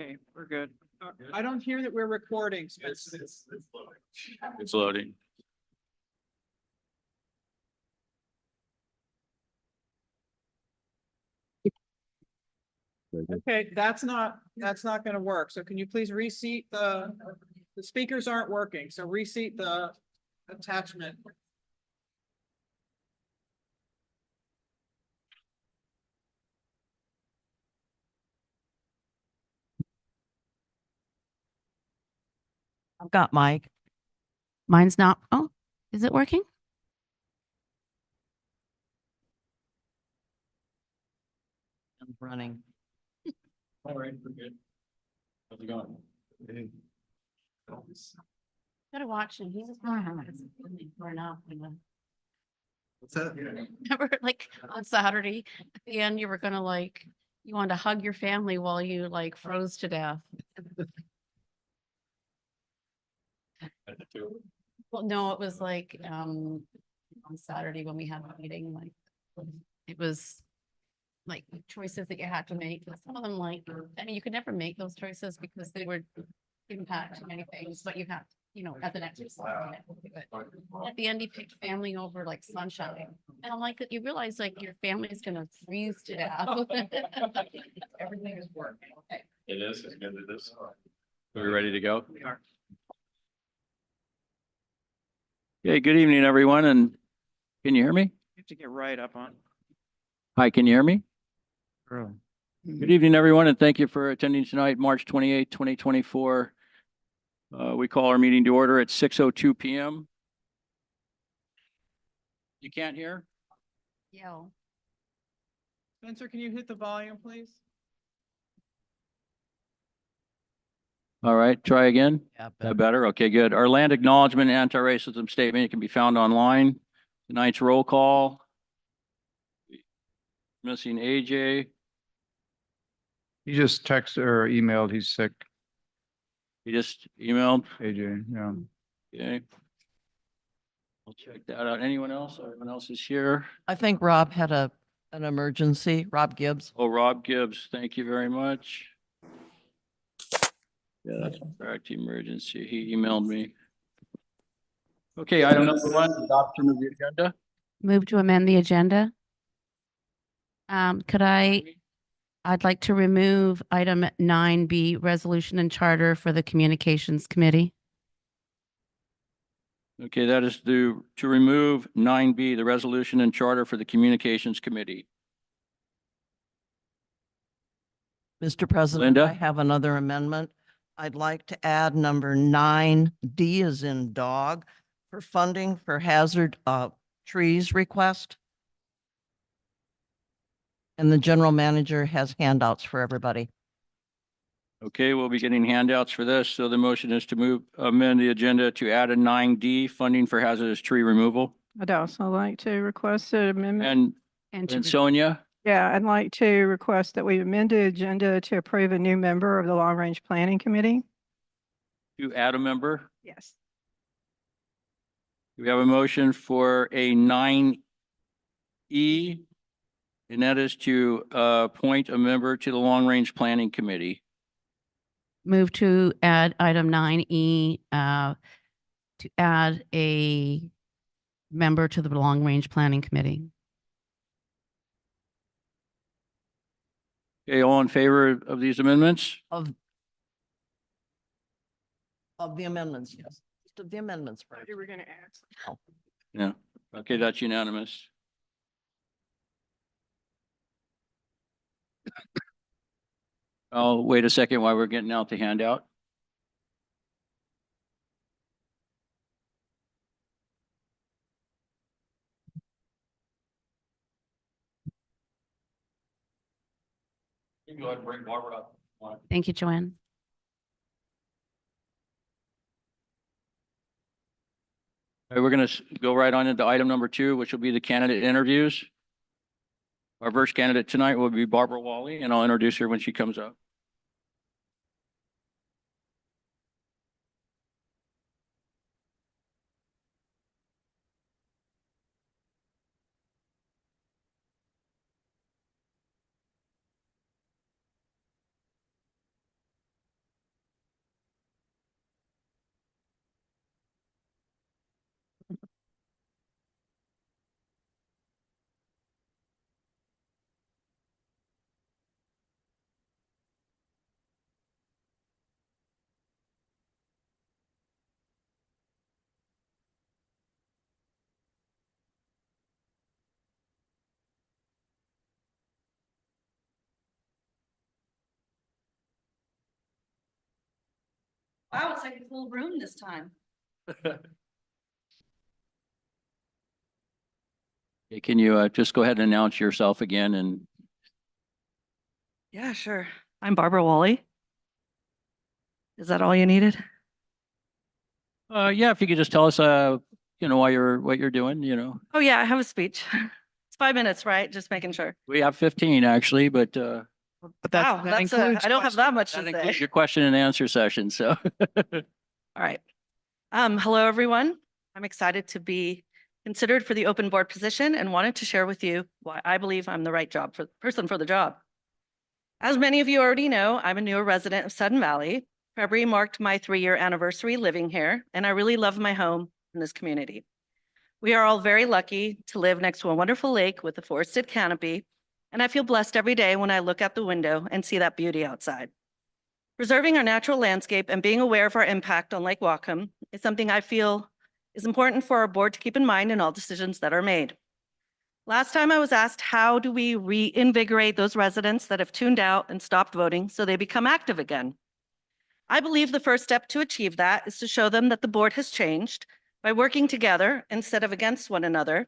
Okay, we're good. I don't hear that we're recording. So It's loading. okay, that's not going to work. So can you please reseat the speakers aren't working. So reseat the attachment. I've got Mike. Mine's not. Oh, is it working? I'm running. All right, we're good. How's it going? Hey. Gotta watch him. He's burn out. What's that? Remember, like on Saturday at the end, you were gonna you wanted to hug your family while you froze to death. Well, no, it was on Saturday when we had the meeting, it was choices that you had to make. Some of them I mean, you could never make those choices because they would impact many things, but you have, as an exercise. You have to do it. At the end, he picked family over sunshine. And I'm like, you realize your family is gonna freeze to death. Everything is working. Okay. It is, it's good, it is. Are we ready to go? We are. Okay, good evening, everyone, and can you hear me? You have to get right up on. Hi, can you hear me? Good evening, everyone, and thank you for attending tonight, March 28th, 2024. We call our meeting to order at 6:02 p.m. You can't hear? Yell. Spencer, can you hit the volume, please? All right, try again. Yeah, That better? Okay, good. Our land acknowledgement and anti-racism statement can be found online. Tonight's roll call. Missing AJ. He just texted or emailed, he's sick, He just emailed. AJ, yeah. Okay. We'll check that out. Anyone else? Everyone else is here. I think Rob had an emergency, Rob Gibbs. Oh, Rob Gibbs, thank you very much. Yeah, that's a correct emergency. He emailed me. Okay, item number 1, adoption of the agenda. Move to amend the agenda. I'd like to remove item 9B, resolution and charter for the communications committee. Okay, that is to remove 9B, the resolution and charter for the communications committee. Mr. President, Linda? I have another amendment. I'd like to add number 9D as in dog for funding for hazard trees request. And the general manager has handouts for everybody. Okay, we'll be getting handouts for this. So the motion is to amend the agenda to add a 9D, funding for hazardous tree removal. I'd also like to request an amendment. And Sonia? Yeah, I'd like to request that we amend the agenda to approve a new member of the Long Range Planning Committee. To add a member? Yes. We have a motion for a 9E, and that is to appoint a member to the Long Range Planning Committee. Move to add item 9E, to add a member to the long range planning committee. Okay, all in favor of these amendments? Of the amendments, yes. Just of the amendments first. You were going to add. Yeah. Okay, that's unanimous. I'll wait a second while we're getting out the handout. You can go ahead and bring Barbara up. Thank you, Joanne. All right, we're going to go right on into item number 2, which will be the candidate interviews. Our first candidate tonight will be Barbara Wally, and I'll introduce her when she comes up. Wow, it's like a full room this time. Okay, can you just go ahead and announce yourself again and Yeah, sure. I'm Barbara Wally. Is that all you needed? yeah, if you could just tell us why what you're doing, Oh, yeah, I have a speech. It's 5 minutes, right? Just making sure. We have 15 actually, but But Wow, I don't have that much that to includes say. your question and answer session, so. All right. Hello, everyone. I'm excited to be considered for the open board position and wanted to share with you why I believe I'm the right person for the job. As many of you already know, I'm a newer resident of Sudden Valley. February marked my 3-year anniversary living here, and I really love my home in this community. We are all very lucky to live next to a wonderful lake with a forested canopy, and I feel blessed every day when I look out the window and see that beauty outside. Preserving our natural landscape and being aware of our impact on Lake Whatcom is something I feel is important for our board to keep in mind in all decisions that are made. Last time I was asked, how do we reinvigorate those residents that have tuned out and stopped voting so they become active again? I believe the first step to achieve that is to show them that the board has changed by working together instead of against one another,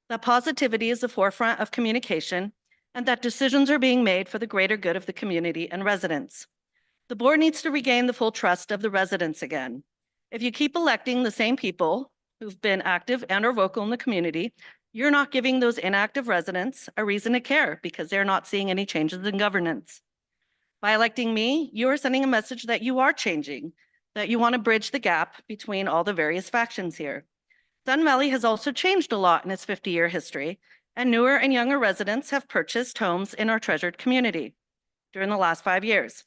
that positivity is the forefront of communication, and that decisions are being made for the greater good of the community and residents. The board needs to regain the full trust of the residents again. If you keep electing the same people who've been active and or vocal in the community, you're not giving those inactive residents a reason to care because they're not seeing any changes in governance. By electing me, you are sending a message that you are changing, that you want to bridge the gap between all the various factions here. Sun Valley has also changed a lot in its 50-year history, and newer and younger residents have purchased homes in our treasured community during the last 5 years.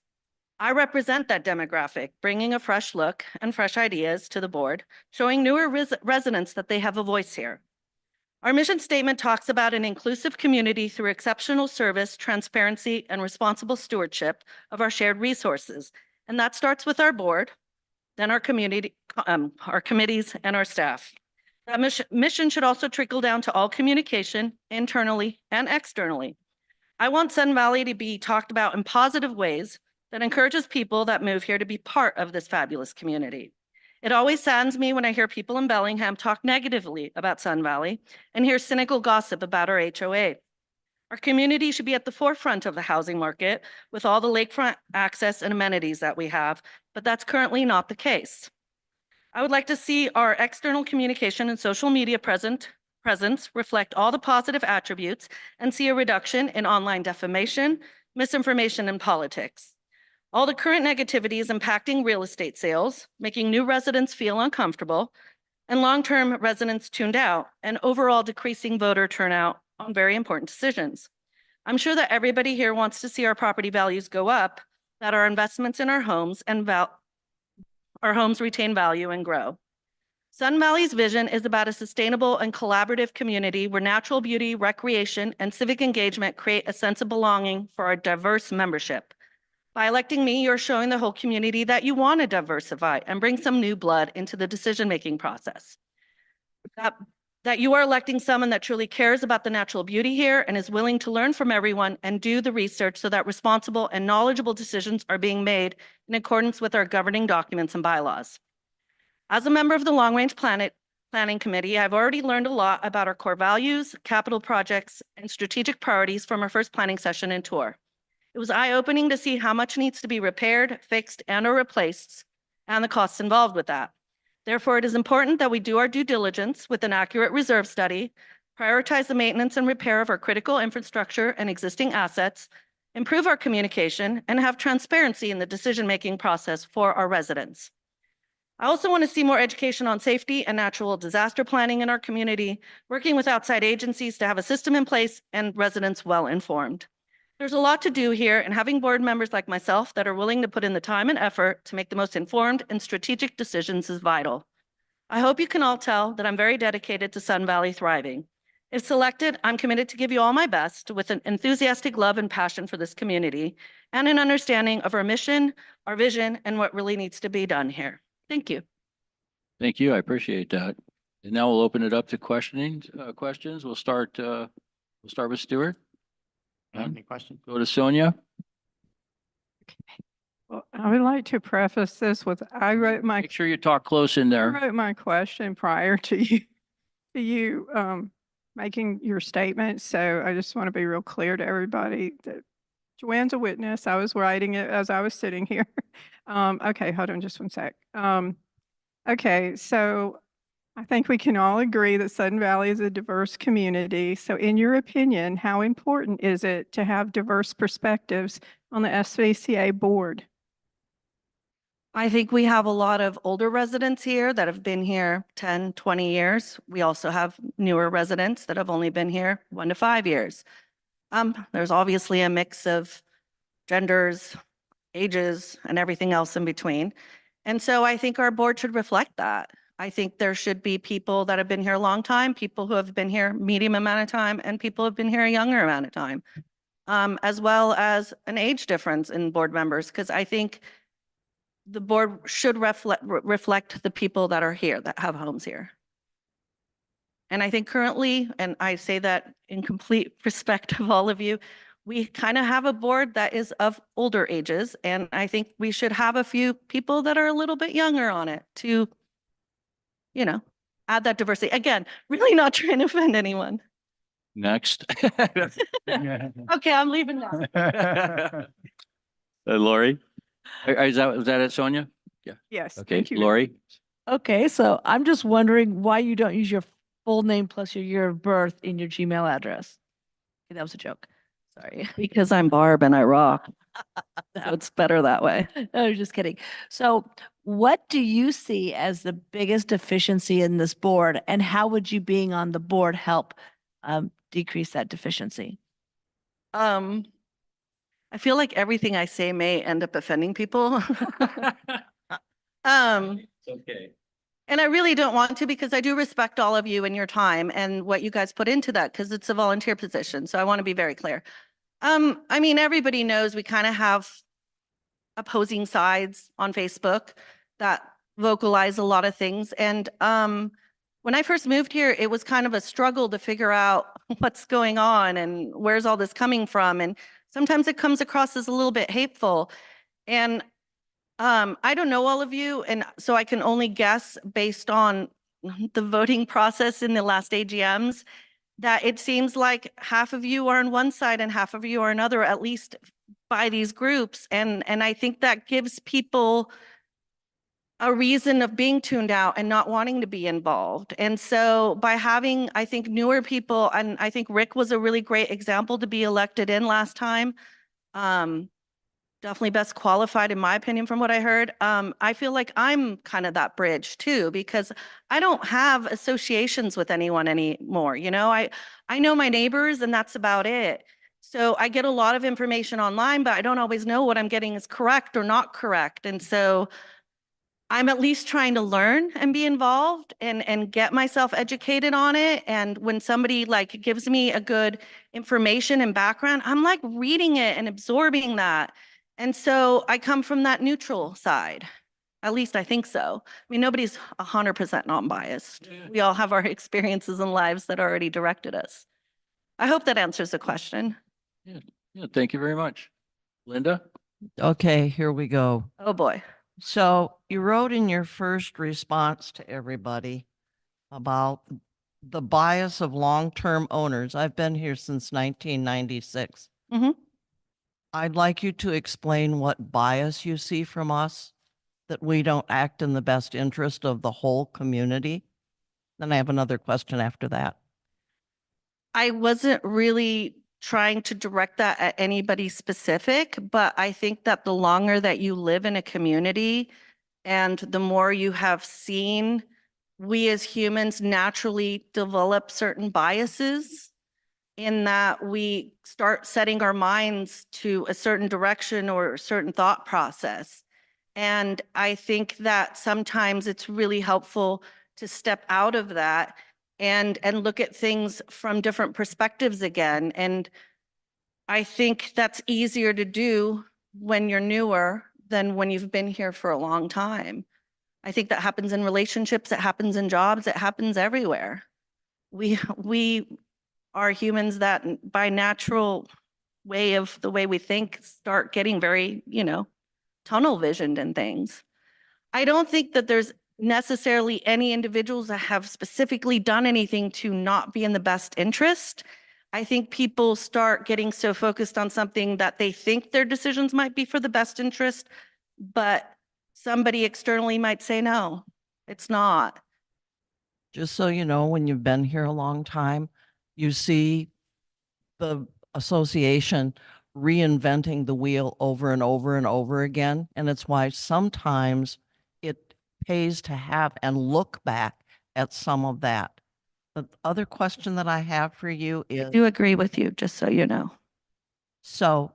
I represent that demographic, bringing a fresh look and fresh ideas to the board, showing newer residents that they have a voice here. Our mission statement talks about an inclusive community through exceptional service, transparency, and responsible stewardship of our shared resources. And that starts with our board, then our community, our committees, and our staff. That mission should also trickle down to all communication, internally and externally. I want Sun Valley to be talked about in positive ways that encourages people that move here to be part of this fabulous community. It always saddens me when I hear people in Bellingham talk negatively about Sun Valley and hear cynical gossip about our HOA. Our community should be at the forefront of the housing market with all the lakefront access and amenities that we have, but that's currently not the case. I would like to see our external communication and social media presence reflect all the positive attributes and see a reduction in online defamation, misinformation, and politics. All the current negativity is impacting real estate sales, making new residents feel uncomfortable, and long-term residents tuned out, and overall decreasing voter turnout on very important decisions. I'm sure that everybody here wants to see our property values go up, that our investments in our homes and our homes retain value and grow. Sun Valley's vision is about a sustainable and collaborative community where natural beauty, recreation, and civic engagement create a sense of belonging for our diverse membership. By electing me, you're showing the whole community that you want to diversify and bring some new blood into the decision-making process. That you are electing someone that truly cares about the natural beauty here and is willing to learn from everyone and do the research so that responsible and knowledgeable decisions are being made in accordance with our governing documents and bylaws. As a member of the Long Range Planning Committee, I've already learned a lot about our core values, capital projects, and strategic priorities from our first planning session and tour. It was eye-opening to see how much needs to be repaired, fixed, and or replaced, and the costs involved with that. Therefore, it is important that we do our due diligence with an accurate reserve study, prioritize the maintenance and repair of our critical infrastructure and existing assets, improve our communication, and have transparency in the decision-making process for our residents. I also want to see more education on safety and natural disaster planning in our community, working with outside agencies to have a system in place and residents well-informed. There's a lot to do here, and having board members like myself that are willing to put in the time and effort to make the most informed and strategic decisions is vital. I hope you can all tell that I'm very dedicated to Sun Valley thriving. If selected, I'm committed to give you all my best with an enthusiastic love and passion for this community and an understanding of our mission, our vision, and what really needs to be done here. Thank you. Thank you. I appreciate that. And now we'll open it up to questions. We'll start with Stuart. Any questions? Go to Sonia. Well, I would like to preface this with, Make sure you talk close in I there. wrote my question prior to you making your statement. So I just want to be real clear to everybody that Joanne's a witness. I was writing it as I was sitting here. Okay, hold on just one sec. Okay, so I think we can all agree that Sudden Valley is a diverse community. So in your opinion, how important is it to have diverse perspectives on the SVCA board? I think we have a lot of older residents here that have been here 10, 20 years. We also have newer residents that have only been here 1 to 5 years. There's obviously a mix of genders, ages, and everything else in between. And so I think our board should reflect that. I think there should be people that have been here a long time, people who have been here medium amount of time, and people who have been here a younger amount of time, as well as an age difference in board members, because I think the board should reflect the people that are here, that have homes here. And I think currently, and I say that in complete respect of all of you, we kind of have a board that is of older ages. And I think we should have a few people that are a little bit younger on it to, you know, add that diversity. Again, really not trying to offend anyone. Next. Okay, I'm leaving now. Lori? Is that it, Sonia? Yes. Okay, thank you. Lori? Okay, so I'm just wondering why you don't use your full name plus your year of birth in your Gmail address. Okay, that was a joke. Sorry. Because I'm Barb and I rock. So it's better that way. I was just kidding. So what do you see as the biggest deficiency in this board, and how would you being on the board help decrease that deficiency? I feel like everything I say may end up offending people. Okay. And I really don't want to, because I do respect all of you and your time and what you guys put into that, because it's a volunteer position. So I want to be very clear. I mean, everybody knows we kind of have opposing sides on Facebook that vocalize a lot of things. And when I first moved here, it was kind of a struggle to figure out what's going on and where's all this coming from. And sometimes it comes across as a little bit hateful. And I don't know all of you, and so I can only guess based on the voting process in the last AGMs that it seems like half of you are on one side and half of you are another, at least by these groups. And I think that gives people a reason of being tuned out and not wanting to be involved. And so by having, I think, newer people, and I think Rick was a really great example to be elected in last time. Definitely best qualified in my opinion from what I heard. I feel like I'm kind of that bridge too, because I don't have associations with anyone anymore. You know, I know my neighbors and that's about it. So I get a lot of information online, but I don't always know what I'm getting is correct or not correct. And so I'm at least trying to learn and be involved and get myself educated on it. And when somebody like gives me a good information and background, I'm like reading it and absorbing that. And so I come from that neutral side. At least I think so. I mean, nobody's 100% non-biased. Yeah. We all have our experiences and lives that already directed us. I hope that answers the question. Yeah, thank you very much. Linda? Okay, here we go. Oh, boy. So you wrote in your first response to everybody about the bias of long-term owners. I've been here since 1996. Mhm. I'd like you to explain what bias you see from us, that we don't act in the best interest of the whole community. Then I have another question after that. I wasn't really trying to direct that at anybody specific, but I think that the longer that you live in a community and the more you have seen, we as humans naturally develop certain biases in that we start setting our minds to a certain direction or a certain thought process. And I think that sometimes it's really helpful to step out of that and look at things from different perspectives again. And I think that's easier to do when you're newer than when you've been here for a long time. I think that happens in relationships, it happens in jobs, it happens everywhere. We are humans that by natural way of the way we think start getting very, tunnel visioned in things. I don't think that there's necessarily any individuals that have specifically done anything to not be in the best interest. I think people start getting so focused on something that they think their decisions might be for the best interest, but somebody externally might say, no, it's not. Just so you know, when you've been here a long time, you see the association reinventing the wheel over and over and over again. And it's why sometimes it pays to have and look back at some of that. The other question that I have for you I is, do agree with you, just so you know. so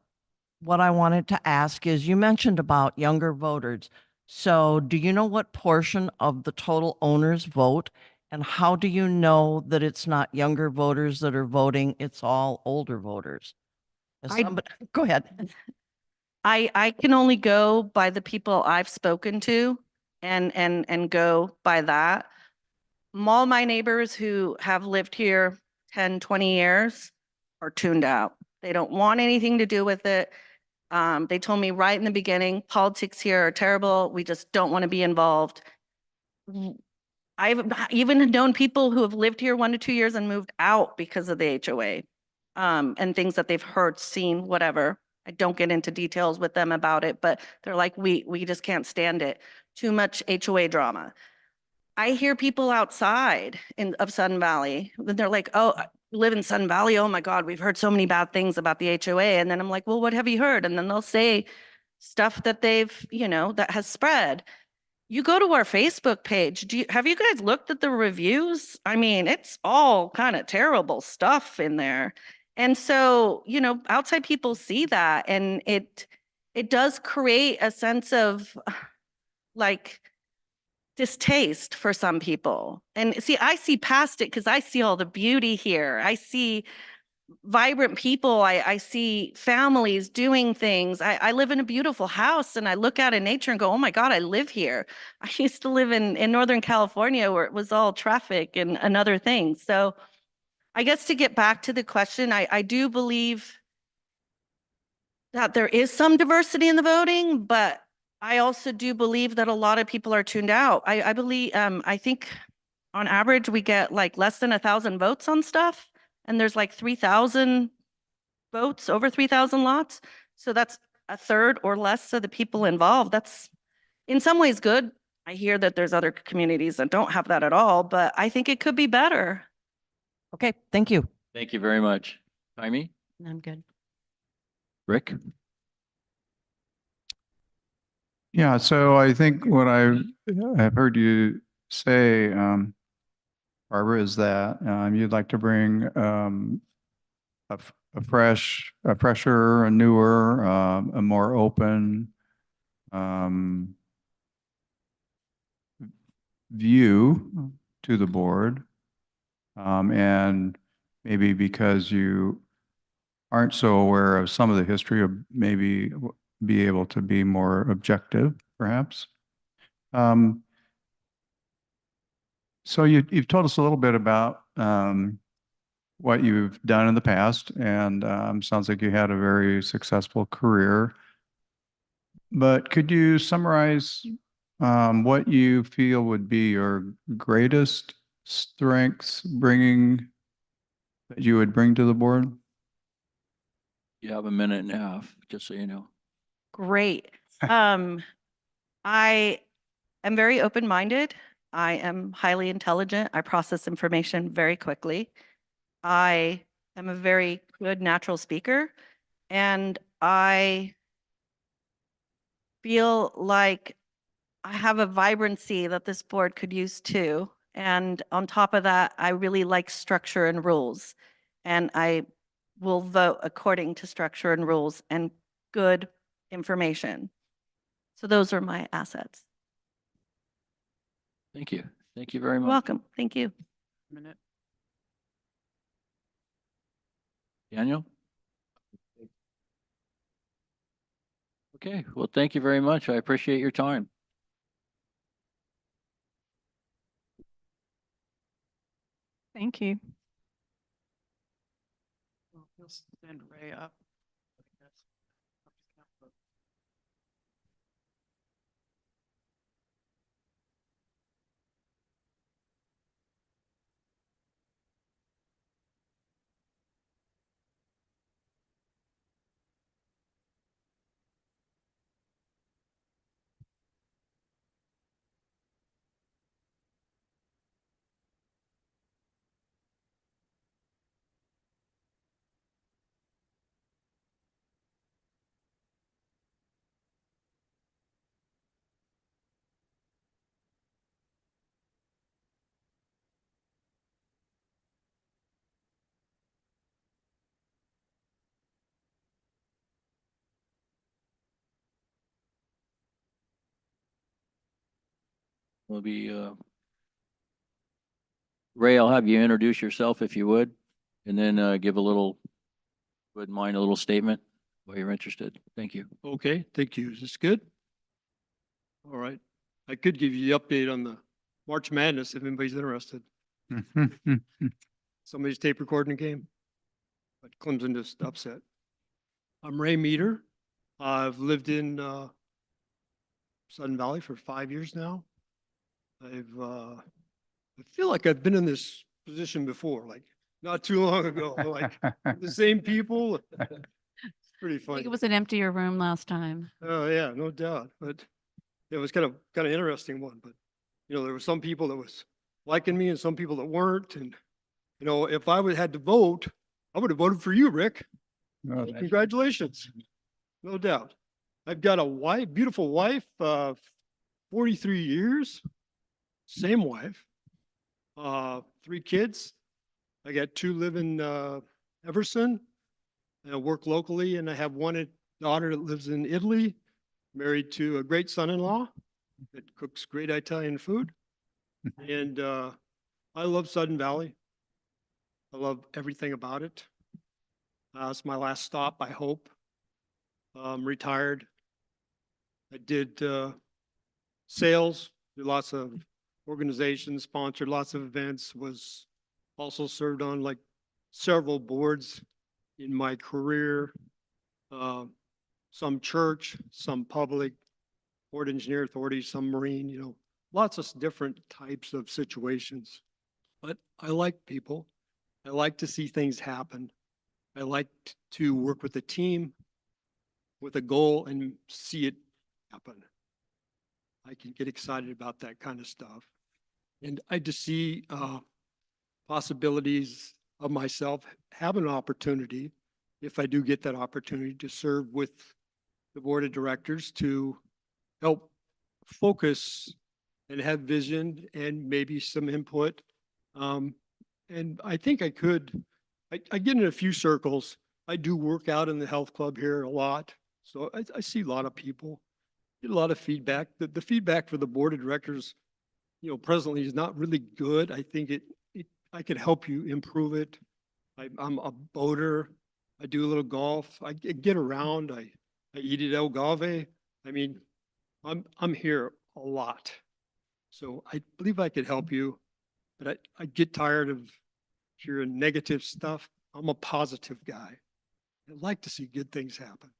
what I wanted to ask is, you mentioned about younger voters. So do you know what portion of the total owners vote? And how do you know that it's not younger voters that are voting, it's all older voters? As I- somebody, go ahead. I can only go by the people I've spoken to and go by that. All my neighbors who have lived here 10, 20 years are tuned out. They don't want anything to do with it. They told me right in the beginning, politics here are terrible. We just don't want to be involved. I've even known people who have lived here 1 to 2 years and moved out because of the HOA, and things that they've heard, seen, whatever. I don't get into details with them about it, but they're like, we just can't stand it. Too much HOA drama. I hear people outside of Sun Valley, and they're like, oh, I live in Sun Valley. Oh my God, we've heard so many bad things about the HOA. And then I'm like, well, what have you heard? And then they'll say stuff that they've, that has spread. You go to our Facebook page. Have you guys looked at the reviews? I mean, it's all kind of terrible stuff in there. And so, outside people see that, and it does create a sense of like distaste for some people. And see, I see past it because I see all the beauty here. I see vibrant people. I see families doing things. I live in a beautiful house, and I look out at nature and go, oh my God, I live here. I used to live in Northern California where it was all traffic and other things. So I guess to get back to the question, I do believe that there is some diversity in the voting, but I also do believe that a lot of people are tuned out. I believe, I think on average, we get like less than 1,000 votes on stuff. And there's like 3,000 votes, over 3,000 lots. So that's a third or less of the people involved. That's in some ways good. I hear that there's other communities that don't have that at all, but I think it could be better. Okay, thank you. Thank you very much. Jaime, I'm good. Rick? Yeah, so I think what I've heard you say, Barbara, is that you'd like to bring a fresher, a newer, a more open view to the board. And maybe because you aren't so aware of some of the history, of maybe be able to be more objective, perhaps. So you've told us a little bit about what you've done in the past, and sounds like you had a very successful career. But could you summarize what you feel would be your greatest strengths that you would bring to the board? You have a minute and a half, just so you know. Great. I am very open-minded. I am highly intelligent. I process information very quickly. I am a very good natural speaker, and I feel like I have a vibrancy that this board could use too. And on top of that, I really like structure and rules. And I will vote according to structure and rules and good information. So those are my assets. Thank you. Thank you very You're much. welcome. Thank you. Daniel? Okay, well, thank you very much. I appreciate your time. Thank you. Stand Ray up. will be, Ray, I'll have you introduce yourself if you would, and then give a little, wouldn't mind a little statement why you're interested. Thank you. Okay, thank you. Is this good? All right. I could give you the update on the March Madness if anybody's interested. Somebody's tape recording a game. But Clemson just upset. I'm Ray Meador. I've lived in Sudden Valley for 5 years now. I feel like I've been in this position before, like not too long ago, like the same people. It's pretty I think funny. it was an emptier room last time. Oh, yeah, no doubt. But it was kind of interesting one, but there were some people that was liking me and some people that weren't. And, if I would had to vote, I would have voted for you, Rick. Oh, Congratulations. No doubt. I've got a wife, beautiful wife, 43 years, same wife, 3 kids. I got 2 live in Everson. I work locally, and I have one daughter that lives in Italy, married to a great son-in-law that cooks great Italian food. And I love Sudden Valley. I love everything about it. It's my last stop, I hope. I'm retired. I did sales, did lots of organizations, sponsored lots of events, was also served on like several boards in my career, some church, some public, Port Engineer Authority, some Marine, lots of different types of situations. But I like people. I like to see things happen. I like to work with a team with a goal and see it happen. I can get excited about that kind of stuff. And I just see possibilities of myself having an opportunity, if I do get that opportunity, to serve with the board of directors to help focus and have vision and maybe some input. And I think I could, I get in a few circles. I do work out in the health club here a lot. So I see a lot of people, get a lot of feedback. The feedback for the board of directors, presently is not really good. I think I could help you improve it. I'm a boater. I do a little golf. I get around. I eat at El Gave. I mean, I'm here a lot. So I believe I could help you, but I get tired of hearing negative stuff. I'm a positive guy. I like to see good things happen.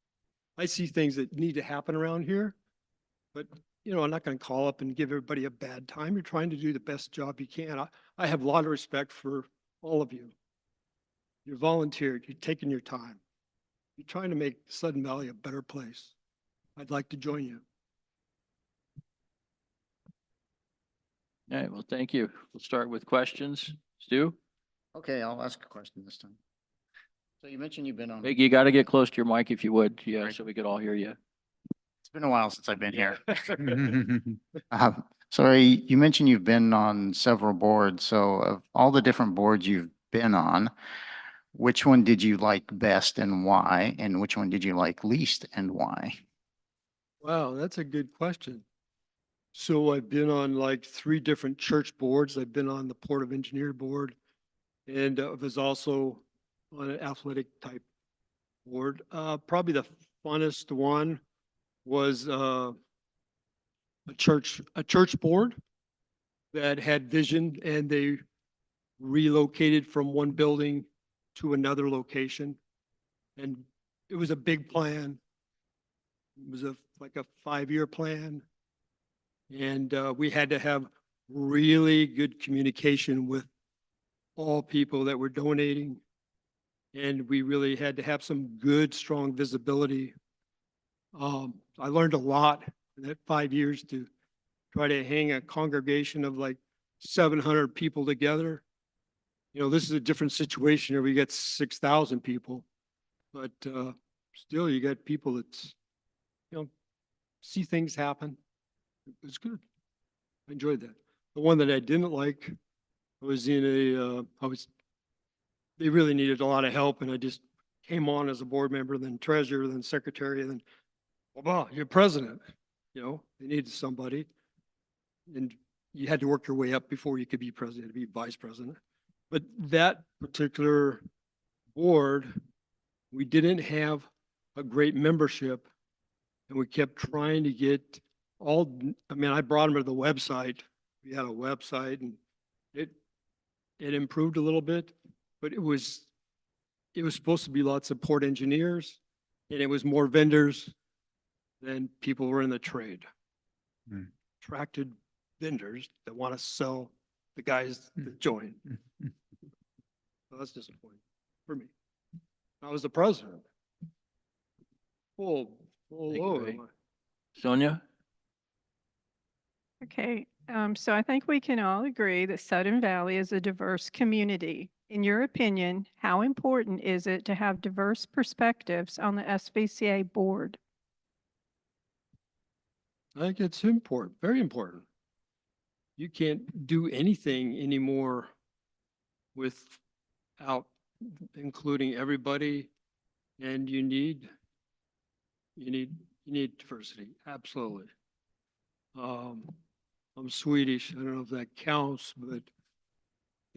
I see things that need to happen around here, but I'm not going to call up and give everybody a bad time. You're trying to do the best job you can. I have a lot of respect for all of you. You're volunteered. You're taking your time. You're trying to make Sudden Valley a better place. I'd like to join you. All right, well, thank you. We'll start with questions. Stu? Okay, I'll ask a question this time. So you mentioned you've been on, Hey, you got to get close to your mic if you would, yeah, Right. so we could all hear you. it's been a while since I've been here. Sorry, you mentioned you've been on several boards. So of all the different boards you've been on, which one did you like best and why? And which one did you like least and why? Wow, that's a good question. So I've been on like 3 different church boards. I've been on the Port of Engineer board, and was also on an athletic type board. Probably the funnest one was a church board that had vision, and they relocated from one building to another location. And it was a big plan. It was like a 5-year plan. And we had to have really good communication with all people that were donating. And we really had to have some good, strong visibility. I learned a lot in that 5 years to try to hang a congregation of like 700 people together. This is a different situation here. We got 6,000 people, but still you got people that, see things happen. It was good. I enjoyed that. The one that I didn't like was they really needed a lot of help, and I just came on as a board member, then treasurer, then secretary, and then, well, you're president. They needed somebody. And you had to work your way up before you could be president, to be vice president. But that particular board, we didn't have a great membership, and we kept trying to get I mean, I brought them to the website. We had a website, and it improved a little bit, but it was supposed to be lots of port engineers, and it was more vendors than people were in the trade. Hmm. Attracted vendors that want to sell the guys that join. So that's disappointing for me. I was the president. Full Thank you, load. Ray. Sonia? Okay, so I think we can all agree that Sudden Valley is a diverse community. In your opinion, how important is it to have diverse perspectives on the SVCA board? I think it's important, very important. You can't do anything anymore without including everybody, and you need diversity, absolutely. I'm Swedish. I don't know if that counts, but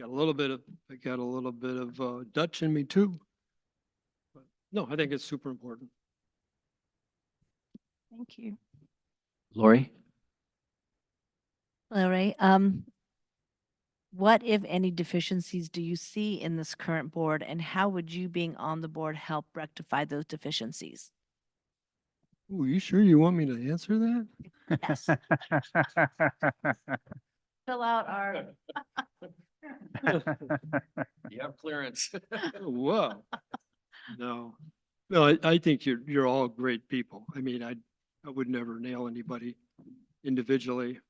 I got a little bit of Dutch in me too. But no, I think it's super important. Thank you. Lori? Hello, Ray. What, if any, deficiencies do you see in this current board, and how would you being on the board help rectify those deficiencies? Ooh, you sure you want me to answer that? Yes. Fill out our. You have clearance. Oh, wow. No, I think you're all great people. I mean, I would never nail anybody individually.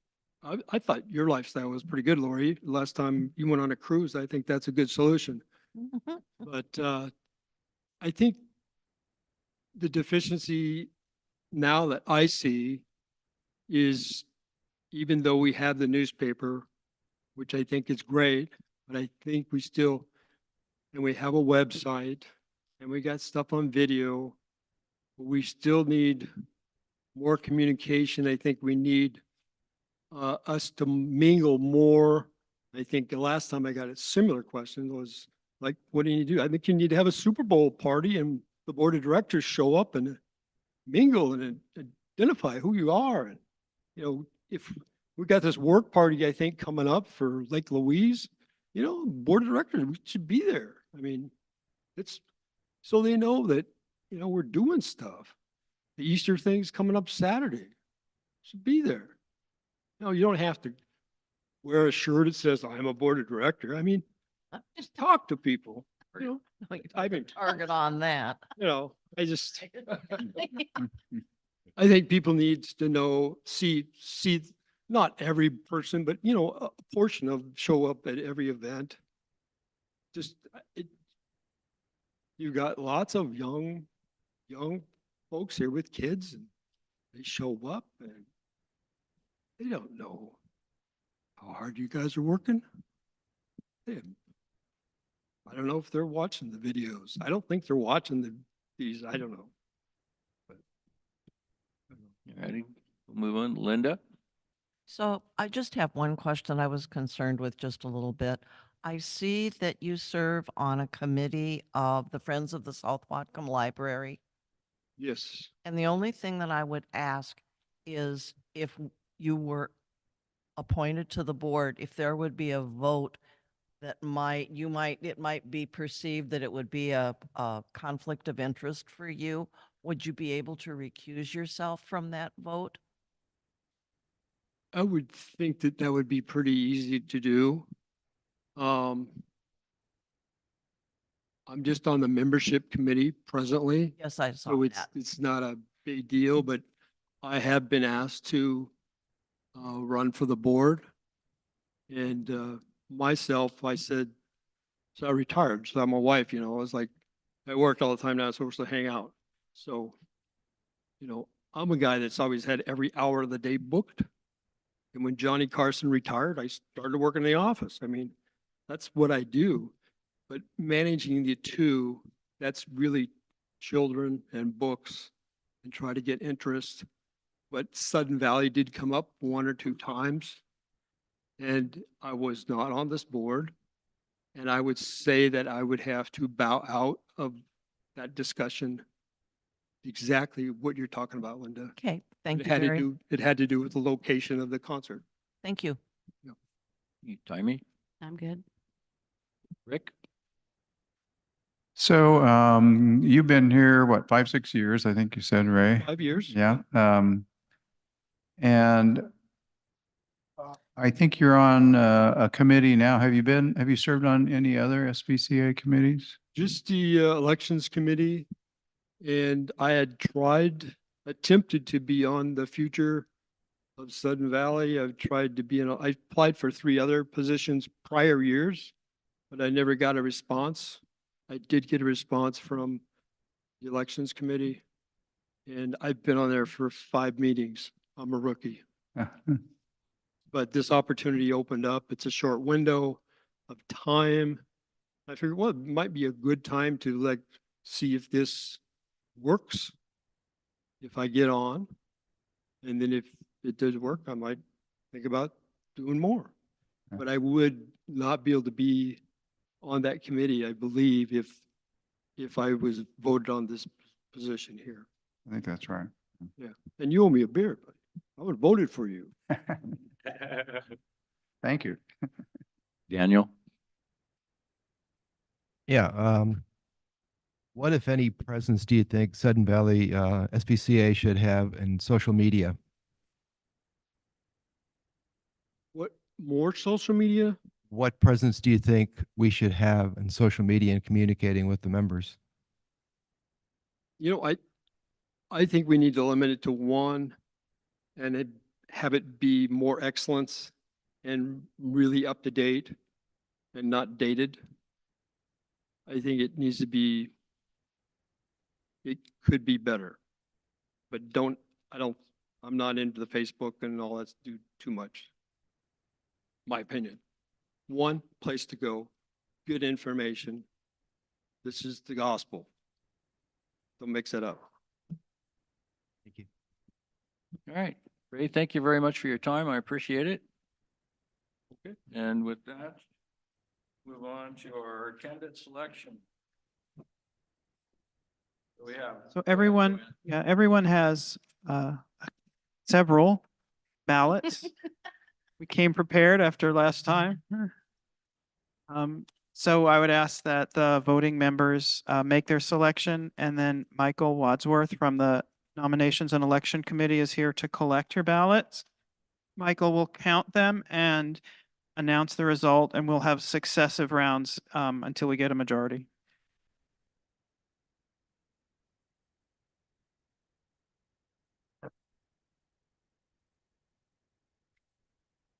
I thought your lifestyle was pretty good, Lori. Last time you went on a cruise, I think that's a good solution. But I think the deficiency now that I see is, even though we have the newspaper, which I think is great, but I think and we have a website, and we got stuff on video, we still need more communication. I think we need us to mingle more. I think the last time I got a similar question was like, what do you do? I think you need to have a Super Bowl party and the board of directors show up and mingle and identify who you are. And, if we got this work party, I think, coming up for Lake Louise, board of directors, we should be there. I mean, it's so they know that, we're doing stuff. The Easter thing's coming up Saturday. Should be there. You don't have to wear a shirt that says I'm a board of director. I mean, just talk to people. I mean, Target on that. I think people need to know, see, not every person, but a portion of show up at every event. You got lots of young folks here with kids, and they show up and they don't know how hard you guys are working. I don't know if they're watching the videos. I don't think they're watching these. I don't know. But, You ready? We'll move on. Linda? So I just have one question I was concerned with just a little bit. I see that you serve on a committee of the Friends of the South Whatcom Library. yes. And the only thing that I would ask is if you were appointed to the board, if there would be a vote that it might be perceived that it would be a conflict of interest for you, would you be able to recuse yourself from that vote? I would think that would be pretty easy to do. I'm just on the membership committee presently, Yes, I saw so that. it's not a big deal, but I have been asked to run for the board. And myself, I said, so I retired. So I'm a wife, I was like, I work all the time now, so we're supposed to hang out. So, I'm a guy that's always had every hour of the day booked. And when Johnny Carson retired, I started working in the office. I mean, that's what I do. But managing the two, that's really children and books and try to get interest. But Sudden Valley did come up one or two times. and I was not on this board. And I would say that I would have to bow out of that discussion. Exactly what you're talking about, Linda. Okay, thank It you, had to Barry. do, it had to do with the location of the concert. Thank you. You Timey, I'm good. Rick? So, you've been here, what, 5, 6 years, I think you said, Ray? 5 years. Yeah, and I think you're on a committee now. Have you served on any other SBCA committees? Just the elections committee. And I had attempted to be on the future of Sudden Valley. I've tried to be I applied for 3 other positions prior years, but I never got a response. I did get a response from the elections committee, and I've been on there for 5 meetings. I'm a rookie, but this opportunity opened up. It's a short window of time. I figured, well, it might be a good time to see if this works, if I get on. And then if it does work, I might think about doing more. Yeah. But I would not be able to be on that committee, I believe, if I was voted on this position here. I think that's right. Yeah. And you owe me a beer, buddy. I would have voted for you. Thank you. Daniel? Yeah, what, if any, presence do you think Sudden Valley SPCA should have in social media? What, more social media? What presence do you think we should have in social media and communicating with the members? You know, I think we need to limit it to one and have it be more excellence and really up to date and not dated. I think it needs to be, it could be better, but I'm not into the Facebook and all that's too much. My opinion. One place to go, good information. This is the gospel. Don't mix it up. Thank you. All right, Ray, thank you very much for your time. I appreciate it. Okay. And with that, move on to our candidate selection. So we have. So everyone, yeah, everyone has several ballots. We came prepared after last time. So I would ask that the voting members make their selection, and then Michael Wadsworth from the Nominations and Election Committee is here to collect your ballots. Michael will count them and announce the result, and we'll have successive rounds until we get a majority.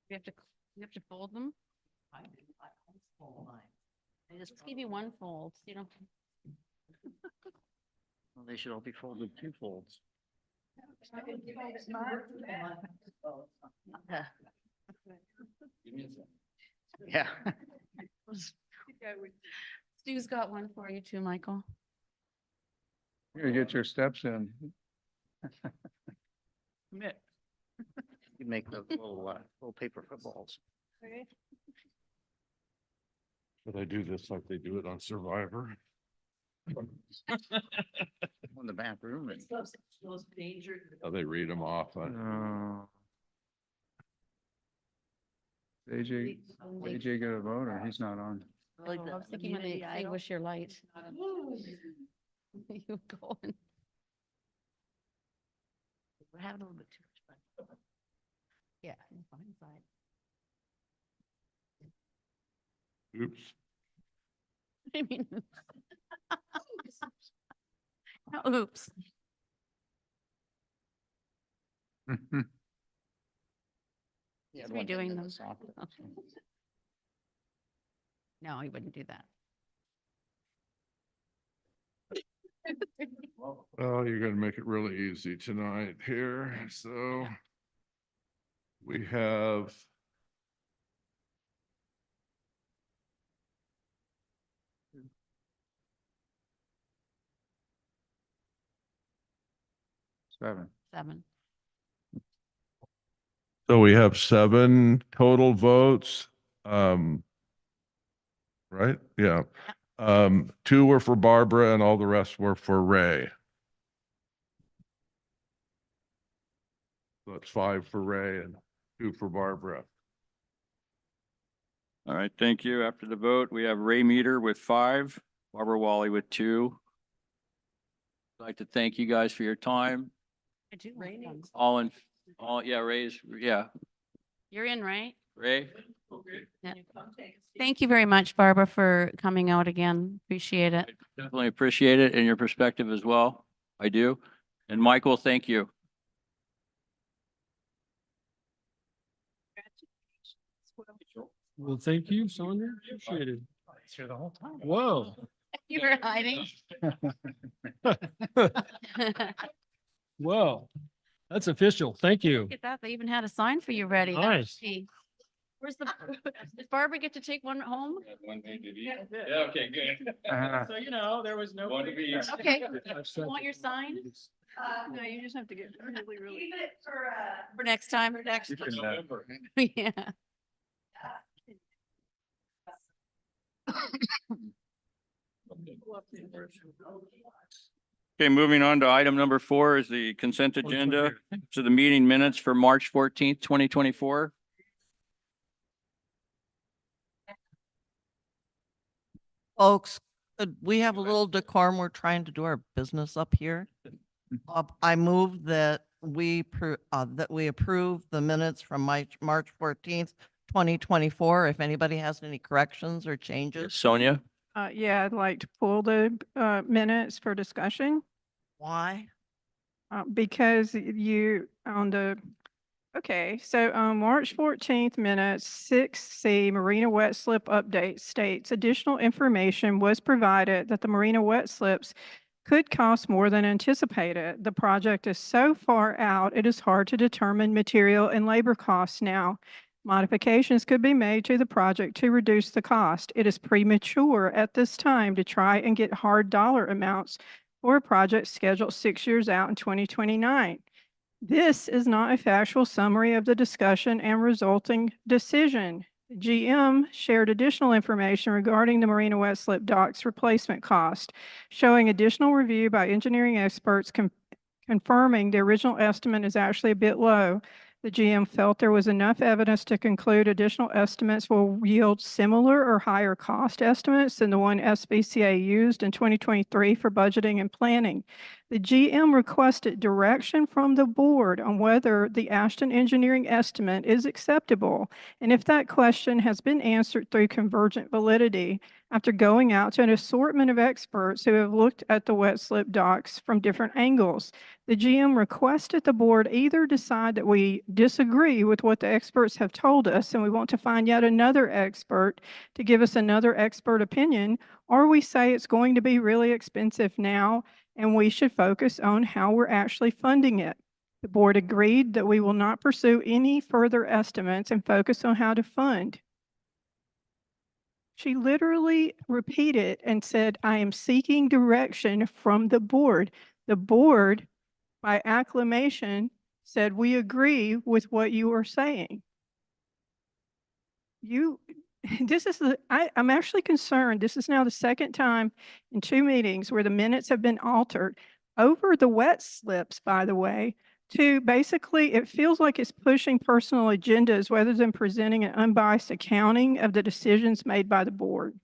You have to fold them? I just give you one fold, you know. Well, they should all be folded 2 folds. Yeah. Stu's got one for you too, Michael. Here, get your steps in. Commit. You make the little paper footballs. Should I do this like they do it on Survivor? In the back room. And How they read them off? AJ got a vote, or he's not on? I was thinking when they extinguish your light. You go and. We're having a little bit too much fun. Yeah, fun inside. Oops. I mean. No, oops. Yeah, He's the one redoing that them. does soccer. No, he wouldn't do that. Well, you're gonna make it really easy tonight here, so. We have. Seven. 7. So we have 7 total votes. Right? Yeah. 2 were for Barbara and all the rest were for Ray. So it's 5 for Ray and 2 for Barbara. All right, thank you. After the vote, we have Ray Meador with 5, Barbara Wally with 2. I'd like to thank you guys for your time. I do like them. Yeah, Ray's, yeah, You're in, right? Ray. Yeah. Thank you very much, Barbara, for coming out again. Appreciate it. Definitely appreciate it and your perspective as well. I do. And Michael, thank you. Well, thank you, Sandra. Appreciate it. Here the whole time. Whoa. You were hiding. Whoa. That's official. Thank you. Look at that. They even had a sign for you ready. That's Nice. key. Where's the, does Barbara get to take one home? Yeah, okay, good. So, you know, there was no. Okay. You want your sign? No, you just have to get really, really. For next time or next? Yeah. Okay, moving on to item number 4 is the consent agenda to the meeting minutes for March 14th, 2024. Folks, could we have a little decorum? We're trying to do our business up here. I move that we approve the minutes from March 14th, 2024. If anybody has any corrections or changes. Sonia? Yeah, I'd like to pull the minutes for discussion. Why? Because you on the, okay, so on March 14th minutes, 6C Marina wet slip update states additional information was provided that the Marina wet slips could cost more than anticipated. The project is so far out, it is hard to determine material and labor costs now. Modifications could be made to the project to reduce the cost. It is premature at this time to try and get hard dollar amounts for a project scheduled 6 years out in 2029. This is not a factual summary of the discussion and resulting decision. GM shared additional information regarding the Marina wet slip docks replacement cost, showing additional review by engineering experts confirming the original estimate is actually a bit low. The GM felt there was enough evidence to conclude additional estimates will yield similar or higher cost estimates than the one SBCA used in 2023 for budgeting and planning. The GM requested direction from the board on whether the Ashton Engineering estimate is acceptable, and if that question has been answered through convergent validity after going out to an assortment of experts who have looked at the wet slip docks from different angles. The GM requested the board either decide that we disagree with what the experts have told us and we want to find yet another expert to give us another expert opinion, or we say it's going to be really expensive now and we should focus on how we're actually funding it. The board agreed that we will not pursue any further estimates and focus on how to fund. She literally repeated and said, I am seeking direction from the board. The board, by acclamation, said, we agree with what you are saying. I'm actually concerned. This is now the second time in 2 meetings where the minutes have been altered over the wet slips, by the way, to basically, it feels like it's pushing personal agendas rather than presenting an unbiased accounting of the decisions made by the board.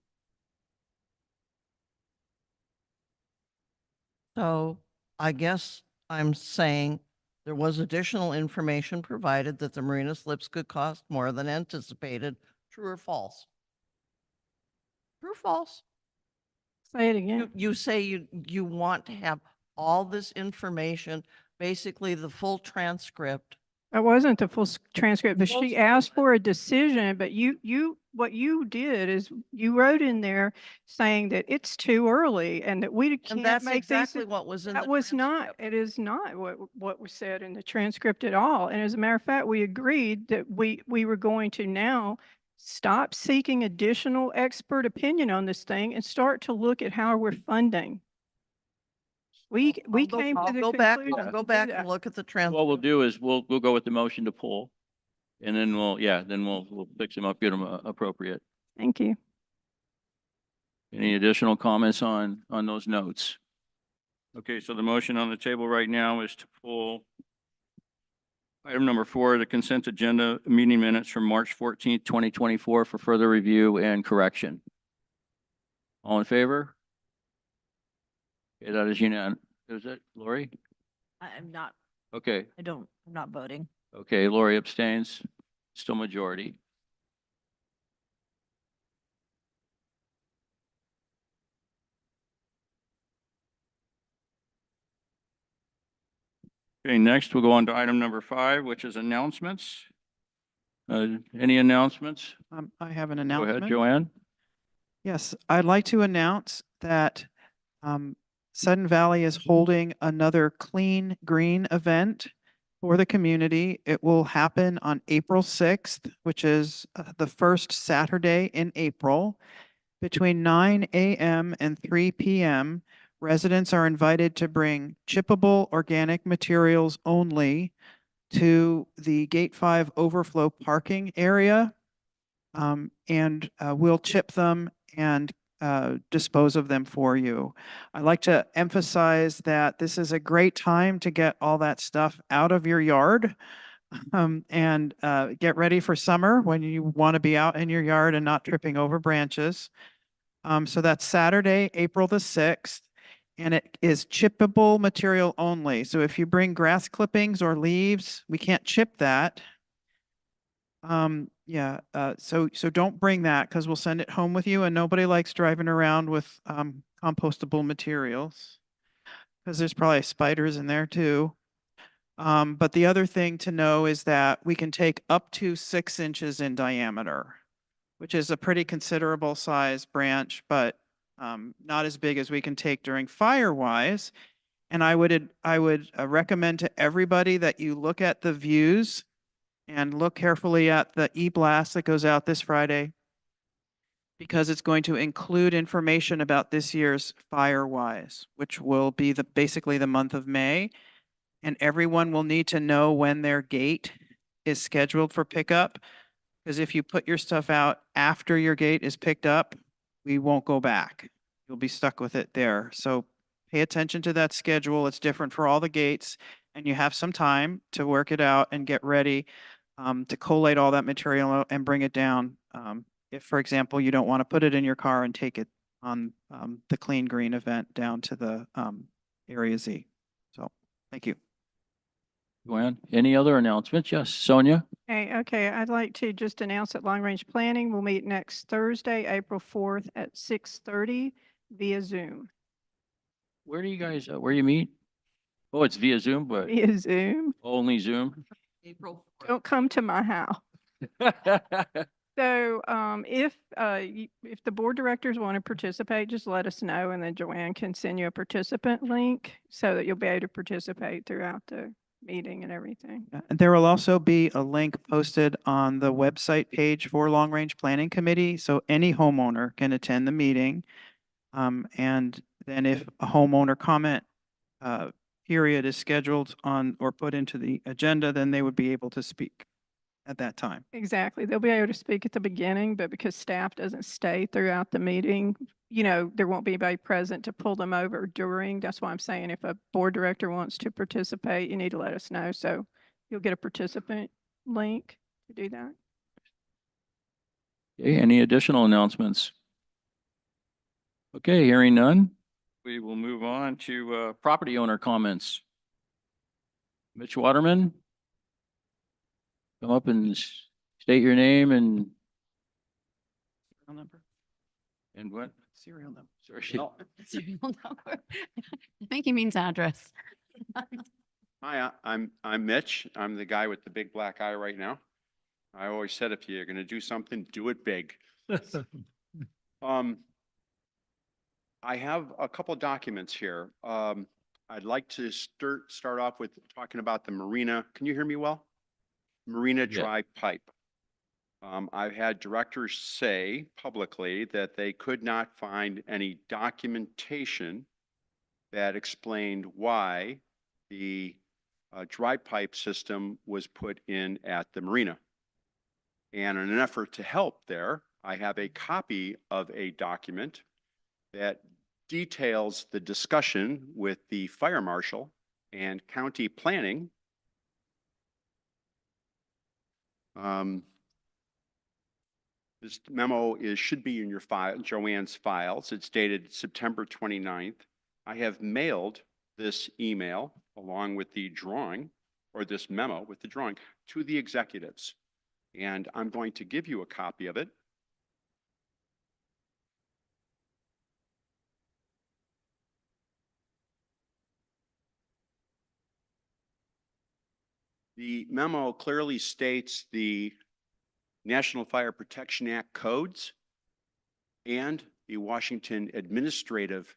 So I guess I'm saying there was additional information provided that the marina slips could cost more than anticipated. True or false? True or false? Say it again. You say you want to have all this information, basically the full transcript. That wasn't the full transcript, but she asked for a decision, but what you did is you wrote in there saying that it's too early and that we And can't that's make these. exactly what was in the That was not, transcript. it is not what was said in the transcript at all. And as a matter of fact, we agreed that we were going to now stop seeking additional expert opinion on this thing and start to look at how we're funding. We came to the I'll go back conclusion to do and that. look at the What we'll transcript. do is we'll go with the motion to pull. And then we'll fix them up, get them appropriate. Thank you. Any additional comments on those notes? Okay, so the motion on the table right now is to pull item number 4, the consent agenda meeting minutes from March 14th, 2024 for further review and correction. All in favor? Okay, that is unanimous. Is it Lori? I'm not, Okay, I'm not voting. okay, Lori abstains, still majority. Okay, next we'll go on to item number 5, which is announcements. Any announcements? I have an Go announcement. ahead, Joanne. Yes, I'd like to announce that Sudden Valley is holding another Clean Green event for the community. It will happen on April 6th, which is the first Saturday in April. Between 9 a.m. and 3 p.m., residents are invited to bring chippable organic materials only to the Gate 5 overflow parking area. And we'll chip them and dispose of them for you. I'd like to emphasize that this is a great time to get all that stuff out of your yard and get ready for summer when you want to be out in your yard and not tripping over branches. So that's Saturday, April the 6th, and it is chippable material only. So if you bring grass clippings or leaves, we can't chip that. So don't bring that because we'll send it home with you, and nobody likes driving around with compostable materials because there's probably spiders in there too. But the other thing to know is that we can take up to 6 inches in diameter, which is a pretty considerable size branch, but not as big as we can take during Firewise. And I would recommend to everybody that you look at the views and look carefully at the e-blast that goes out this Friday, because it's going to include information about this year's Firewise, which will be basically the month of May. And everyone will need to know when their gate is scheduled for pickup, because if you put your stuff out after your gate is picked up, we won't go back. You'll be stuck with it there. So pay attention to that schedule. It's different for all the gates, and you have some time to work it out and get ready to collate all that material and bring it down. If, for example, you don't want to put it in your car and take it on the Clean Green event down to the Area Z. So, thank you. Joanne, any other announcements? Yes, Sonia? Okay, I'd like to just announce that Long Range Planning will meet next Thursday, April 4th at 6:30 via Zoom. Where do you guys, where you meet? Oh, it's via Zoom, but Via Zoom. only Zoom? April. Don't come to my house. So if the board directors want to participate, just let us know, and then Joanne can send you a participant link so that you'll be able to participate throughout the meeting and everything. And there will also be a link posted on the website page for Long Range Planning Committee, so any homeowner can attend the meeting. And then if a homeowner comment period is scheduled on or put into the agenda, then they would be able to speak at that time. Exactly. They'll be able to speak at the beginning, but because staff doesn't stay throughout the meeting, there won't be anybody present to pull them over during. That's why I'm saying if a board director wants to participate, you need to let us know. So you'll get a participant link to do that. Okay, any additional announcements? Okay, hearing none, we will move on to property owner comments. Mitch Waterman, come up and state your name and Serial number. what? Serial number. Sorry. Serial number. I think he means address. Hi, I'm Mitch. I'm the guy with the big black eye right now. I always said if you're gonna do something, do it big. I have a couple documents here. I'd like to start off with talking about the marina. Can you hear me well? Marina Yeah. dry pipe. I've had directors say publicly that they could not find any documentation that explained why the dry pipe system was put in at the marina. And in an effort to help there, I have a copy of a document that details the discussion with the fire marshal and county planning. This memo should be in your file, Joanne's files. It's dated September 29th. I have mailed this email along with the drawing, or this memo with the drawing, to the executives. And I'm going to give you a copy of it. The memo clearly states the National Fire Protection Act codes and the Washington Administrative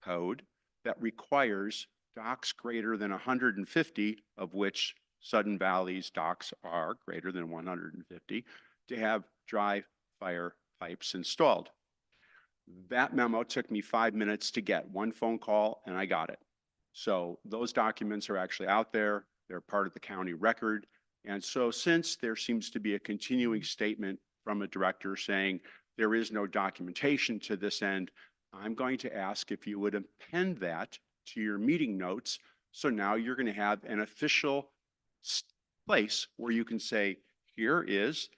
Code that requires docks greater than 150, of which Sudden Valley's docks are greater than 150, to have dry fire pipes installed. That memo took me 5 minutes to get, one phone call, and I got it. So those documents are actually out there. They're part of the county record. And so since there seems to be a continuing statement from a director saying there is no documentation to this end, I'm going to ask if you would append that to your meeting notes. So now you're going to have an official place where you can say, here is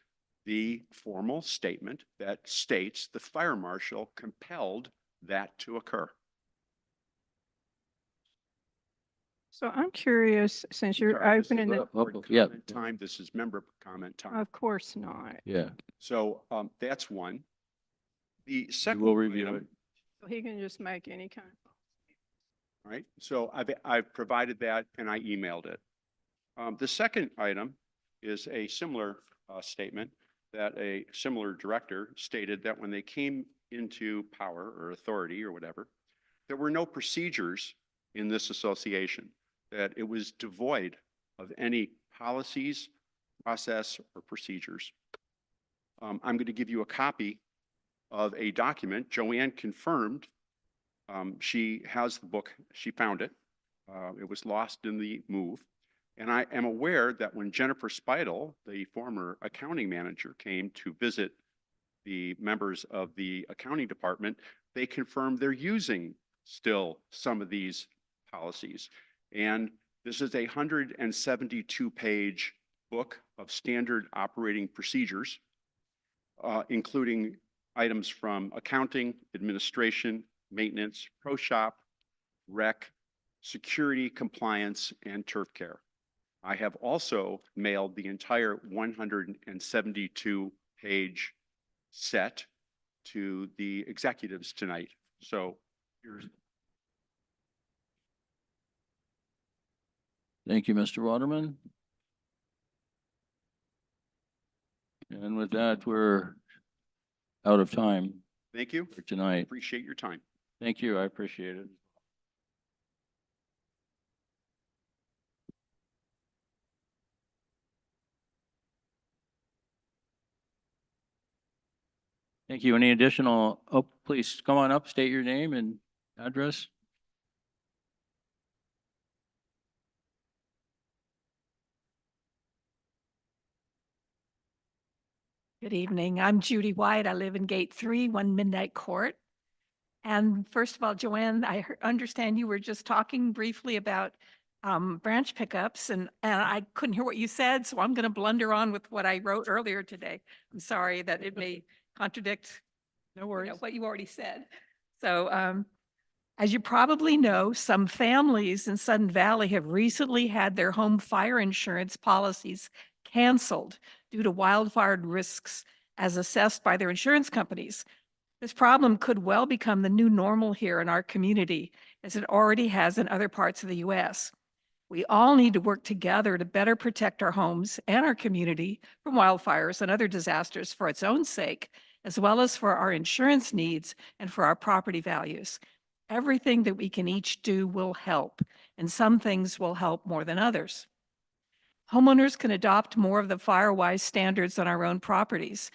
the formal statement that states the fire marshal compelled that to occur. So I'm curious, since you're Sorry, this is opening the, not board yeah. comment time, this is member comment time. of course not. Yeah, So that's one. The we second will review item, it. So he can just make any kind of. right? So I've provided that and I emailed it. The second item is a similar statement that a similar director stated that when they came into power or authority or whatever, there were no procedures in this association, that it was devoid of any policies, process, or procedures. I'm going to give you a copy of a document. Joanne confirmed she has the book. She found it. It was lost in the move. And I am aware that when Jennifer Speidel, the former accounting manager, came to visit the members of the accounting department, they confirmed they're using still some of these policies. And this is a 172-page book of standard operating procedures, including items from accounting, administration, maintenance, pro shop, rec, security, compliance, and turf care. I have also mailed the entire 172-page set to the executives tonight. So here's. Thank you, Mr. Waterman. And with that, we're out of time Thank you. for tonight. Appreciate your time. Thank you. I appreciate it. Thank you. Any additional, oh, please come on up, state your name and address. Good evening. I'm Judy White. I live in Gate 3, 1 Midnight Court. And first of all, Joanne, I understand you were just talking briefly about branch pickups, and I couldn't hear what you said, so I'm going to blunder on with what I wrote earlier today. I'm sorry that it may contradict No worries. what you already said. So as you probably know, some families in Sudden Valley have recently had their home fire insurance policies canceled due to wildfire risks as assessed by their insurance companies. This problem could well become the new normal here in our community, as it already has in other parts of the U.S. We all need to work together to better protect our homes and our community from wildfires and other disasters for its own sake, as well as for our insurance needs and for our property values. Everything that we can each do will help, and some things will help more than others. Homeowners can adopt more of the FireWise standards on our own properties,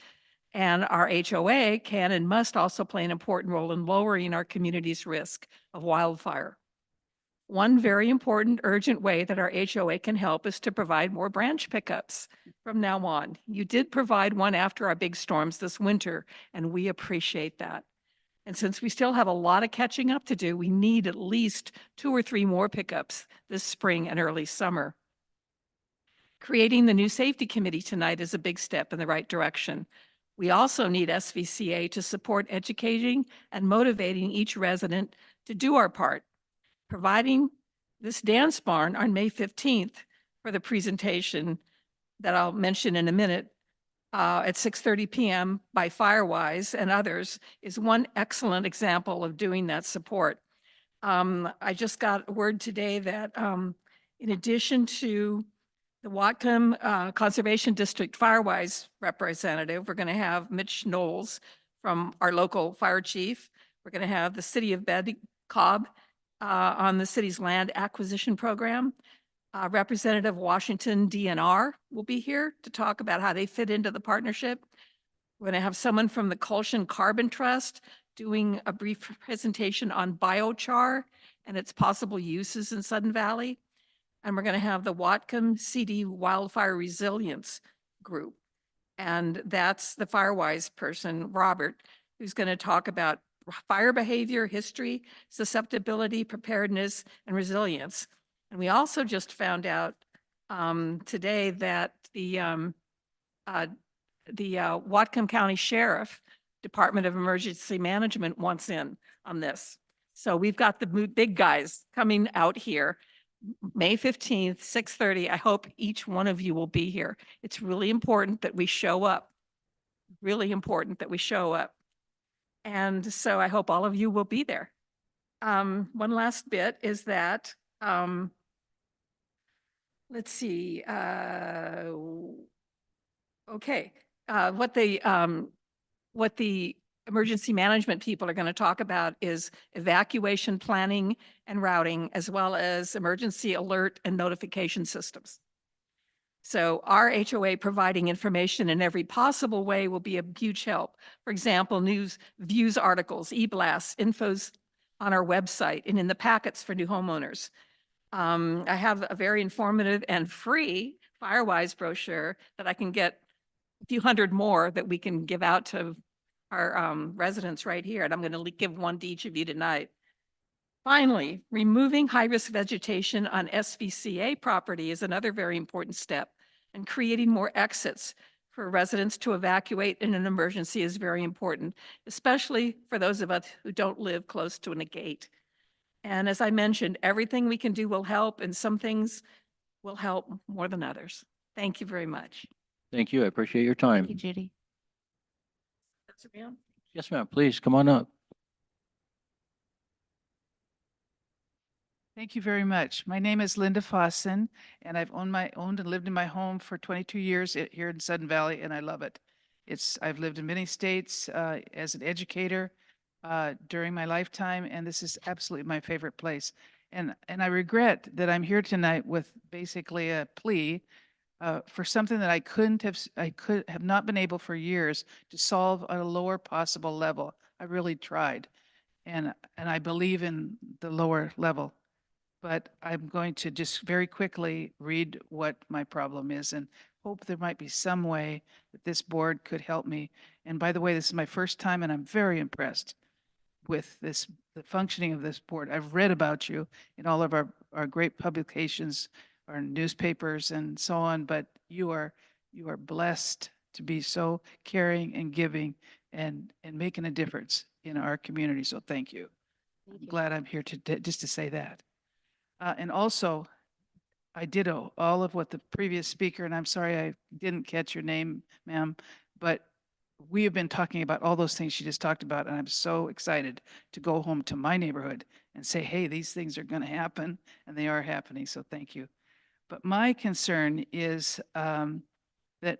and our HOA can and must also play an important role in lowering our community's risk of wildfire. One very important urgent way that our HOA can help is to provide more branch pickups from now on. You did provide one after our big storms this winter, and we appreciate that. And since we still have a lot of catching up to do, we need at least 2 or 3 more pickups this spring and early summer. Creating the new safety committee tonight is a big step in the right direction. We also need SVCA to support educating and motivating each resident to do our part. Providing this dance barn on May 15th for the presentation that I'll mention in a minute at 6:30 p.m. by Firewise and others is one excellent example of doing that support. I just got word today that in addition to the Whatcom Conservation District Firewise representative, we're going to have Mitch Knowles from our local fire chief. We're going to have the city of Cobb on the city's land acquisition program. Representative Washington DNR will be here to talk about how they fit into the partnership. We're going to have someone from the Colshan Carbon Trust doing a brief presentation on biochar and its possible uses in Sudden Valley. And we're going to have the Whatcom CD Wildfire Resilience Group. And that's the Firewise person, Robert, who's going to talk about fire behavior, history, susceptibility, preparedness, and resilience. And we also just found out today that the Whatcom County Sheriff Department of Emergency Management wants in on this. So we've got the big guys coming out here, May 15th, 6:30. I hope each one of you will be here. It's really important that we show up. Really important that we show up. And so I hope all of you will be there. One last bit is that, let's see, okay, what the emergency management people are going to talk about is evacuation planning and routing, as well as emergency alert and notification systems. So our HOA providing information in every possible way will be a huge help. For example, news, views articles, e-blasts, infos on our website and in the packets for new homeowners. I have a very informative and free Firewise brochure that I can get a few hundred more that we can give out to our residents right here. And I'm going to give one to each of you tonight. Finally, removing high-risk vegetation on SVCA property is another very important step, and creating more exits for residents to evacuate in an emergency is very important, especially for those of us who don't live close to a gate. And as I mentioned, everything we can do will help, and some things will help more than others. Thank you very much. Thank you. I appreciate your time. Thank you, Judy. Yes, ma'am. Please come on up. Thank you very much. My name is Linda Fossen, and I've owned and lived in my home for 22 years here in Sudden Valley, and I love it. I've lived in many states as an educator during my lifetime, and this is absolutely my favorite place. And I regret that I'm here tonight with basically a plea for something that I could have not been able for years to solve at a lower possible level. I really tried, and I believe in the lower level. But I'm going to just very quickly read what my problem is and hope there might be some way that this board could help me. And by the way, this is my first time, and I'm very impressed with the functioning of this board. I've read about you in all of our great publications, our newspapers and so on, but you are blessed to be so caring and giving and making a difference in our community. So thank you. I'm glad I'm here just to say that. And also, I ditto all of what the previous speaker, and I'm sorry I didn't catch your name, ma'am, but we have been talking about all those things she just talked about, and I'm so excited to go home to my neighborhood and say, hey, these things are going to happen, and they are happening, so thank you. But my concern is that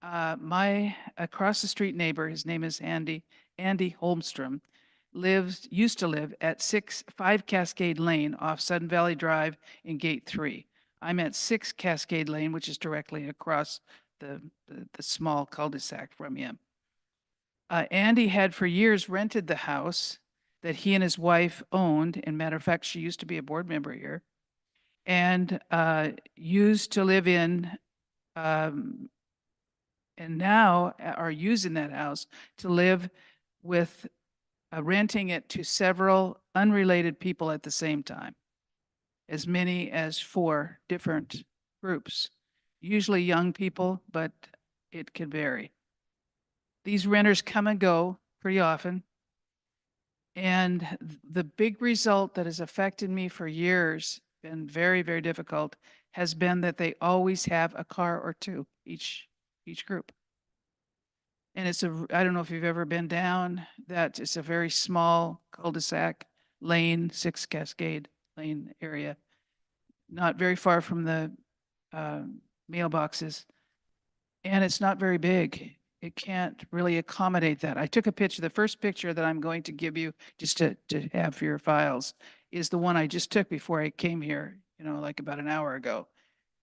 my across the street neighbor, his name is Andy Holmstrom, used to live at 5 Cascade Lane off Sudden Valley Drive in Gate 3. I'm at 6 Cascade Lane, which is directly across the small cul-de-sac from him. Andy had for years rented the house that he and his wife owned. And matter of fact, she used to be a board member here and used to live in, and now are using that house to live with, renting it to several unrelated people at the same time, as many as 4 different groups, usually young people, but it can vary. These renters come and go pretty often. And the big result that has affected me for years, been very, very difficult, has been that they always have a car or 2, each group. And it's I don't know if you've ever been down that. It's a very small cul-de-sac lane, 6 Cascade Lane area, not very far from the mailboxes. And it's not very big. It can't really accommodate that. I took a picture. The first picture that I'm going to give you just to have for your files is the one I just took before I came here, like about an hour ago.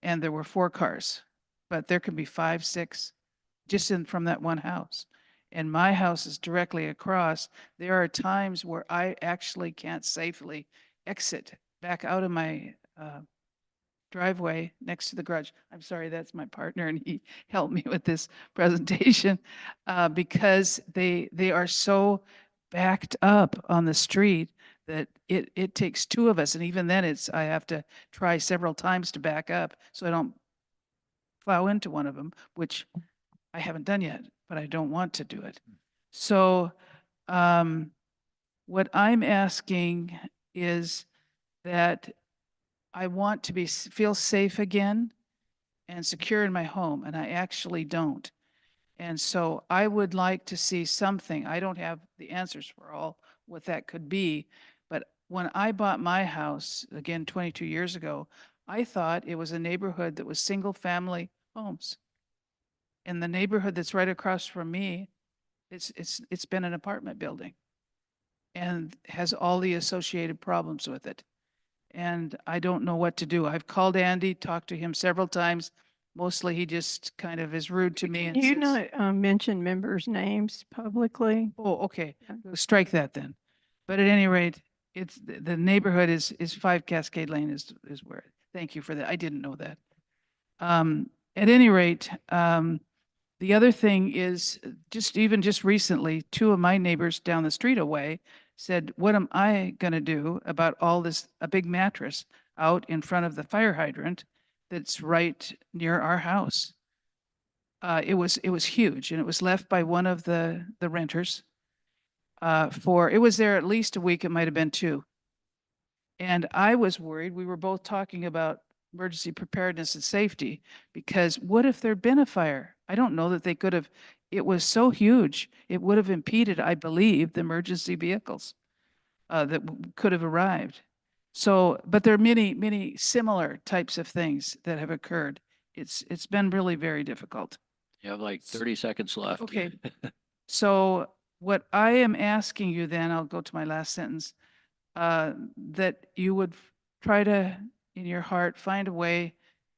And there were 4 cars, but there can be 5, 6 just from that one house. And my house is directly across. There are times where I actually can't safely exit back out of my driveway next to the garage. I'm sorry, that's my partner, and he helped me with this presentation because they are so backed up on the street that it takes 2 of us, and even then I have to try several times to back up so I don't plow into one of them, which I haven't done yet, but I don't want to do it. So what I'm asking is that I want to feel safe again and secure in my home, and I actually don't. And so I would like to see something. I don't have the answers for all what that could be, but when I bought my house, again, 22 years ago, I thought it was a neighborhood that was single-family homes. And the neighborhood that's right across from me, it's been an apartment building and has all the associated problems with it. And I don't know what to do. I've called Andy, talked to him several times. Mostly he just kind of is rude to me and You says, not mention members' names publicly? oh, okay, strike that then. But at any rate, it's the neighborhood is 5 Cascade Lane is where. Thank you for that. I didn't know that. At any rate, the other thing is just recently, 2 of my neighbors down the street away said, what am I going to do about all this, a big mattress out in front of the fire hydrant that's right near our house? It was huge, and it was left by one of the renters it was there at least a week. It might've been 2. And I was worried. We were both talking about emergency preparedness and safety, because what if there'd been a fire? I don't know that they could have. It was so huge, it would have impeded, I believe, the emergency vehicles that could have arrived. So, but there are many, many similar types of things that have occurred. It's been really very difficult. You have like 30 seconds left. Okay. So what I am asking you then, I'll go to my last sentence, that you would try to, in your heart, find a way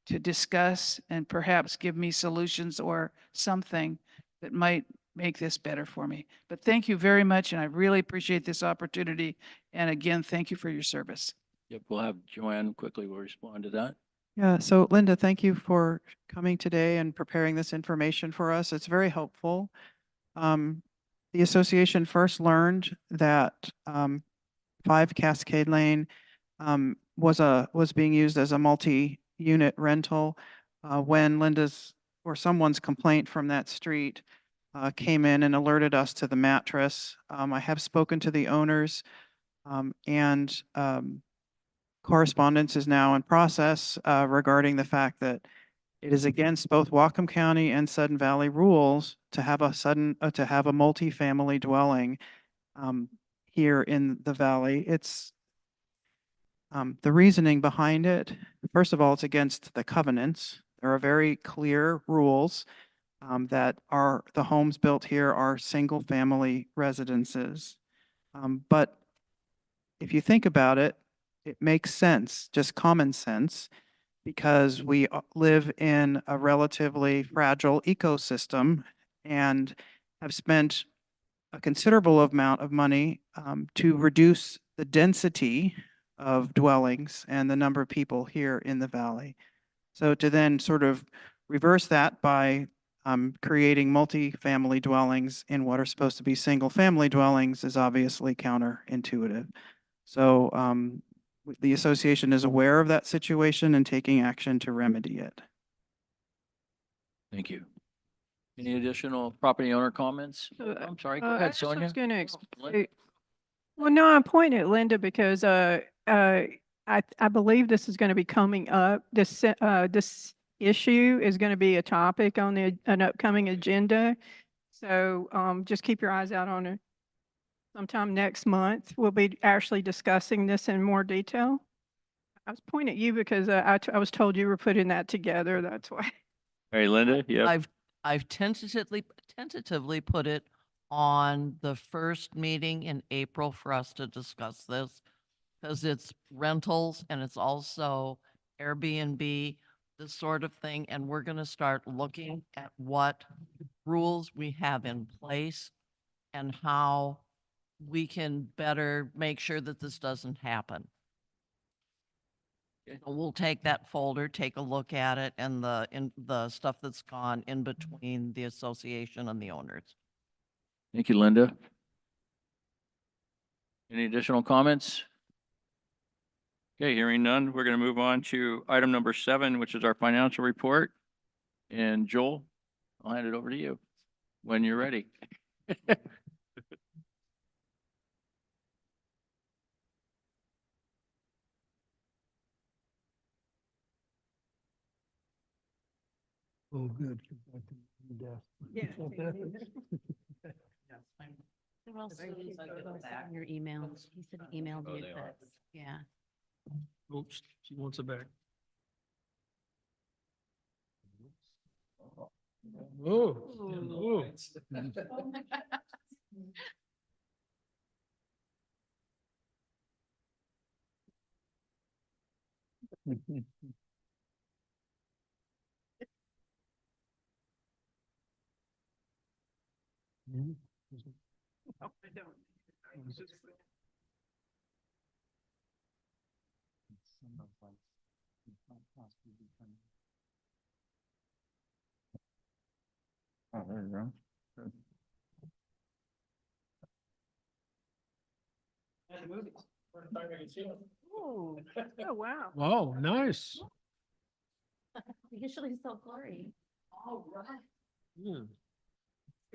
to discuss and perhaps give me solutions or something that might make this better for me. But thank you very much, and I really appreciate this opportunity. And again, thank you for your service. Yep, we'll have Joanne quickly will respond to that. Yeah, so Linda, thank you for coming today and preparing this information for us. It's very helpful. The association first learned that 5 Cascade Lane was being used as a multi-unit rental when Linda's or someone's complaint from that street came in and alerted us to the mattress. I have spoken to the owners and correspondence is now in process regarding the fact that it is against both Whatcom County and Sudden Valley rules to have a multifamily dwelling here in the valley. It's the reasoning behind it. First of all, it's against the covenants. There are very clear rules that the homes built here are single family residences. But if you think about it, it makes sense, just common sense, because we live in a relatively fragile ecosystem and have spent a considerable amount of money to reduce the density of dwellings and the number of people here in the valley. So to then sort of reverse that by creating multi-family dwellings in what are supposed to be single-family dwellings is obviously counterintuitive. So the association is aware of that situation and taking action to remedy it. Thank you. Any additional property owner comments? I'm sorry, go I ahead, just was Sonia. gonna Linda? well, no, I'm pointing at Linda because I believe this is going to be coming up. This issue is going to be a topic on an upcoming agenda. So just keep your eyes out on it. Sometime next month, we'll be actually discussing this in more detail. I was pointing at you because I was told you were putting that together. That's why. Hey, Linda, yeah. I've tentatively put it on the first meeting in April for us to discuss this, because it's rentals and it's also Airbnb, this sort of thing. And we're going to start looking at what rules we have in place and how we can better make sure that this doesn't happen. So we'll take that folder, take a look at it, and the stuff that's gone in between the association and the owners. Thank you, Linda. Any additional comments? Okay, hearing none, we're going to move on to item number 7, which is our financial report. And Joel, I'll hand it over to you when you're ready. Oh, good. Your email. He said he emailed Oh, you, they but are. yeah. Oops, she wants it back. Oh. Oh. Oh, there you go. Good. Oh, oh, wow. Wow, nice. Usually so blurry. All right. Yeah.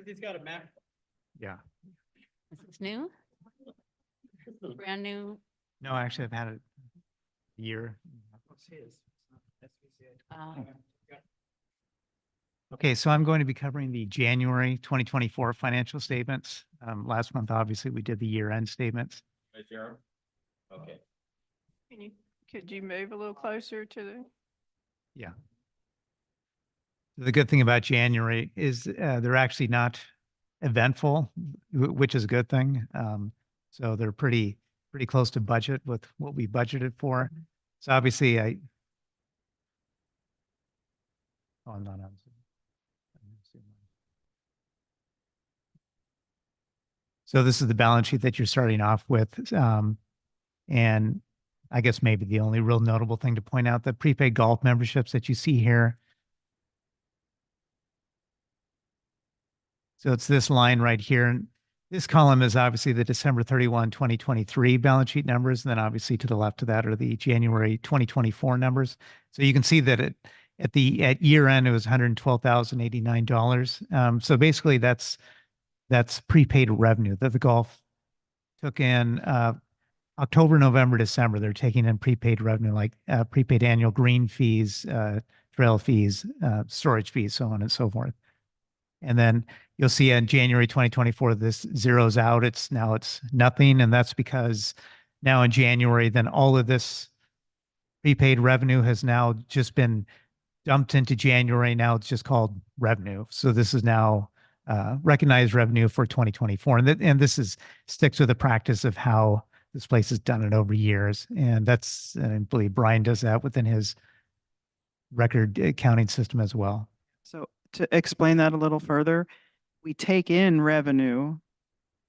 He's got a Mac. Yeah. Is this new? Brand new? No, actually, I've had it a year. Uh, Okay, so I'm going to be covering the January 2024 financial statements. Last month, obviously, we did the year-end statements. Right there. Okay. Could you move a little closer to the? Yeah. The good thing about January is they're actually not eventful, which is a good thing. So they're pretty close to budget with what we budgeted for. So obviously oh, I'm not on. So this is the balance sheet that you're starting off with. And I guess maybe the only real notable thing to point out, the prepaid golf memberships that you see here. So it's this line right here. And this column is obviously the December 31, 2023 balance sheet numbers. And then obviously to the left of that are the January 2024 numbers. So you can see that at year end, it was $112,089. So basically that's prepaid revenue that the golf took in October, November, December. They're taking in prepaid revenue like prepaid annual green fees, trail fees, storage fees, so on and so forth. And then you'll see in January 2024, this zeroes out. It's nothing. And that's because now in January, then all of this prepaid revenue has now just been dumped into January. Now it's just called revenue. So this is now recognized revenue for 2024. And this sticks with the practice of how this place has done it over years. And I believe Brian does that within his record accounting system as well. So to explain that a little further, we take in revenue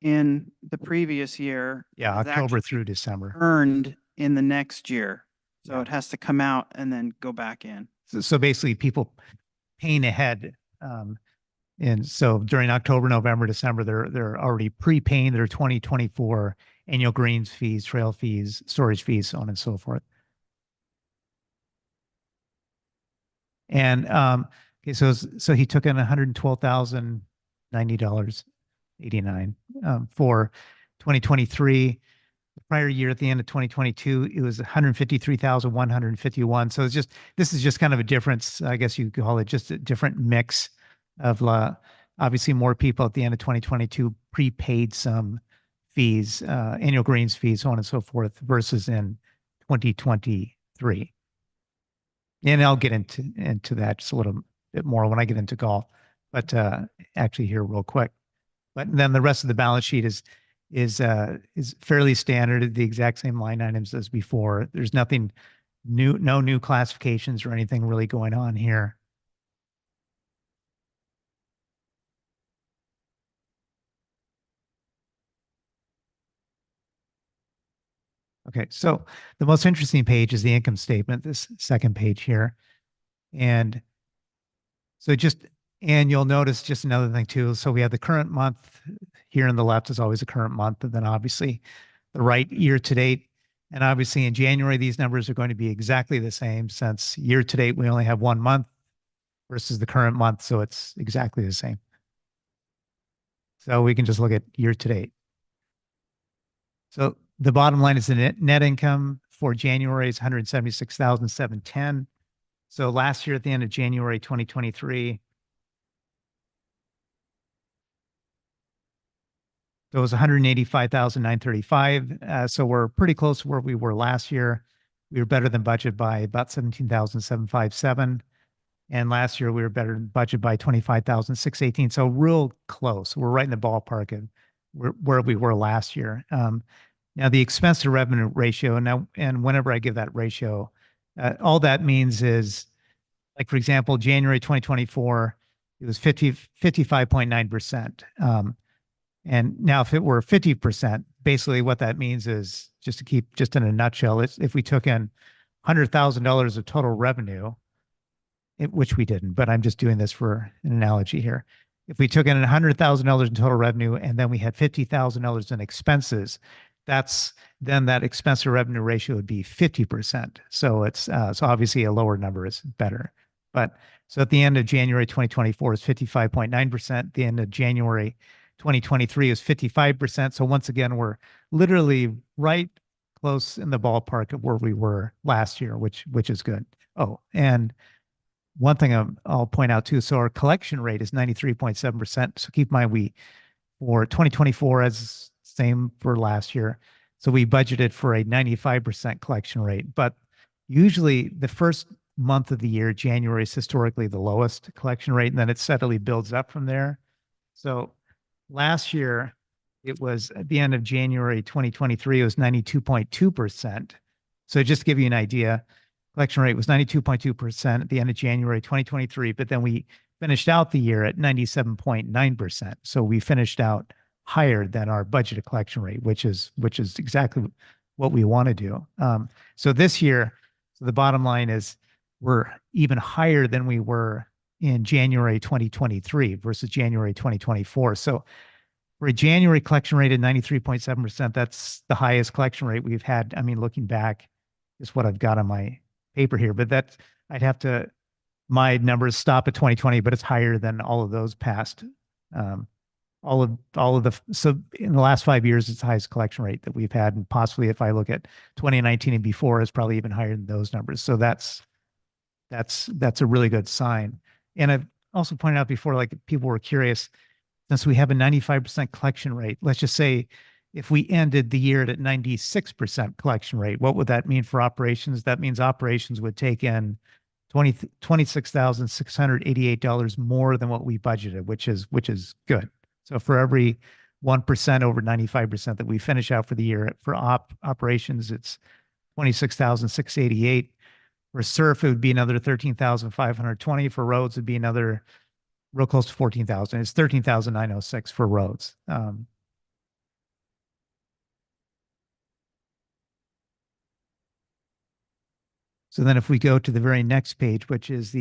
in the previous year. Yeah, is October actually through December. Earned in the next year. So Yeah. it has to come out and then go back in. So basically people paying ahead. And so during October, November, December, they're already prepaying their 2024 annual greens fees, trail fees, storage fees, so on and so forth. And okay, so he took in $112,090.89 for 2023. The prior year at the end of 2022, it was 153,151. So it's just, this is just kind of a difference. I guess you could call it just a different mix of obviously more people at the end of 2022 prepaid some fees, annual greens fees, so on and so forth, versus in 2023. And I'll get into that just a little bit more when I get into golf, but actually here real quick. But then the rest of the balance sheet is fairly standard, the exact same line items as before. There's nothing new, no new classifications or anything really going on here. Okay, so the most interesting page is the income statement, this second page here. And so and you'll notice just another thing too. So we have the current month here on the left is always a current month, and then obviously the right year to date. And obviously in January, these numbers are going to be exactly the same, since year to date, we only have 1 month versus the current month. So it's exactly the same. So we can just look at year to date. So the bottom line is the net income for January is 176,710. So last year at the end of January 2023, so it was 185,935. So we're pretty close to where we were last year. We were better than budget by about 17,757. And last year we were better than budget by 25,618. So real close. We're right in the ballpark of where we were last year. Now the expense to revenue ratio, and whenever I give that ratio, all that means is, like, for example, January 2024, it was 55.9%. And now if it were 50%, basically what that means is, just to keep just in a nutshell, it's if we took in $100,000 of total revenue, which we didn't, but I'm just doing this for an analogy here. If we took in $100,000 in total revenue and then we had $50,000 in expenses, then that expense to revenue ratio would be 50%. So it's so obviously a lower number is better. But so at the end of January 2024 is 55.9%. The end of January 2023 is 55%. So once again, we're literally right close in the ballpark of where we were last year, which is good. Oh, and one thing I'll point out too, so our collection rate is 93.7%. So keep in mind, for 2024, as same for last year. So we budgeted for a 95% collection rate, but usually the first month of the year, January, is historically the lowest collection rate, and then it steadily builds up from there. So last year, it was at the end of January 2023, it was 92.2%. So just to give you an idea, collection rate was 92.2% at the end of January 2023, but then we finished out the year at 97.9%. So we finished out higher than our budgeted collection rate, which is exactly what we want to do. So this year, so the bottom line is we're even higher than we were in January 2023 versus January 2024. So for a January collection rate of 93.7%, that's the highest collection rate we've had. I mean, looking back, is what I've got on my paper here, but my numbers stop at 2020, but it's higher than all of those past. So in the last 5 years, it's the highest collection rate that we've had. And possibly if I look at 2019 and before, it's probably even higher than those numbers. So that's a really good sign. And I've also pointed out before, like, people were curious, since we have a 95% collection rate, let's just say if we ended the year at 96% collection rate, what would that mean for operations? That means operations would take in $26,688 more than what we budgeted, which is good. So for every 1% over 95% that we finish out for the year, for operations, it's 26,688. For surf, it would be another 13,520. For roads, it'd be another real close to 14,000. It's 13,906 for roads. So then if we go to the very next page, which is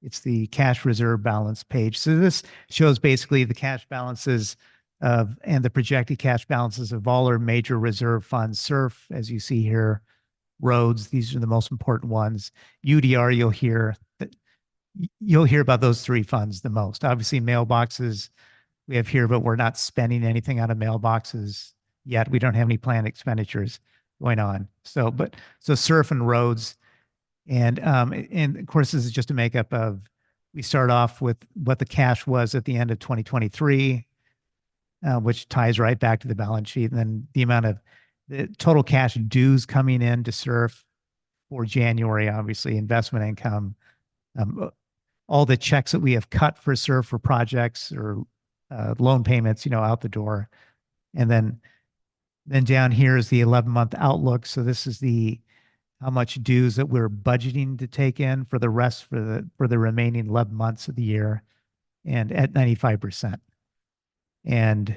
it's the cash reserve balance page. So this shows basically the cash balances and the projected cash balances of all our major reserve funds. SURF, as you see here, roads, these are the most important ones. UDR, you'll hear about those three funds the most. Obviously, mailboxes we have here, but we're not spending anything out of mailboxes yet. We don't have any planned expenditures going on. So SURF and roads. And of course, this is just a makeup of, we start off with what the cash was at the end of 2023, which ties right back to the balance sheet. And then the amount of the total cash dues coming in to SURF for January, obviously investment income, all the checks that we have cut for SURF for projects or loan payments, out the door. And then down here is the 11-month outlook. So this is how much dues that we're budgeting to take in for the rest for the remaining 11 months of the year, and at 95%. And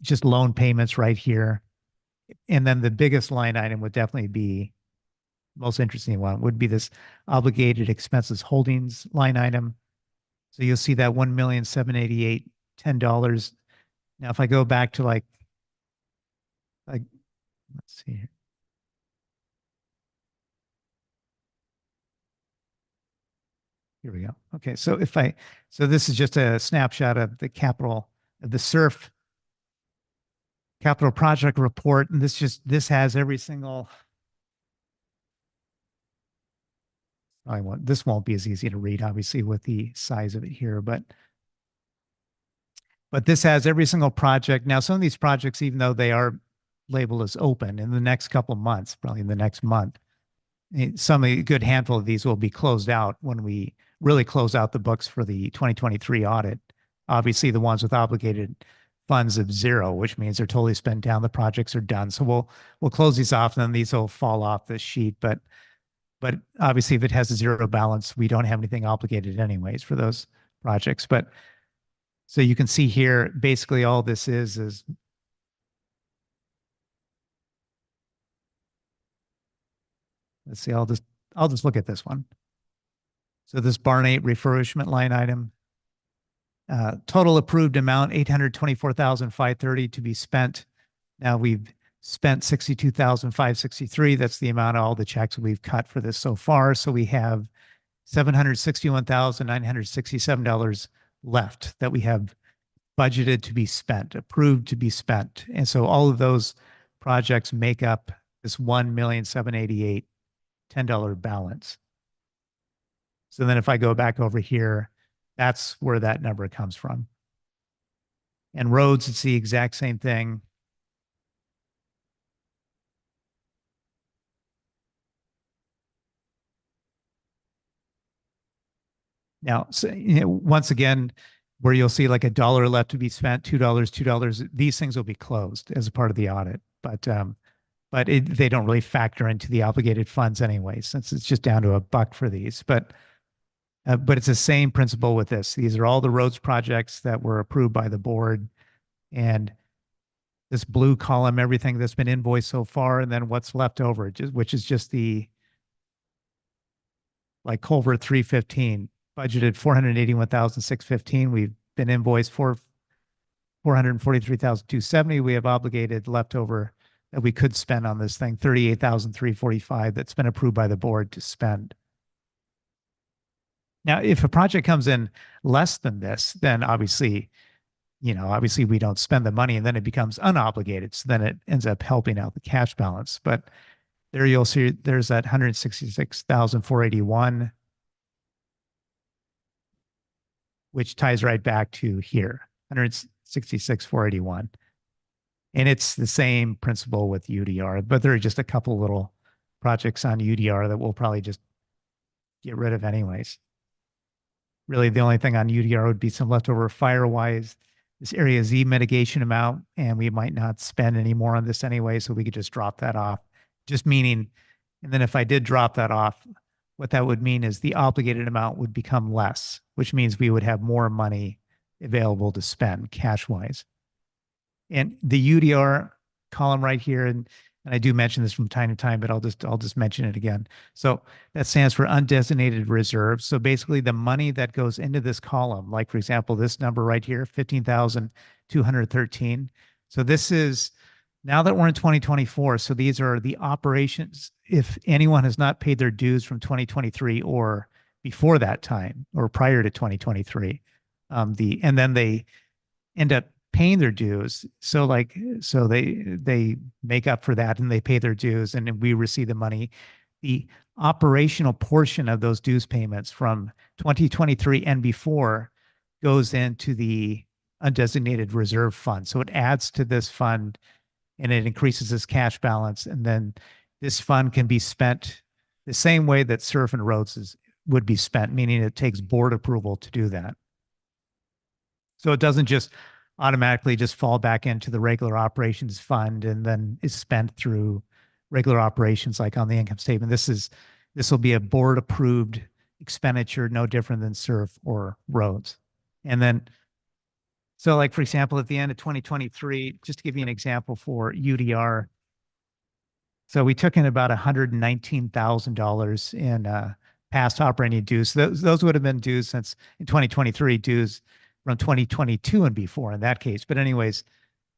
just loan payments right here. And then the biggest line item would definitely be, most interesting one would be this obligated expenses holdings line item. So you'll see that $1,788,10. Now, if I go back to like let's see here. Here we go. Okay, so so this is just a snapshot of the SURF capital project report, and this has every single. This won't be as easy to read, obviously, with the size of it here, but this has every single project. Now, some of these projects, even though they are labeled as open, in the next couple months, probably in the next month, a good handful of these will be closed out when we really close out the books for the 2023 audit. Obviously, the ones with obligated funds of zero, which means they're totally spent down, the projects are done. So we'll close these off, and then these will fall off this sheet. But obviously, if it has a zero balance, we don't have anything obligated anyways for those projects. But so you can see here, basically all this is let's see, I'll just look at this one. So this Barn 8 refurbishment line item, total approved amount, $824,530 to be spent. Now we've spent $62,563. That's the amount of all the checks we've cut for this so far. So we have $761,967 left that we have budgeted to be spent, approved to be spent. And so all of those projects make up this $1,788,10 balance. So then if I go back over here, that's where that number comes from. And roads, it's the exact same thing. Now, so, once again, where you'll see like $1 left to be spent, $2, these things will be closed as a part of the audit. But they don't really factor into the obligated funds anyway, since it's just down to $1 for these. But it's the same principle with this. These are all the roads projects that were approved by the board. And this blue column, everything that's been invoiced so far, and then what's left over, which is just the, like Culvert 315, budgeted $481,615. We've been invoiced for $443,270. We have obligated leftover that we could spend on this thing, $38,345 that's been approved by the board to spend. Now, if a project comes in less than this, then obviously we don't spend the money, and then it becomes unobligated. So then it ends up helping out the cash balance. But there you'll see there's that $166,481, which ties right back to here, $166,481. And it's the same principle with UDR, but there are just a couple little projects on UDR that we'll probably just get rid of anyways. Really, the only thing on UDR would be some leftover fire-wise, this Area Z mitigation amount, and we might not spend any more on this anyway, so we could just drop that off. Just meaning, and then if I did drop that off, what that would mean is the obligated amount would become less, which means we would have more money available to spend cash-wise. And the UDR column right here, and And I do mention this from time to time, but I'll just mention it again. So that stands for undesignated reserves. So basically the money that goes into this column, like for example, this number right here, 15,213. So this is, now that we're in 2024, so these are the operations. If anyone has not paid their dues from 2023 or before that time or prior to 2023, and then they end up paying their dues. So they make up for that and they pay their dues and then we receive the money. The operational portion of those dues payments from 2023 and before goes into the undesignated reserve fund. So it adds to this fund and it increases this cash balance. And then this fund can be spent the same way that surf and roads would be spent, meaning it takes board approval to do that. So it doesn't just automatically just fall back into the regular operations fund and then is spent through regular operations like on the income statement. This will be a board approved expenditure, no different than surf or roads. And then, so like, for example, at the end of 2023, just to give you an example for UDR, so we took in about $119,000 in past operating dues. Those would have been dues since in 2023, dues from 2022 and before in that case. But anyways,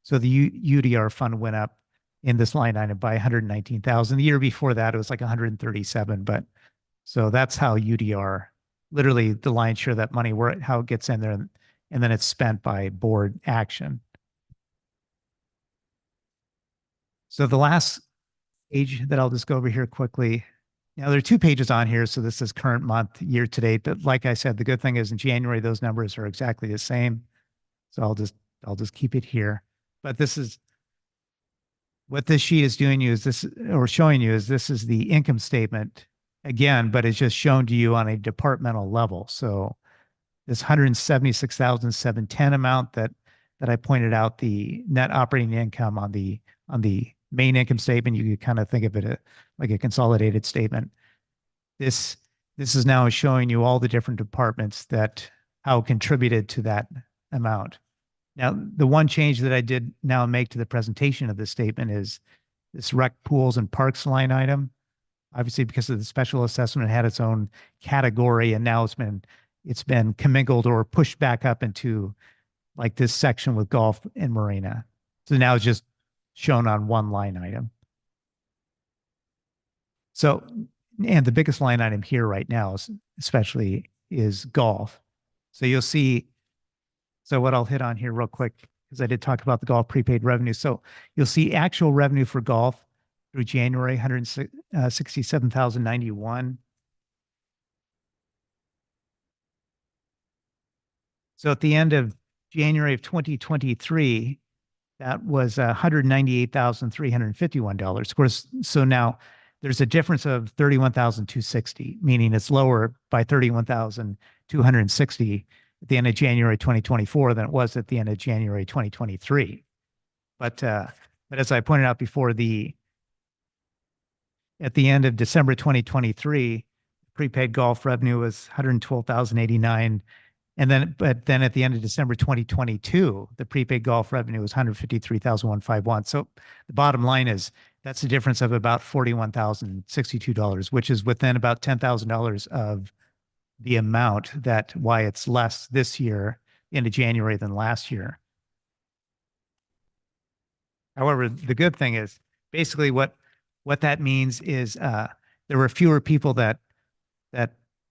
so the UDR fund went up in this line item by 119,000. The year before that, it was like 137. But so that's how UDR, literally the lion's share of that money, how it gets in there, and then it's spent by board action. So the last page that I'll just go over here quickly. Now there are 2 pages on here. So this is current month, year to date. But like I said, the good thing is in January, those numbers are exactly the same. So I'll just keep it here. But this is what this sheet is doing you is this, or showing you is this is the income statement again, but it's just shown to you on a departmental level. So this 176,710 amount that I pointed out, the net operating income on the main income statement, you could kind of think of it like a consolidated statement. This is now showing you all the different departments that how it contributed to that amount. Now, the one change that I did now make to the presentation of this statement is this rec pools and parks line item. Obviously, because of the special assessment, it had its own category, and now it's been commingled or pushed back up into like this section with golf and marina. So now it's just shown on one line item. So, and the biggest line item here right now is golf. So you'll see, so what I'll hit on here real quick, because I did talk about the golf prepaid revenue. So you'll see actual revenue for golf through January, 167,091. So at the end of January of 2023, that was $198,351. Of course, so now there's a difference of 31,260, meaning it's lower by 31,260 at the end of January 2024 than it was at the end of January 2023. But as I pointed out before, at the end of December 2023, prepaid golf revenue was 112,089. But then at the end of December 2022, the prepaid golf revenue was 153,151. So the bottom line is that's a difference of about $41,062, which is within about $10,000 of the amount why it's less this year into January than last year. However, the good thing is basically what that means is there were fewer people that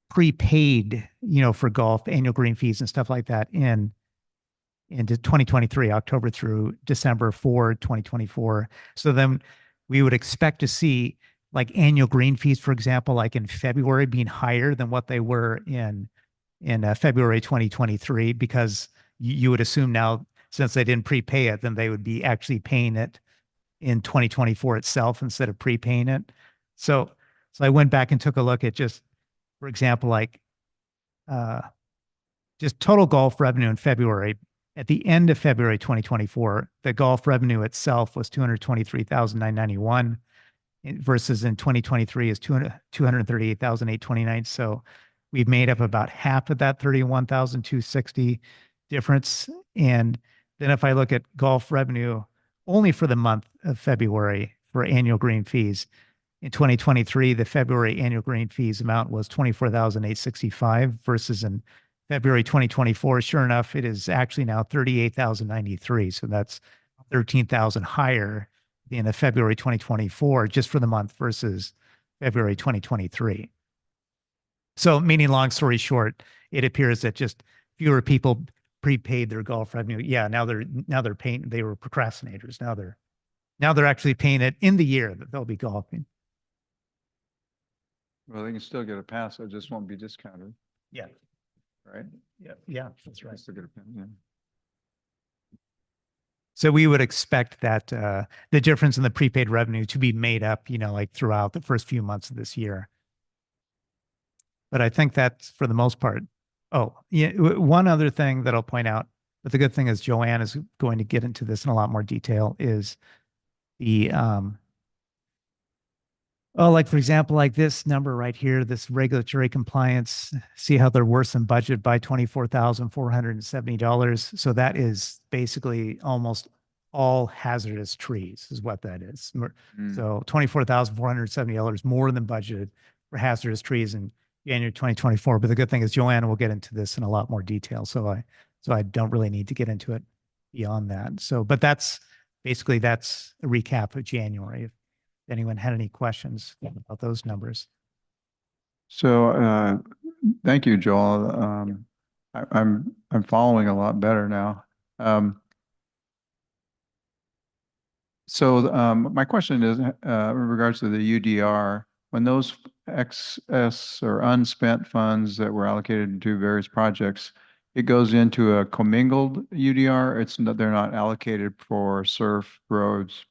prepaid, for golf, annual green fees and stuff like that into 2023, October through December for 2024. So then we would expect to see like annual green fees, for example, like in February being higher than what they were in February 2023, because you would assume now, since they didn't prepay it, then they would be actually paying it in 2024 itself instead of prepaying it. So I went back and took a look at just, for example, like just total golf revenue in February. At the end of February 2024, the golf revenue itself was $223,991 versus in 2023 is $238,829. So we've made up about half of that 31,260 difference. And then if I look at golf revenue only for the month of February for annual green fees. In 2023, the February annual green fees amount was 24,865 versus in February 2024. Sure enough, it is actually now 38,093. So that's 13,000 higher than the February 2024 just for the month versus February 2023. So meaning long story short, it appears that just fewer people prepaid their golf revenue. Yeah, now they're paying, they were procrastinators. Now they're actually paying it in the year that they'll be golfing. Well, they can still get a pass. It just won't be discounted, Yeah. right? Yeah, that's right. Still get a pass, yeah. So we would expect that the difference in the prepaid revenue to be made up, like throughout the first few months of this year. But I think that's for the most part. Oh, yeah. One other thing that I'll point out, but the good thing is Joanne is going to get into this in a lot more detail, is the like for example, like this number right here, this regulatory compliance, see how they're worse than budget by $24,470. So that is basically almost all hazardous trees is what that is. So $24,470 more than budgeted for hazardous trees in January 2024. But the good thing is Joanna will get into this in a lot more detail. So I don't really need to get into it beyond that. So, but that's a recap of January. If anyone had any questions about those numbers. So, thank you, Joel. I'm following a lot better now. My question is, in regards to the UDR, when those excess or unspent funds that were allocated to various projects, it goes into a commingled UDR. They're not allocated for surf, roads,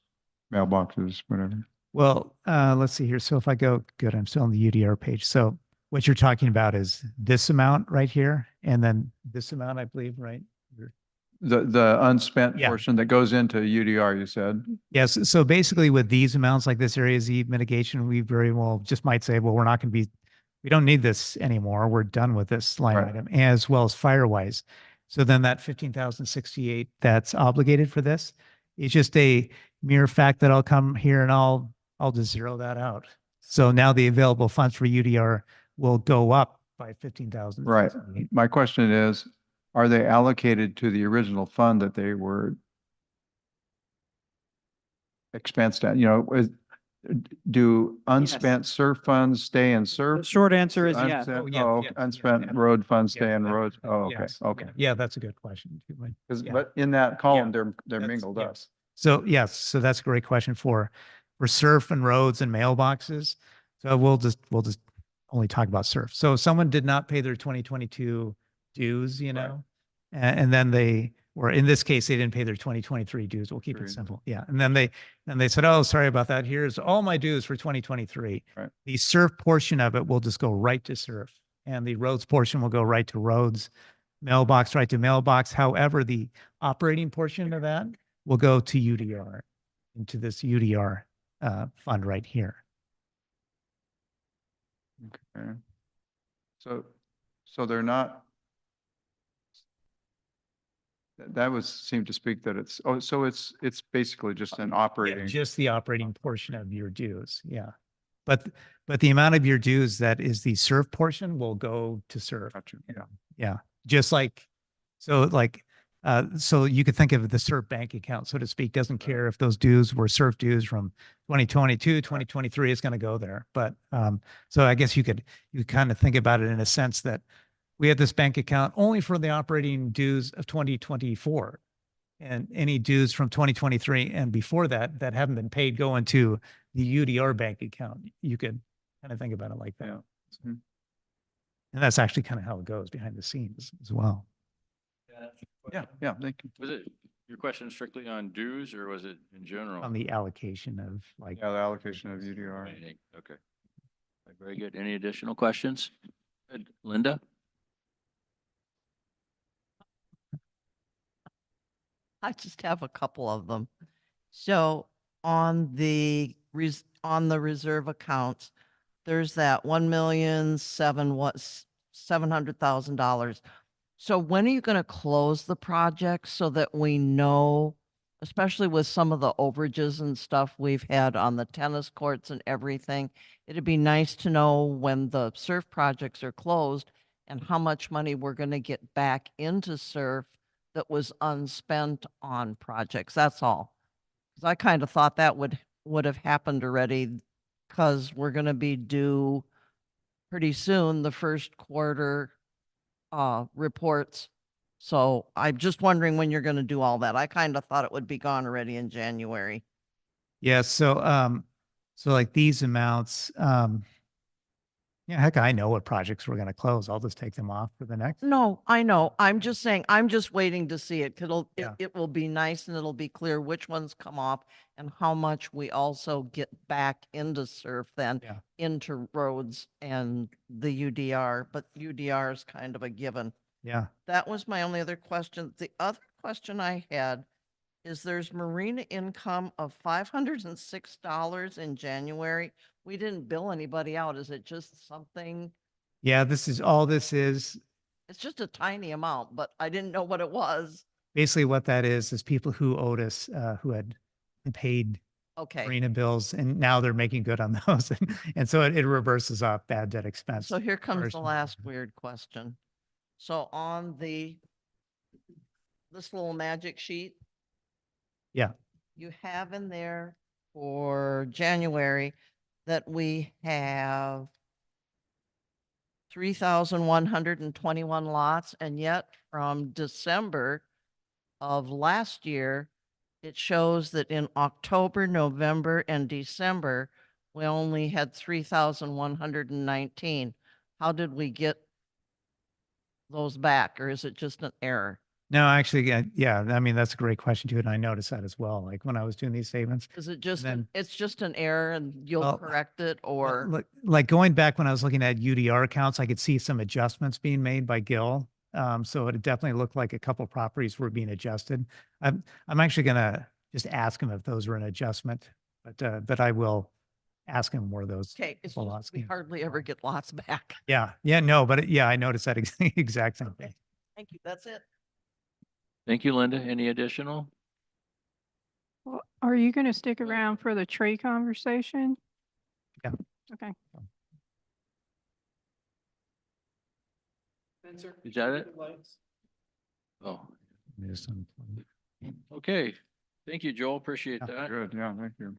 mailboxes, whatever. Well, let's see here. So if I go, good, I'm still on the UDR page. So what you're talking about is this amount right here, and then this amount, I believe, right? The unspent Yeah. portion that goes into UDR, you said? Yes. So basically with these amounts like this area Z mitigation, we very well just might say, well, we don't need this anymore. We're done with this line Right. item, as well as Firewise. So then that 15,068 that's obligated for this is just a mere fact that I'll come here and I'll just zero that out. So now the available funds for UDR will go up by 15,000. Right. My question is, are they allocated to the original fund that they were expensed at? Do unspent surf funds stay in The surf? short answer is yes. Unspent, yes, unspent yeah. road funds stay Yeah, in that- roads. Oh, okay, yes, okay. Yeah, that's a good question. Yeah. But in that column, they're That's- mingled up. yes. So yes, so that's a great question for surf and roads and mailboxes. So we'll just only talk about surf. So if someone did not pay their 2022 dues, and then or in this case, they didn't pay their 2023 dues. We'll keep it Agreed. simple. Yeah. And then they said, oh, sorry about that. Here's all my dues for 2023. Right. The surf portion of it will just go right to surf, and the roads portion will go right to roads, mailbox right to mailbox. However, the operating portion of that will go to UDR, into this UDR fund right here. Okay. So they're not. That would seem to speak that it's basically just an operating. Just the operating portion of your dues. Yeah. But the amount of your dues that is the surf portion will go to surf. Gotcha. Yeah. Yeah. Just like, so you could think of the surf bank account, so to speak, doesn't care if those dues were surf dues from 2022, 2023, it's going to go there. But, so I guess you kind of think about it in a sense that we have this bank account only for the operating dues of 2024, and any dues from 2023 and before that haven't been paid go into the UDR bank account. You could kind of think about it like that. Yeah. Mhm. And that's actually kind of how it goes behind the scenes as well. Yeah, thank you. Was it your question strictly on dues or was it in general? On the allocation of Yeah, the allocation of UDR. Anything? Okay. Very good. Any additional questions? Good. Linda? I just have a couple of them. So on the reserve accounts, there's that $700,000. So when are you going to close the project so that we know especially with some of the overages and stuff we've had on the tennis courts and everything. It'd be nice to know when the surf projects are closed and how much money we're going to get back into surf that was unspent on projects. That's all. Because I kind of thought that would have happened already, because we're going to be due pretty soon the first quarter reports. So I'm just wondering when you're going to do all that. I kind of thought it would be gone already in January. Yeah, so like these amounts, yeah, heck, I know what projects we're gonna close. I'll just take them off for the next. No, I know. I'm just saying, I'm just waiting to see it. 'Cause Yeah. it will be nice and it'll be clear which ones come off and how much we also get back into surf then, Yeah. into roads and the UDR, but UDR is kind of a given. Yeah. That was my only other question. The other question I had is there's marina income of $506 in January. We didn't bill anybody out. Is it just something? Yeah, this is all this is. It's just a tiny amount, but I didn't know what it was. Basically what that is people who owed us, who had paid Okay. marina bills and now they're making good on those. And so it reverses off bad debt expense. So here comes First the and last foremost. weird question. So on this little magic sheet, Yeah. you have in there for January that we have 3,121 lots, and yet from December of last year, it shows that in October, November, and December, we only had 3,119. How did we get those back, or is it just an error? No, actually, yeah, I mean, that's a great question too. And I noticed that as well. Like when I was doing these statements. Is it just, then- it's just an error and you'll Well, correct it, or? Like going back when I was looking at UDR accounts, I could see some adjustments being made by Gil. So it definitely looked like a couple properties were being adjusted. I'm actually gonna just ask him if those were an adjustment, but I will ask him where those. Okay, it's couple just lots we came hardly ever get lots back. Yeah, no, but yeah, I noticed that exact same thing. Thank you, that's it. Thank you, Linda. Any additional? Well, are you going to stick around for the tree conversation? Yeah. Okay. Is that it? Oh, Just okay. Thank you, Joel. Appreciate Yeah, that. good. Yeah, thank you.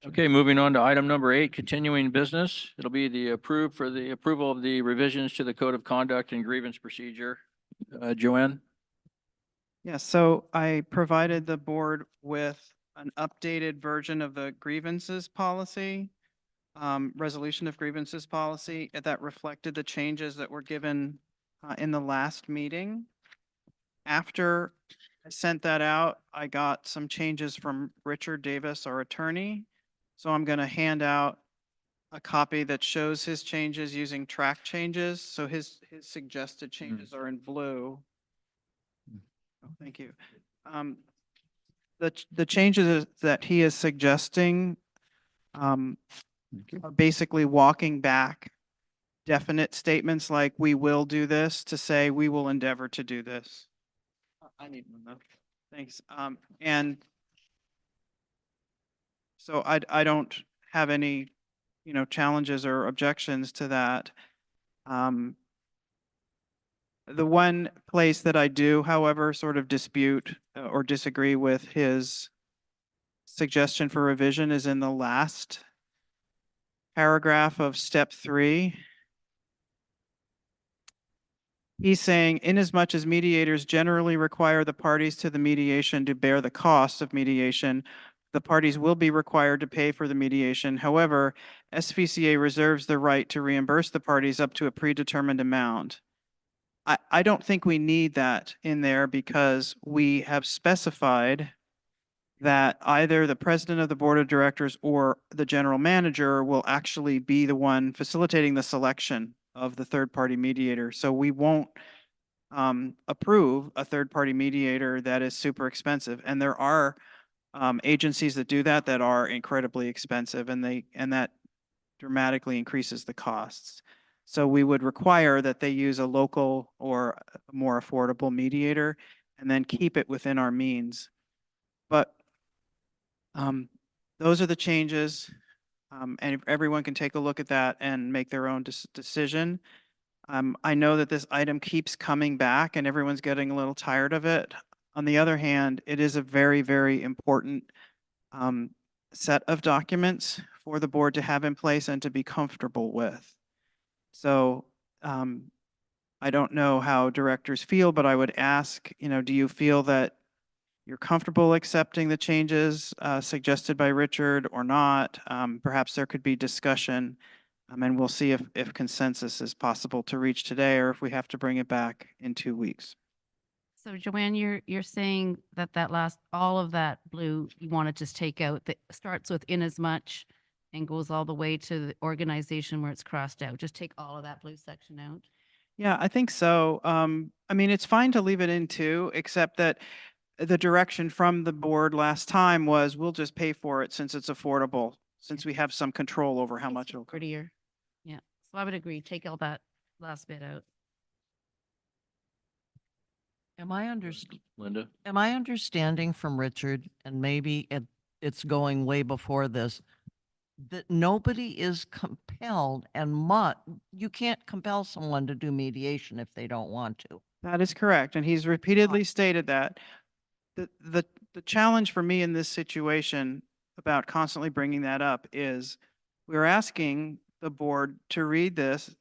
Okay, moving on to item number 8, continuing business. It'll be the approval of the revisions to the Code of Conduct and Grievance Procedure. Joanne? Yeah, so I provided the board with an updated version of the grievances policy, resolution of grievances policy that reflected the changes that were given in the last meeting. After I sent that out, I got some changes from Richard Davis, our attorney. So I'm going to hand out a copy that shows his changes using track changes. So his suggested changes are in blue. Oh, thank you. The changes that he is suggesting are basically walking back definite statements like "we will do this" to say "we will endeavor to do this." I need one though. Thanks. And so I don't have any, challenges or objections to that. The one place that I do, however, sort of dispute or disagree with his suggestion for revision is in the last paragraph of step 3. He's saying, inasmuch as mediators generally require the parties to the mediation to bear the costs of mediation, the parties will be required to pay for the mediation. However, SVCA reserves the right to reimburse the parties up to a predetermined amount. I don't think we need that in there because we have specified that either the president of the board of directors or the general manager will actually be the one facilitating the selection of the third-party mediator. So we won't approve a third-party mediator that is super expensive. And there are agencies that do that are incredibly expensive, and that dramatically increases the costs. So we would require that they use a local or a more affordable mediator and then keep it within our means. But Those are the changes. And if everyone can take a look at that and make their own decision. I know that this item keeps coming back and everyone's getting a little tired of it. On the other hand, it is a very, very important set of documents for the board to have in place and to be comfortable with. So I don't know how directors feel, but I would ask, do you feel that you're comfortable accepting the changes suggested by Richard or not? Perhaps there could be discussion, and we'll see if consensus is possible to reach today or if we have to bring it back in 2 weeks. So Joanne, you're saying that all of that blue, you want to just take out, that starts with in as much and goes all the way to the organization where it's crossed out. Just take all of that blue section out. Yeah, I think so. I mean, it's fine to leave it in too, except that the direction from the board last time was we'll just pay for it since it's affordable, since we have some control over how much it'll cost. Prettier. Yeah. So I would agree. Take all that last bit out. Am I Linda? Am I understanding from Richard, and maybe it's going way before this, that nobody is compelled you can't compel someone to do mediation if they don't want to? That is correct, and he's repeatedly stated that. The challenge for me in this situation about constantly bringing that up is we're asking the board to read this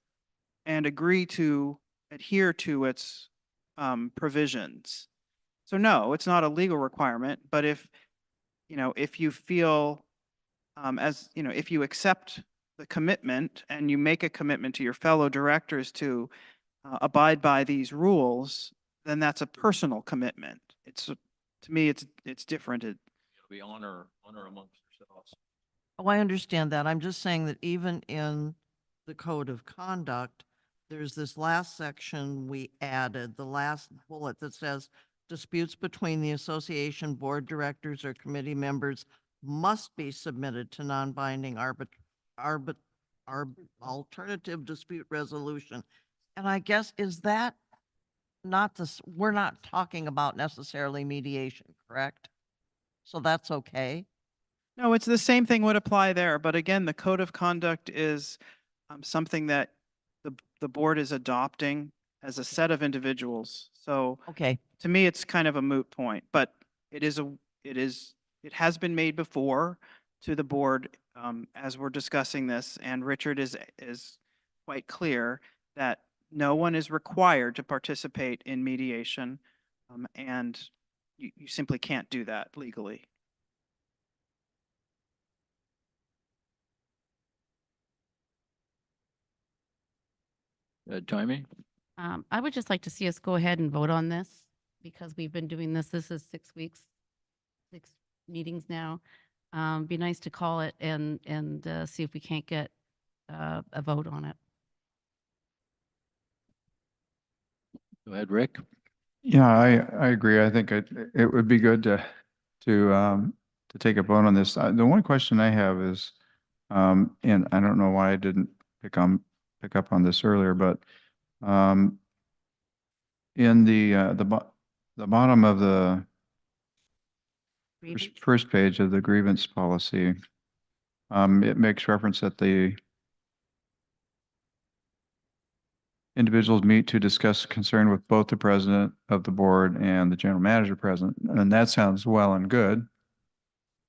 and agree to adhere to its provisions. So no, it's not a legal requirement, but if you feel if you accept the commitment and you make a commitment to your fellow directors to abide by these rules, then that's a personal commitment. To me, it's different. We honor amongst ourselves. Oh, I understand that. I'm just saying that even in the code of conduct, there's this last section we added, the last bullet that says disputes between the association board directors or committee members must be submitted to non-binding alternative dispute resolution. And I guess, is that not this, we're not talking about necessarily mediation, correct? So that's okay? No, it's the same thing would apply there. But again, the code of conduct is something that the board is adopting as a set of individuals. So Okay. to me, it's kind of a moot point, but it has been made before to the board as we're discussing this. And Richard is quite clear that no one is required to participate in mediation, and you simply can't do that legally. Timing? I would just like to see us go ahead and vote on this because we've been doing this. This is 6 weeks, 6 meetings now. Be nice to call it and see if we can't get a vote on it. Go ahead, Rick. Yeah, I agree. I think it would be good to take a vote on this. The one question I have is, and I don't know why I didn't pick up on this earlier, but in the bottom of the first page of the grievance policy, it makes reference that the individuals meet to discuss concern with both the president of the board and the general manager present. And that sounds well and good,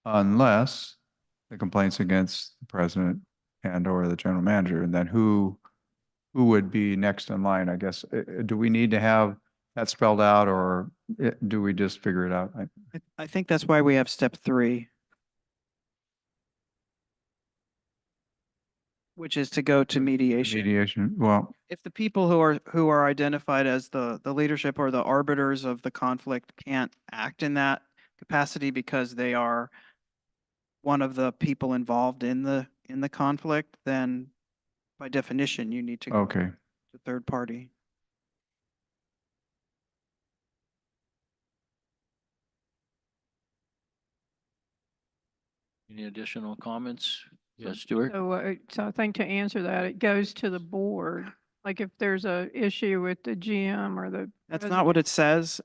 unless the complaints against the president and or the general manager. And then who would be next in line, I guess? Do we need to have that spelled out, or do we just figure it out? I think that's why we have step 3. Which is to go to mediation. Mediation, well, If the people who are identified as the leadership or the arbiters of the conflict can't act in that capacity because they are one of the people involved in the conflict, then by definition, you need to go okay. to third party. Any additional comments? Yes, Stuart? So I think to answer that, it goes to the board. Like if there's a issue with the GM or the. That's not what it says.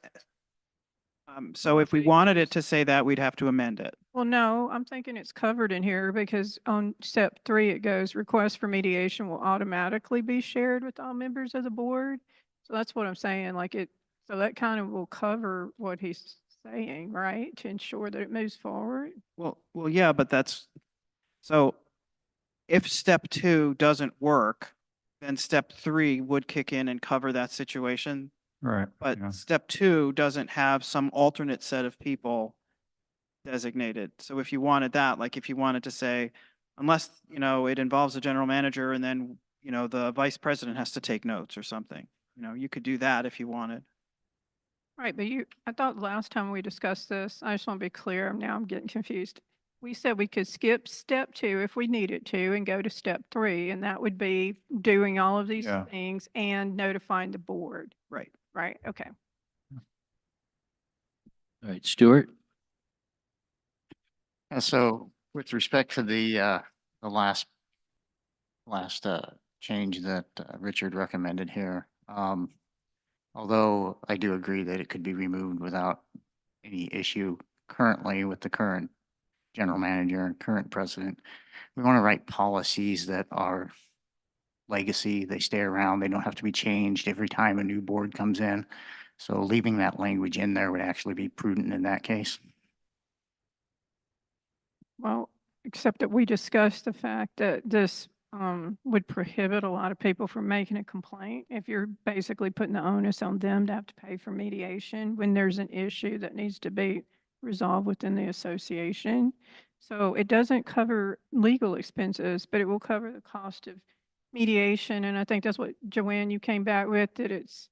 So if we wanted it to say that, we'd have to amend it. Well, no, I'm thinking it's covered in here because on step 3, it goes, request for mediation will automatically be shared with all members of the board. So that's what I'm saying, like so that kind of will cover what he's saying, right? To ensure that it moves forward. Well, yeah, but so if step 2 doesn't work, then step 3 would kick in and cover that situation. Right. But yeah. step 2 doesn't have some alternate set of people designated. So if you wanted that, like if you wanted to say, unless, it involves the general manager and then, the vice president has to take notes or something, you could do that if you wanted. Right, but I thought last time we discussed this, I just want to be clear, now I'm getting confused. We said we could skip step 2 if we needed to and go to step 3, and that would be doing all of these Yeah. things and notifying the board. Right. Right, okay. All right, Stuart? So with respect to the last change that Richard recommended here, although I do agree that it could be removed without any issue currently with the current general manager and current president, we want to write policies that are legacy. They stay around. They don't have to be changed every time a new board comes in. So leaving that language in there would actually be prudent in that case. Well, except that we discussed the fact that this would prohibit a lot of people from making a complaint if you're basically putting the onus on them to have to pay for mediation when there's an issue that needs to be resolved within the association. So it doesn't cover legal expenses, but it will cover the cost of mediation. And I think that's what, Joanne, you came back with, that it's,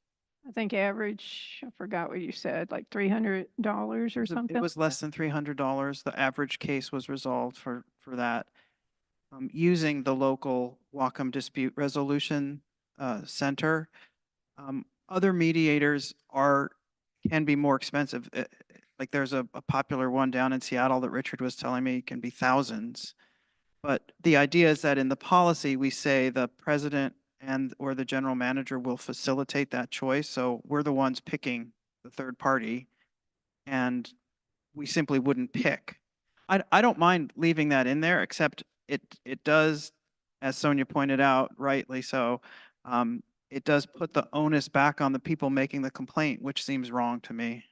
I think average, I forgot what you said, like $300 or something. It was less than $300. The average case was resolved for that. Using the local Wacom Dispute Resolution Center. Other mediators can be more expensive. Like there's a popular one down in Seattle that Richard was telling me can be thousands. But the idea is that in the policy, we say the president or the general manager will facilitate that choice. So we're the ones picking the third party, and we simply wouldn't pick. I don't mind leaving that in there, except it does, as Sonia pointed out, rightly so, it does put the onus back on the people making the complaint, which seems wrong to me.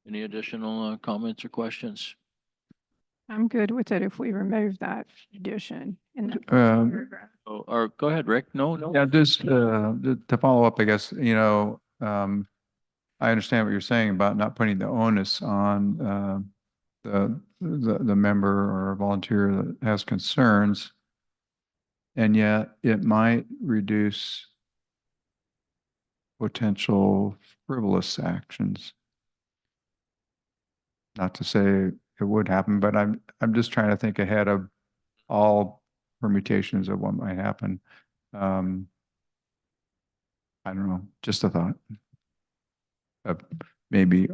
Any additional comments or questions? I'm good with it if we remove that addition in the Um, paragraph. Oh, or go ahead, Rick. No. Yeah, just to follow up, I guess, I understand what you're saying about not putting the onus on the member or volunteer that has concerns. And yet it might reduce potential frivolous actions. Not to say it would happen, but I'm just trying to think ahead of all permutations of what might happen. I don't know, just a thought of maybe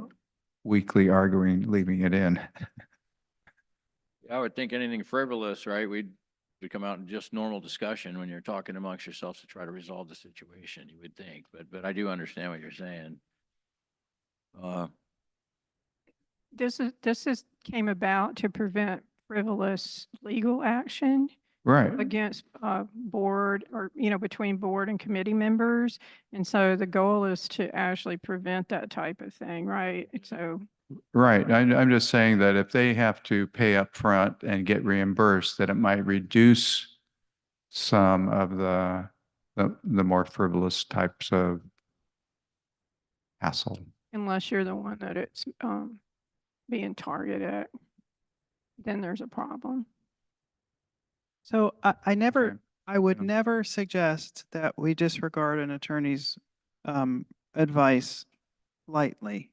weekly arguing, leaving it in. I would think anything frivolous, right? We'd come out in just normal discussion when you're talking amongst yourselves to try to resolve the situation, you would think, but I do understand what you're saying. This came about to prevent frivolous legal action Right. against board or, between board and committee members. And so the goal is to actually prevent that type of thing, right? So. Right. I'm just saying that if they have to pay up front and get reimbursed, that it might reduce some of the more frivolous types of hassle. Unless you're the one that it's being targeted, then there's a problem. So I Okay. would Yeah. never suggest that we disregard an attorney's advice lightly.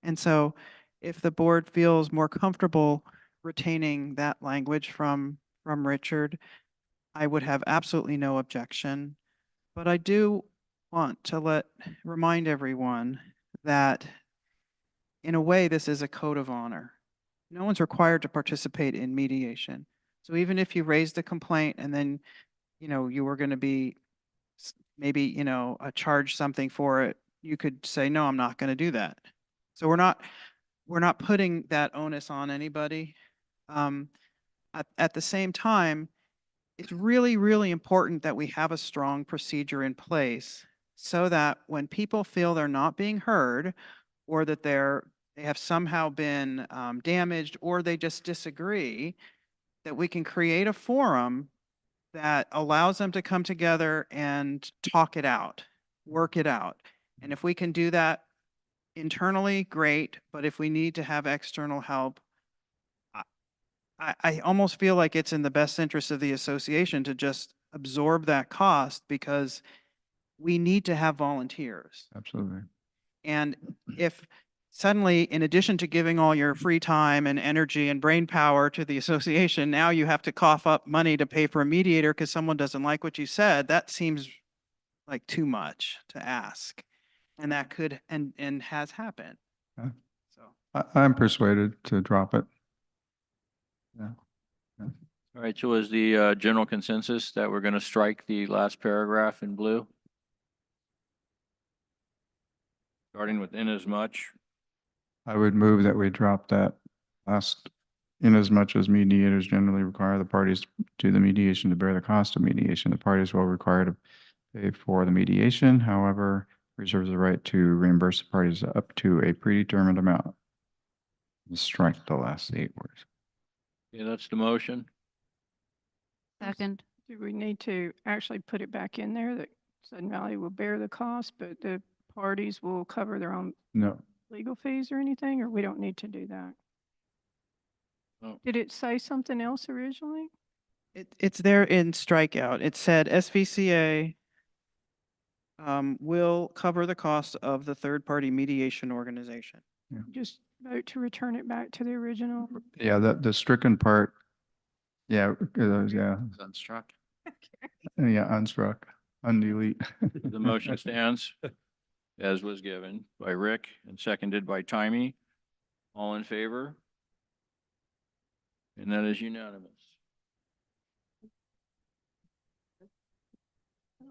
And so if the board feels more comfortable retaining that language from Richard, I would have absolutely no objection. But I do want to remind everyone that in a way, this is a code of honor. No one's required to participate in mediation. So even if you raised a complaint and then, you were going to be maybe, charge something for it, you could say, no, I'm not going to do that. So we're not putting that onus on anybody. At the same time, it's really, really important that we have a strong procedure in place so that when people feel they're not being heard or that they have somehow been damaged or they just disagree, that we can create a forum that allows them to come together and talk it out, work it out. And if we can do that internally, great. But if we need to have external help, I almost feel like it's in the best interest of the association to just absorb that cost because we need to have volunteers. Absolutely. And if suddenly, in addition to giving all your free time and energy and brain power to the association, now you have to cough up money to pay for a mediator because someone doesn't like what you said, that seems like too much to ask. And that could and has happened. Yeah. So I'm persuaded to drop it. Yeah. All right, so is the general consensus that we're going to strike the last paragraph in blue? Starting with inasmuch. I would move that we drop that last, in as much as mediators generally require the parties to the mediation to bear the cost of mediation, the parties will require to pay for the mediation, however, reserves the right to reimburse the parties up to a predetermined amount. Strike the last 8 words. Yeah, that's the motion. Second. Do we need to actually put it back in there that Sudden Valley will bear the cost, but the parties will cover their own No, legal fees or anything, or we don't need to do that? Oh. Did it say something else originally? it's there in strikeout. It said SVCA will cover the cost of the third-party mediation organization. Just vote to return it back to the original. yeah, the stricken part, yeah, yeah, Unstruck. yeah, unstruck, undelete. The motion stands as was given by Rick and seconded by Timey. All in favor? And that is unanimous.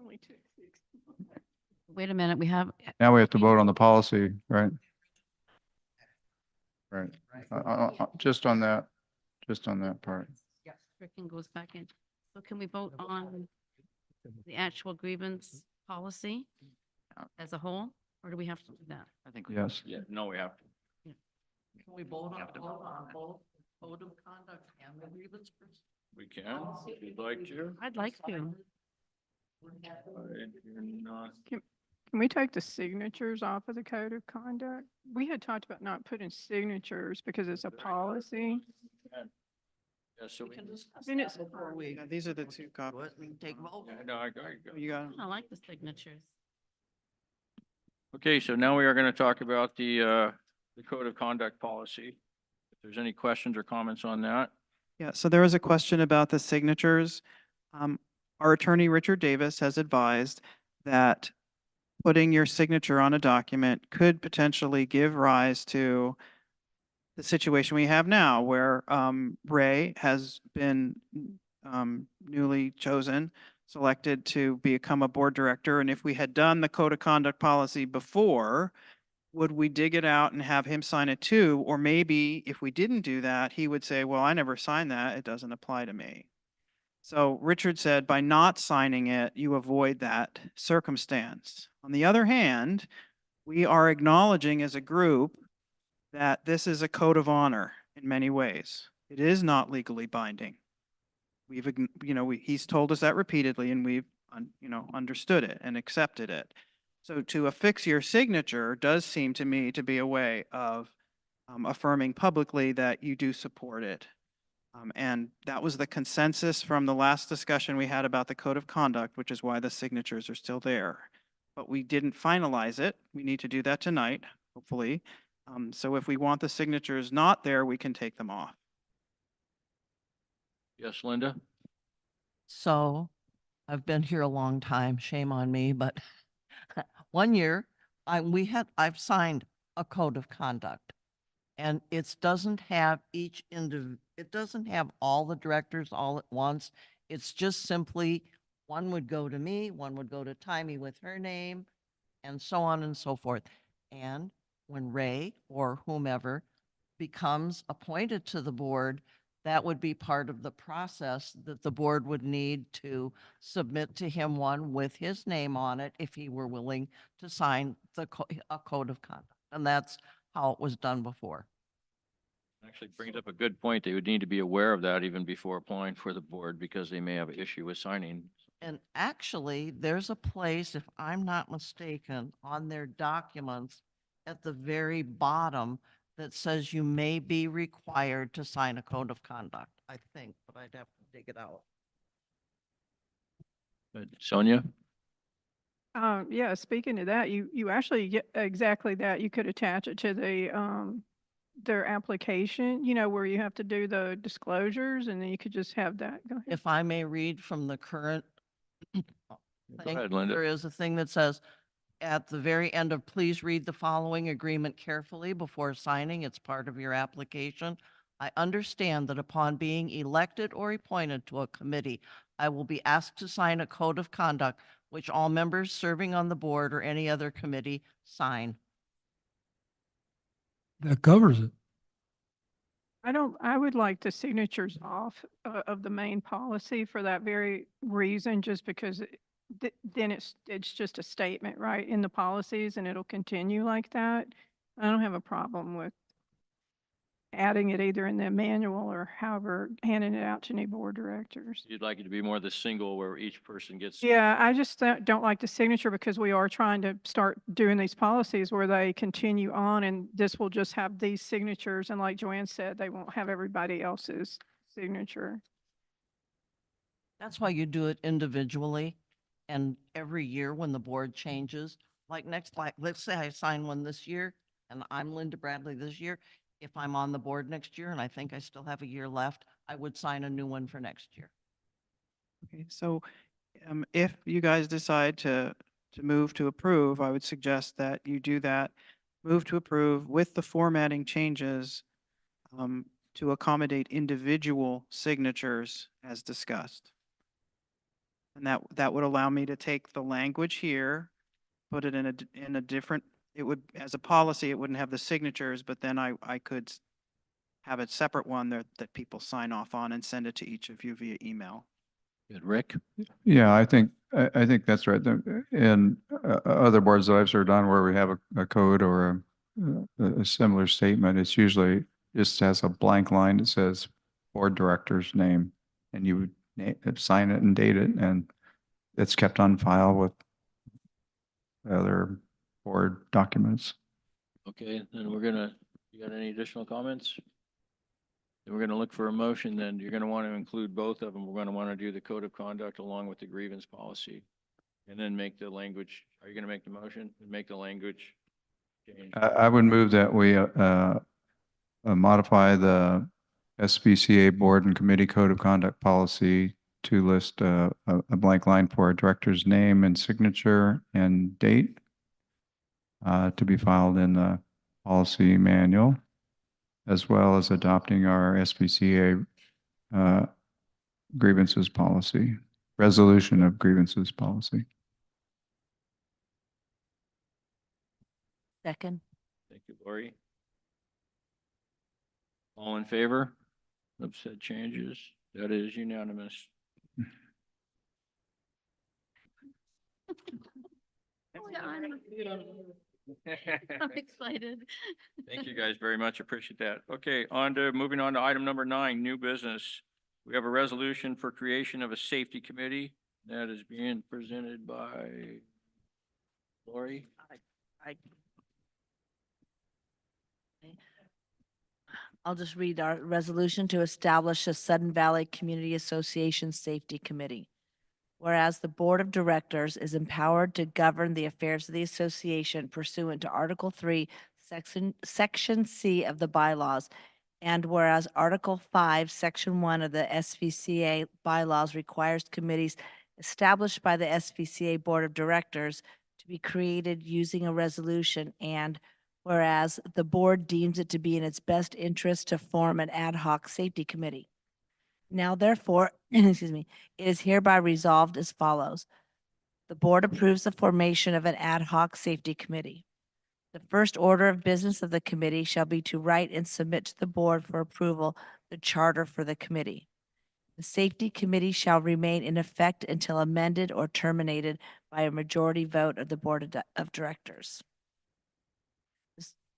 Only took 6. Wait a minute, we have. Now we have to vote on the policy, right? Right. Just on that part. Stricken goes back in. So can we vote on the actual grievance policy as a whole, or do we have to do that? I think. Yes. Yeah, no, we have to. Can we vote on both code of conduct and the grievance? We can, if you'd like to. I'd like to. You're not. Can we take the signatures off of the code of conduct? We had talked about not putting signatures because it's a policy. Yeah, so We we can discuss Then that it's- before we. Yeah, these are the two copies. We can take vote. Yeah, no, I go. You got 'em? I like the signatures. Okay, so now we are going to talk about the code of conduct policy. If there's any questions or comments on that. Yeah, so there was a question about the signatures. Our attorney, Richard Davis, has advised that putting your signature on a document could potentially give rise to the situation we have now where Ray has been newly chosen, selected to become a board director. And if we had done the code of conduct policy before, would we dig it out and have him sign it too? Or maybe if we didn't do that, he would say, well, I never signed that. It doesn't apply to me. So Richard said, by not signing it, you avoid that circumstance. On the other hand, we are acknowledging as a group that this is a code of honor in many ways. It is not legally binding. He's told us that repeatedly and we've, understood it and accepted it. So to affix your signature does seem to me to be a way of affirming publicly that you do support it. And that was the consensus from the last discussion we had about the code of conduct, which is why the signatures are still there. But we didn't finalize it. We need to do that tonight, hopefully. So if we want the signatures not there, we can take them off. Yes, Linda? So I've been here a long time, shame on me, but 1 year, I've signed a code of conduct. And it doesn't have it doesn't have all the directors all at once. It's just simply One would go to me, one would go to Timey with her name, and so on and so forth. And when Ray or whomever becomes appointed to the board, that would be part of the process that the board would need to submit to him one with his name on it if he were willing to sign a code of conduct. And that's how it was done before. Actually brings up a good point. They would need to be aware of that even before applying for the board because they may have an issue with signing. And actually, there's a place, if I'm not mistaken, on their documents at the very bottom that says you may be required to sign a code of conduct, I think, but I'd have to dig it out. But Sonia? Yeah, speaking of that, you actually get exactly that. You could attach it to their application, you know, where you have to do the disclosures, and then you could just have that. Go ahead. If I may read from the current Go thing, ahead, Linda. there is a thing that says, at the very end of, please read the following agreement carefully before signing. It's part of your application. I understand that upon being elected or appointed to a committee, I will be asked to sign a code of conduct, which all members serving on the board or any other committee sign. That covers it. I would like the signatures off of the main policy for that very reason, just because then it's just a statement, right, in the policies, and it'll continue like that. I don't have a problem with adding it either in the manual or however, handing it out to new board directors. You'd like it to be more the single where each person gets. Yeah, I just don't like the signature, because we are trying to start doing these policies where they continue on, and this will just have these signatures. And like Joanne said, they won't have everybody else's signature. That's why you do it individually. And every year when the board changes, like let's say I sign one this year and I'm Linda Bradley this year. If I'm on the board next year and I think I still have a year left, I would sign a new one for next year. Okay, so if you guys decide to move to approve, I would suggest that you do that, move to approve with the formatting changes to accommodate individual signatures as discussed. And that would allow me to take the language here, put it in a different, it would, as a policy, it wouldn't have the signatures, but then I could have a separate one that people sign off on and send it to each of you via email. Good. Rick? Yeah, I think that's right. In other boards that I've served on where we have a code or a similar statement, it's usually just has a blank line that says board director's name, and you would sign it and date it, and it's kept on file with other board documents. Okay, then you got any additional comments? Then we're gonna look for a motion, then you're gonna want to include both of them. We're gonna want to do the code of conduct along with the grievance policy. And then make the language, are you gonna make the motion and make the language change? I would move that we modify the SBCA board and committee code of conduct policy to list a blank line for a director's name and signature and date to be filed in the policy manual, as well as adopting our SBCA grievances policy, resolution of grievances policy. Second. Thank you, Lori. All in favor of said changes? That is unanimous. I'm excited. Thank you guys very much. Appreciate that. Okay, moving on to item number 9, new business. We have a resolution for creation of a safety committee that is being presented by Lori. I'll just read our resolution to establish a Sudden Valley Community Association Safety Committee. Whereas the Board of Directors is empowered to govern the affairs of the association pursuant to Article 3, Section C of the bylaws, and whereas Article 5, Section 1 of the SVCA bylaws requires committees established by the SVCA Board of Directors to be created using a resolution, and whereas the board deems it to be in its best interest to form an ad hoc safety committee. Now therefore, excuse me, it is hereby resolved as follows. The board approves the formation of an ad hoc safety committee. The first order of business of the committee shall be to write and submit to the board for approval the charter for the committee. The safety committee shall remain in effect until amended or terminated by a majority vote of the board of directors.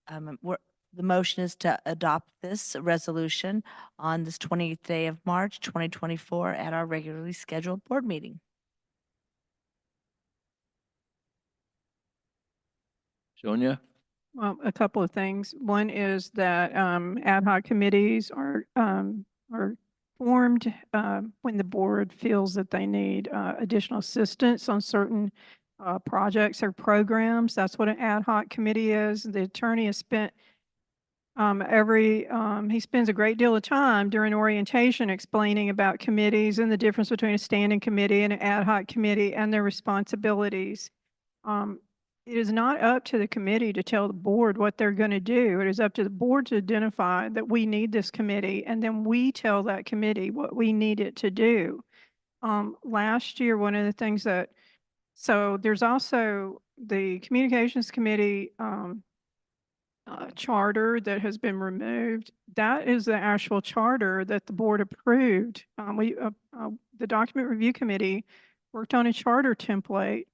The motion is to adopt this resolution on this 20th day of March, 2024 at our regularly scheduled board meeting. Sonia? Well, a couple of things. One is that ad hoc committees are formed when the board feels that they need additional assistance on certain projects or programs. That's what an ad hoc committee is. The attorney has spent he spends a great deal of time during orientation explaining about committees and the difference between a standing committee and an ad hoc committee and their responsibilities. It is not up to the committee to tell the board what they're going to do. It is up to the board to identify that we need this committee, and then we tell that committee what we need it to do. Last year, one of the things so there's also the communications committee charter that has been removed. That is the actual charter that the board approved. The document review committee worked on a charter template,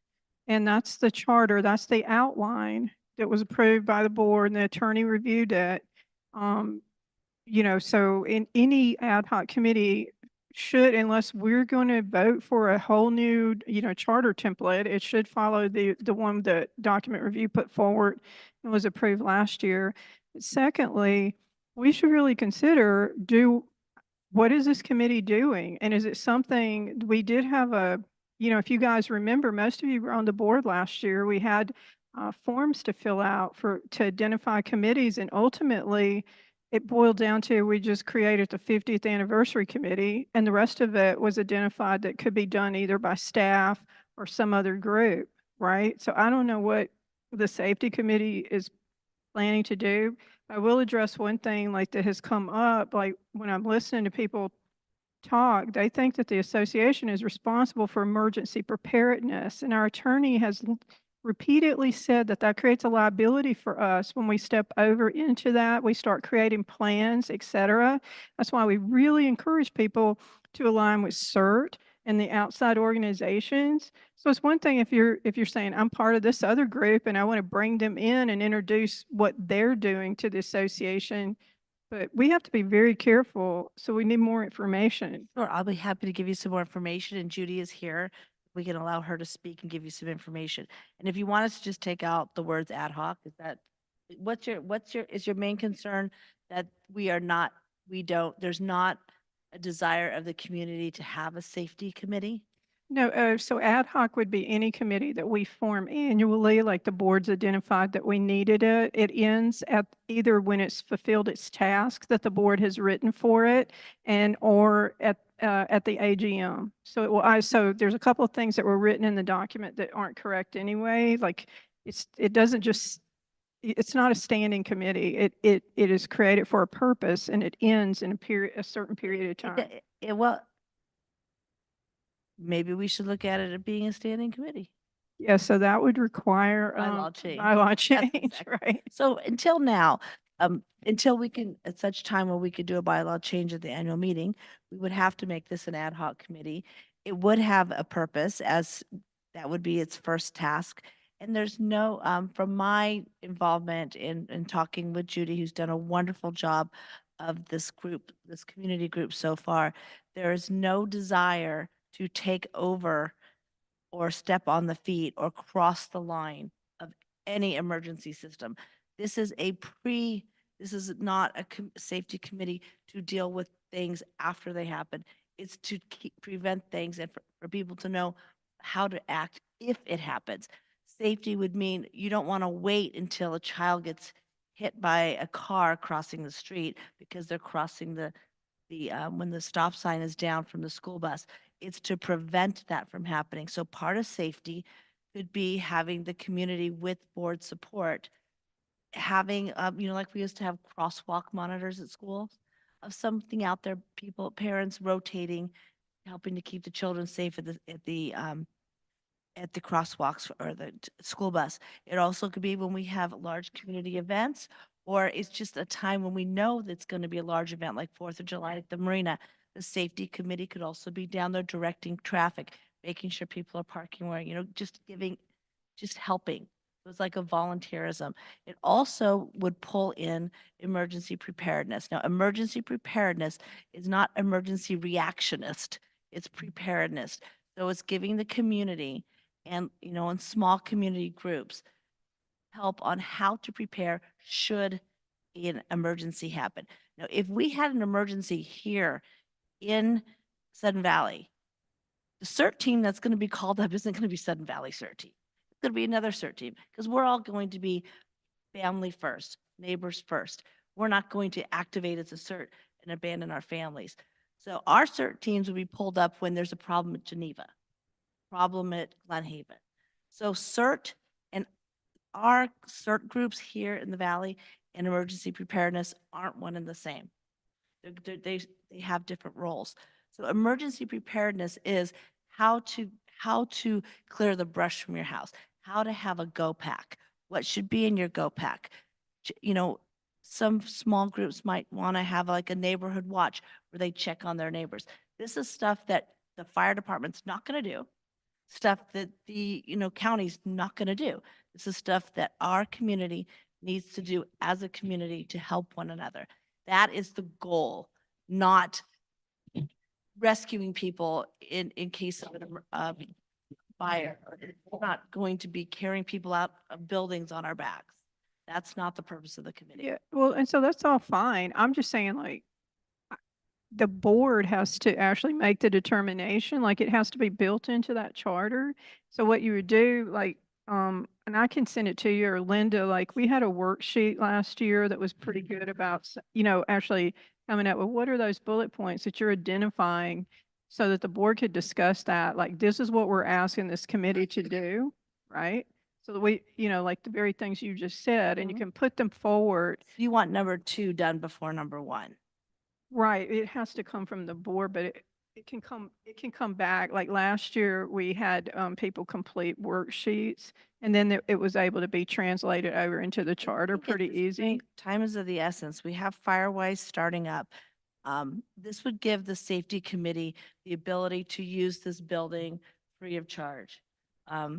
and that's the charter, that's the outline that was approved by the board, and the attorney reviewed it. So in any ad hoc committee should, unless we're going to vote for a whole new, charter template, it should follow the one that document review put forward and was approved last year. Secondly, we should really consider, what is this committee doing? And is it something, we did have if you guys remember, most of you were on the board last year, we had forms to fill out to identify committees, and ultimately it boiled down to, we just created the 50th anniversary committee, and the rest of it was identified that could be done either by staff or some other group, right? So I don't know what the safety committee is planning to do. I will address one thing that has come up, like when I'm listening to people talk, they think that the association is responsible for emergency preparedness, and our attorney has repeatedly said that creates a liability for us when we step over into that. We start creating plans, etc. That's why we really encourage people to align with CERT and the outside organizations. So it's one thing if you're saying, I'm part of this other group and I want to bring them in and introduce what they're doing to the association, but we have to be very careful. So we need more information. Sure, I'll be happy to give you some more information, and Judy is here. We can allow her to speak and give you some information. And if you want us to just take out the words ad hoc, is your main concern that there's not a desire of the community to have a safety committee? No, so ad hoc would be any committee that we form annually, like the board's identified that we needed it. It ends at either when it's fulfilled its task that the board has written for it, or at the AGM. So there's a couple of things that were written in the document that aren't correct anyway. Like it's not a standing committee. It is created for a purpose, and it ends in a certain period of time. Well, maybe we should look at it as being a standing committee. Yeah, so that would require Bylaw change. bylaw That's change, exactly- right? So until now, until we can, at such time where we could do a bylaw change at the annual meeting, we would have to make this an ad hoc committee. It would have a purpose, as that would be its first task. And there's no, from my involvement in talking with Judy, who's done a wonderful job of this community group so far, there is no desire to take over or step on the feet or cross the line of any emergency system. This is not a safety committee to deal with things after they happen. It's to prevent things and for people to know how to act if it happens. Safety would mean you don't want to wait until a child gets hit by a car crossing the street because they're crossing when the stop sign is down from the school bus. It's to prevent that from happening. So part of safety could be having the community with board support, having, like we used to have crosswalk monitors at schools. of something out there, people, parents rotating, helping to keep the children safe at the crosswalks or the school bus. It also could be when we have large community events, or it's just a time when we know that's going to be a large event like 4th of July at the marina. The safety committee could also be down there directing traffic, making sure people are parking where, just helping. It was like a volunteerism. It also would pull in emergency preparedness. Now, emergency preparedness is not emergency reactionist, it's preparedness. So it's giving the community and, in small community groups, help on how to prepare should an emergency happen. Now, if we had an emergency here in Sudden Valley, the CERT team that's going to be called up isn't going to be Sudden Valley CERT team. It's going to be another CERT team because we're all going to be family first, neighbors first. We're not going to activate as a CERT and abandon our families. So our CERT teams will be pulled up when there's a problem at Geneva, problem at Glen Haven. So CERT and our CERT groups here in the Valley and emergency preparedness aren't one and the same. They have different roles. So emergency preparedness is how to clear the brush from your house, how to have a go pack, what should be in your go pack. Some small groups might want to have like a neighborhood watch where they check on their neighbors. This is stuff that the fire department's not going to do, stuff that the county's not going to do. This is stuff that our community needs to do as a community to help one another. That is the goal, not rescuing people in case of a fire. We're not going to be carrying people out of buildings on our backs. That's not the purpose of the committee. Yeah, well, and so that's all fine. I'm just saying, like, the board has to actually make the determination, like, it has to be built into that charter. So what you would do, like, and I can send it to you or Linda, like, we had a worksheet last year that was pretty good about, actually coming up with what are those bullet points that you're identifying so that the board could discuss that, like, this is what we're asking this committee to do, right? So that we, like the very things you just said, and you can put them forward. So you want number 2 done before number 1. Right, it has to come from the board, but it can come back. Like last year, we had people complete worksheets, and then it was able to be translated over into the charter pretty easy. Time is of the essence. We have Firewise starting up. This would give the safety committee the ability to use this building free of charge.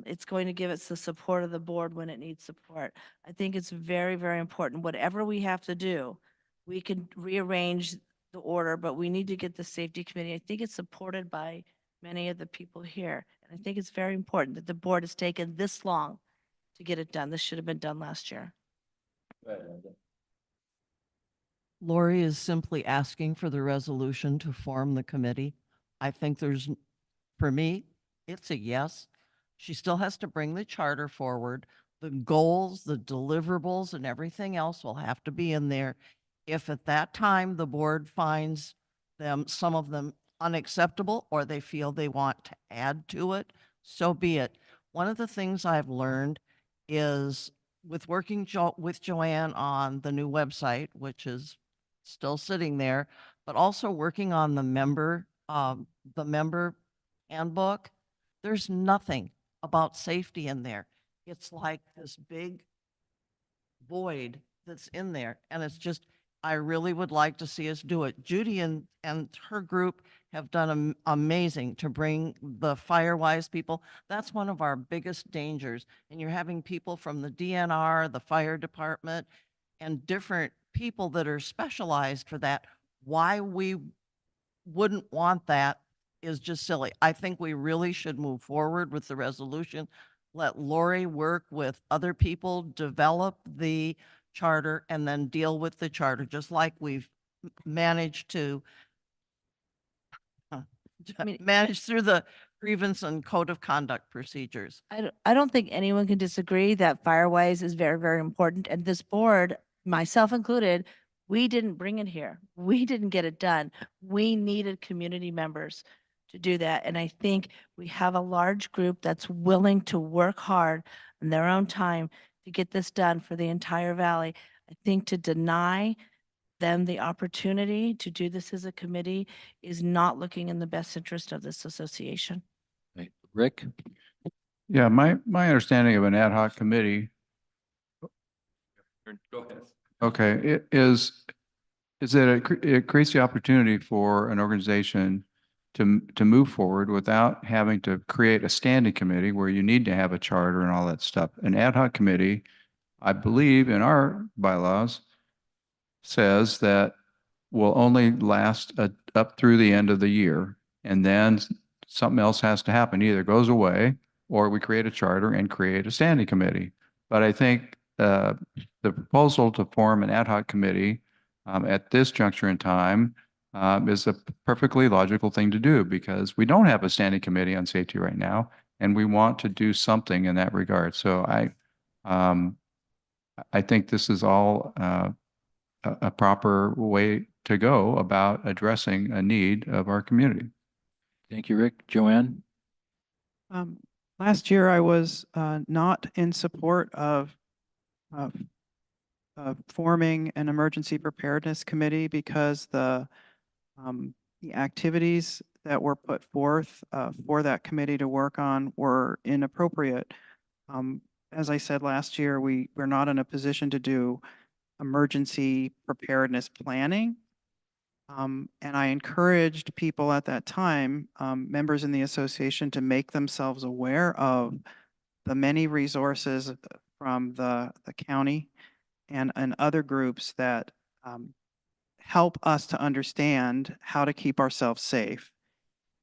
It's going to give us the support of the board when it needs support. I think it's very, very important. Whatever we have to do, we can rearrange the order, but we need to get the safety committee. I think it's supported by many of the people here. And I think it's very important that the board has taken this long to get it done. This should have been done last year. Lori is simply asking for the resolution to form the committee. I think for me, it's a yes. She still has to bring the charter forward. The goals, the deliverables, and everything else will have to be in there. If at that time the board finds some of them unacceptable, or they feel they want to add to it, so be it. One of the things I've learned is with working with Joanne on the new website, which is still sitting there, but also working on the member handbook, there's nothing about safety in there. It's like this big void that's in there. And it's just, I really would like to see us do it. Judy and her group have done amazing to bring the Firewise people. That's one of our biggest dangers. And you're having people from the DNR, the fire department, and different people that are specialized for that. Why we wouldn't want that is just silly. I think we really should move forward with the resolution. Let Lori work with other people, develop the charter, and then deal with the charter, just like we've managed to manage through the grievance and code of conduct procedures. I don't think anyone can disagree that Firewise is very, very important. And this board, myself included, we didn't bring it here. We didn't get it done. We needed community members to do that. And I think we have a large group that's willing to work hard in their own time to get this done for the entire valley. I think to deny them the opportunity to do this as a committee is not looking in the best interest of this association. Okay. Rick? Yeah, my understanding of an ad hoc committee, Go ahead. okay, it is that it creates the opportunity for an organization to move forward without having to create a standing committee where you need to have a charter and all that stuff. An ad hoc committee, I believe in our bylaws, says that will only last up through the end of the year. And then something else has to happen. Either goes away or we create a charter and create a standing committee. But I think the proposal to form an ad hoc committee at this juncture in time is a perfectly logical thing to do because we don't have a standing committee on safety right now, and we want to do something in that regard. So I think this is all a proper way to go about addressing a need of our community. Thank you, Rick. Joanne? Last year, I was not in support of forming an emergency preparedness committee because the activities that were put forth for that committee to work on were inappropriate. As I said last year, we're not in a position to do emergency preparedness planning. And I encouraged people at that time, members in the association, to make themselves aware of the many resources from the county and other groups that help us to understand how to keep ourselves safe.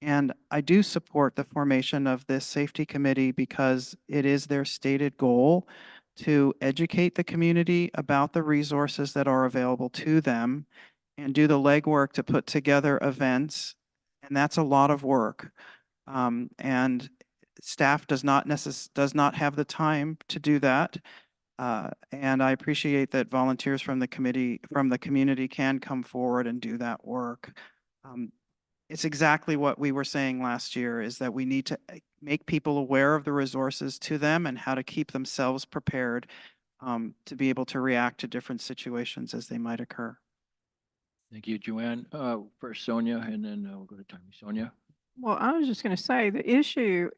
And I do support the formation of this safety committee because it is their stated goal to educate the community about the resources that are available to them and do the legwork to put together events. And that's a lot of work. And staff does not have the time to do that. And I appreciate that volunteers from the community can come forward and do that work. It's exactly what we were saying last year, is that we need to make people aware of the resources to them and how to keep themselves prepared to be able to react to different situations as they might occur. Thank you, Joanne. First Sonia, and then we'll go to Tommy. Sonia? Well, I was just going to say the issue,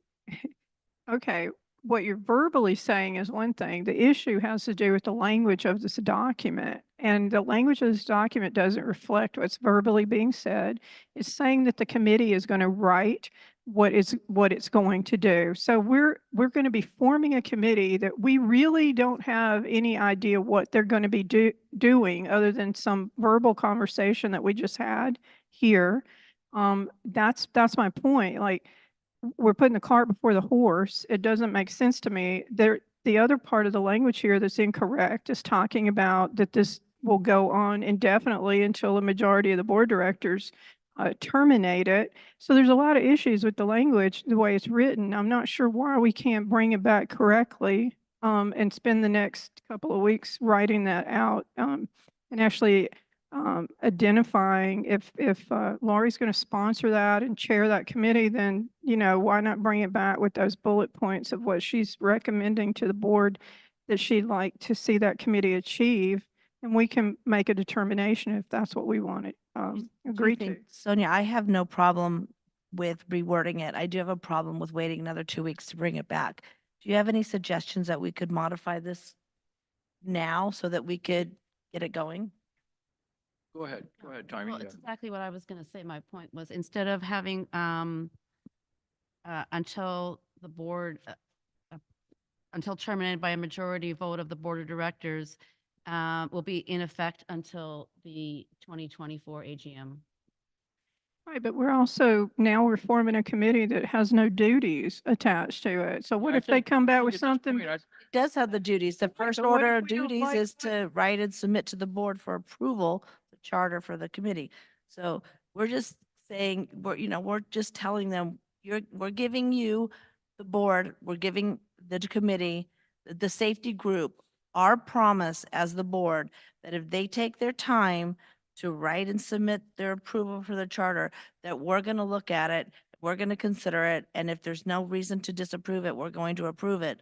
okay, what you're verbally saying is one thing. The issue has to do with the language of this document. And the language of this document doesn't reflect what's verbally being said. It's saying that the committee is going to write what it's going to do. So we're going to be forming a committee that we really don't have any idea what they're going to be doing other than some verbal conversation that we just had here. That's my point. Like, we're putting the cart before the horse. It doesn't make sense to me. The other part of the language here that's incorrect is talking about that this will go on indefinitely until the majority of the board directors terminate it. So there's a lot of issues with the language, the way it's written. I'm not sure why we can't bring it back correctly and spend the next couple of weeks writing that out and actually identifying if Laurie's going to sponsor that and chair that committee, then, why not bring it back with those bullet points of what she's recommending to the board that she'd like to see that committee achieve, and we can make a determination if that's what we want to agree to. Sonia, I have no problem with rewording it. I do have a problem with waiting another 2 weeks to bring it back. Do you have any suggestions that we could modify this now so that we could get it going? Go ahead, Tommy. Well, it's exactly what I was going to say. My point was, instead of having until the board, until terminated by a majority vote of the board of directors, will be in effect until the 2024 AGM. Right, but we're forming a committee that has no duties attached to it. So what if they come back with something? It does have the duties. The first but what order if of we don't duties like is to write and submit to the board for approval, the charter for the committee. So we're just saying, we're just telling them, we're giving you, the board, we're giving the committee, the safety group, our promise as the board that if they take their time to write and submit their approval for the charter, that we're going to look at it, we're going to consider it, and if there's no reason to disapprove it, we're going to approve it.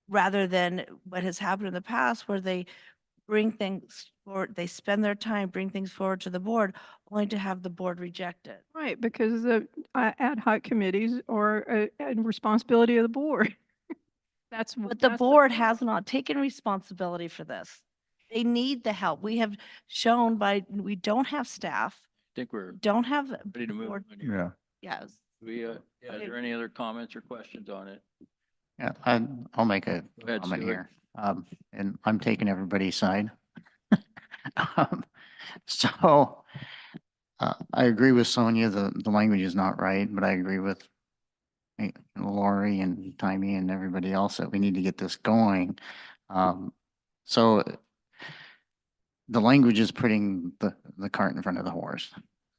Rather than what has happened in the past where they bring things forward, they spend their time, bring things forward to the board, only to have the board reject it. Right, because the ad hoc committees are a responsibility of the board. But the board has not taken responsibility for this. They need the help. We have shown we don't have staff, I think we're don't have. ready to move board- on here. Yeah. Yes. Yeah, is there any other comments or questions on it? Yeah, I'll make a Go ahead, comment Stuart. here. And I'm taking everybody's side. Um, So, I agree with Sonia, the language is not right, but I agree with Lori and Timmy and everybody else that we need to get this going. So the language is putting the cart in front of the horse.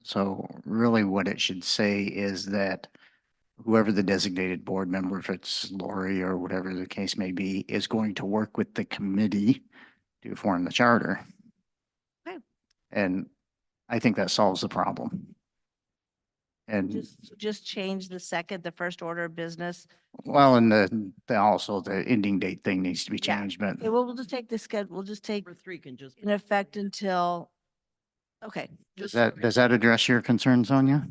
So really what it should say is that whoever the designated board member, if it's Lori or whatever the case may be, is going to work with the committee to form the charter. Okay. And I think that solves the problem. And Just change the first order of business. well, and the also the ending date thing needs to be Yeah. changed, but Okay, well, we'll just take the schedule, we'll just take Number 3 can just. in effect until, okay. does that address your concern, Sonia?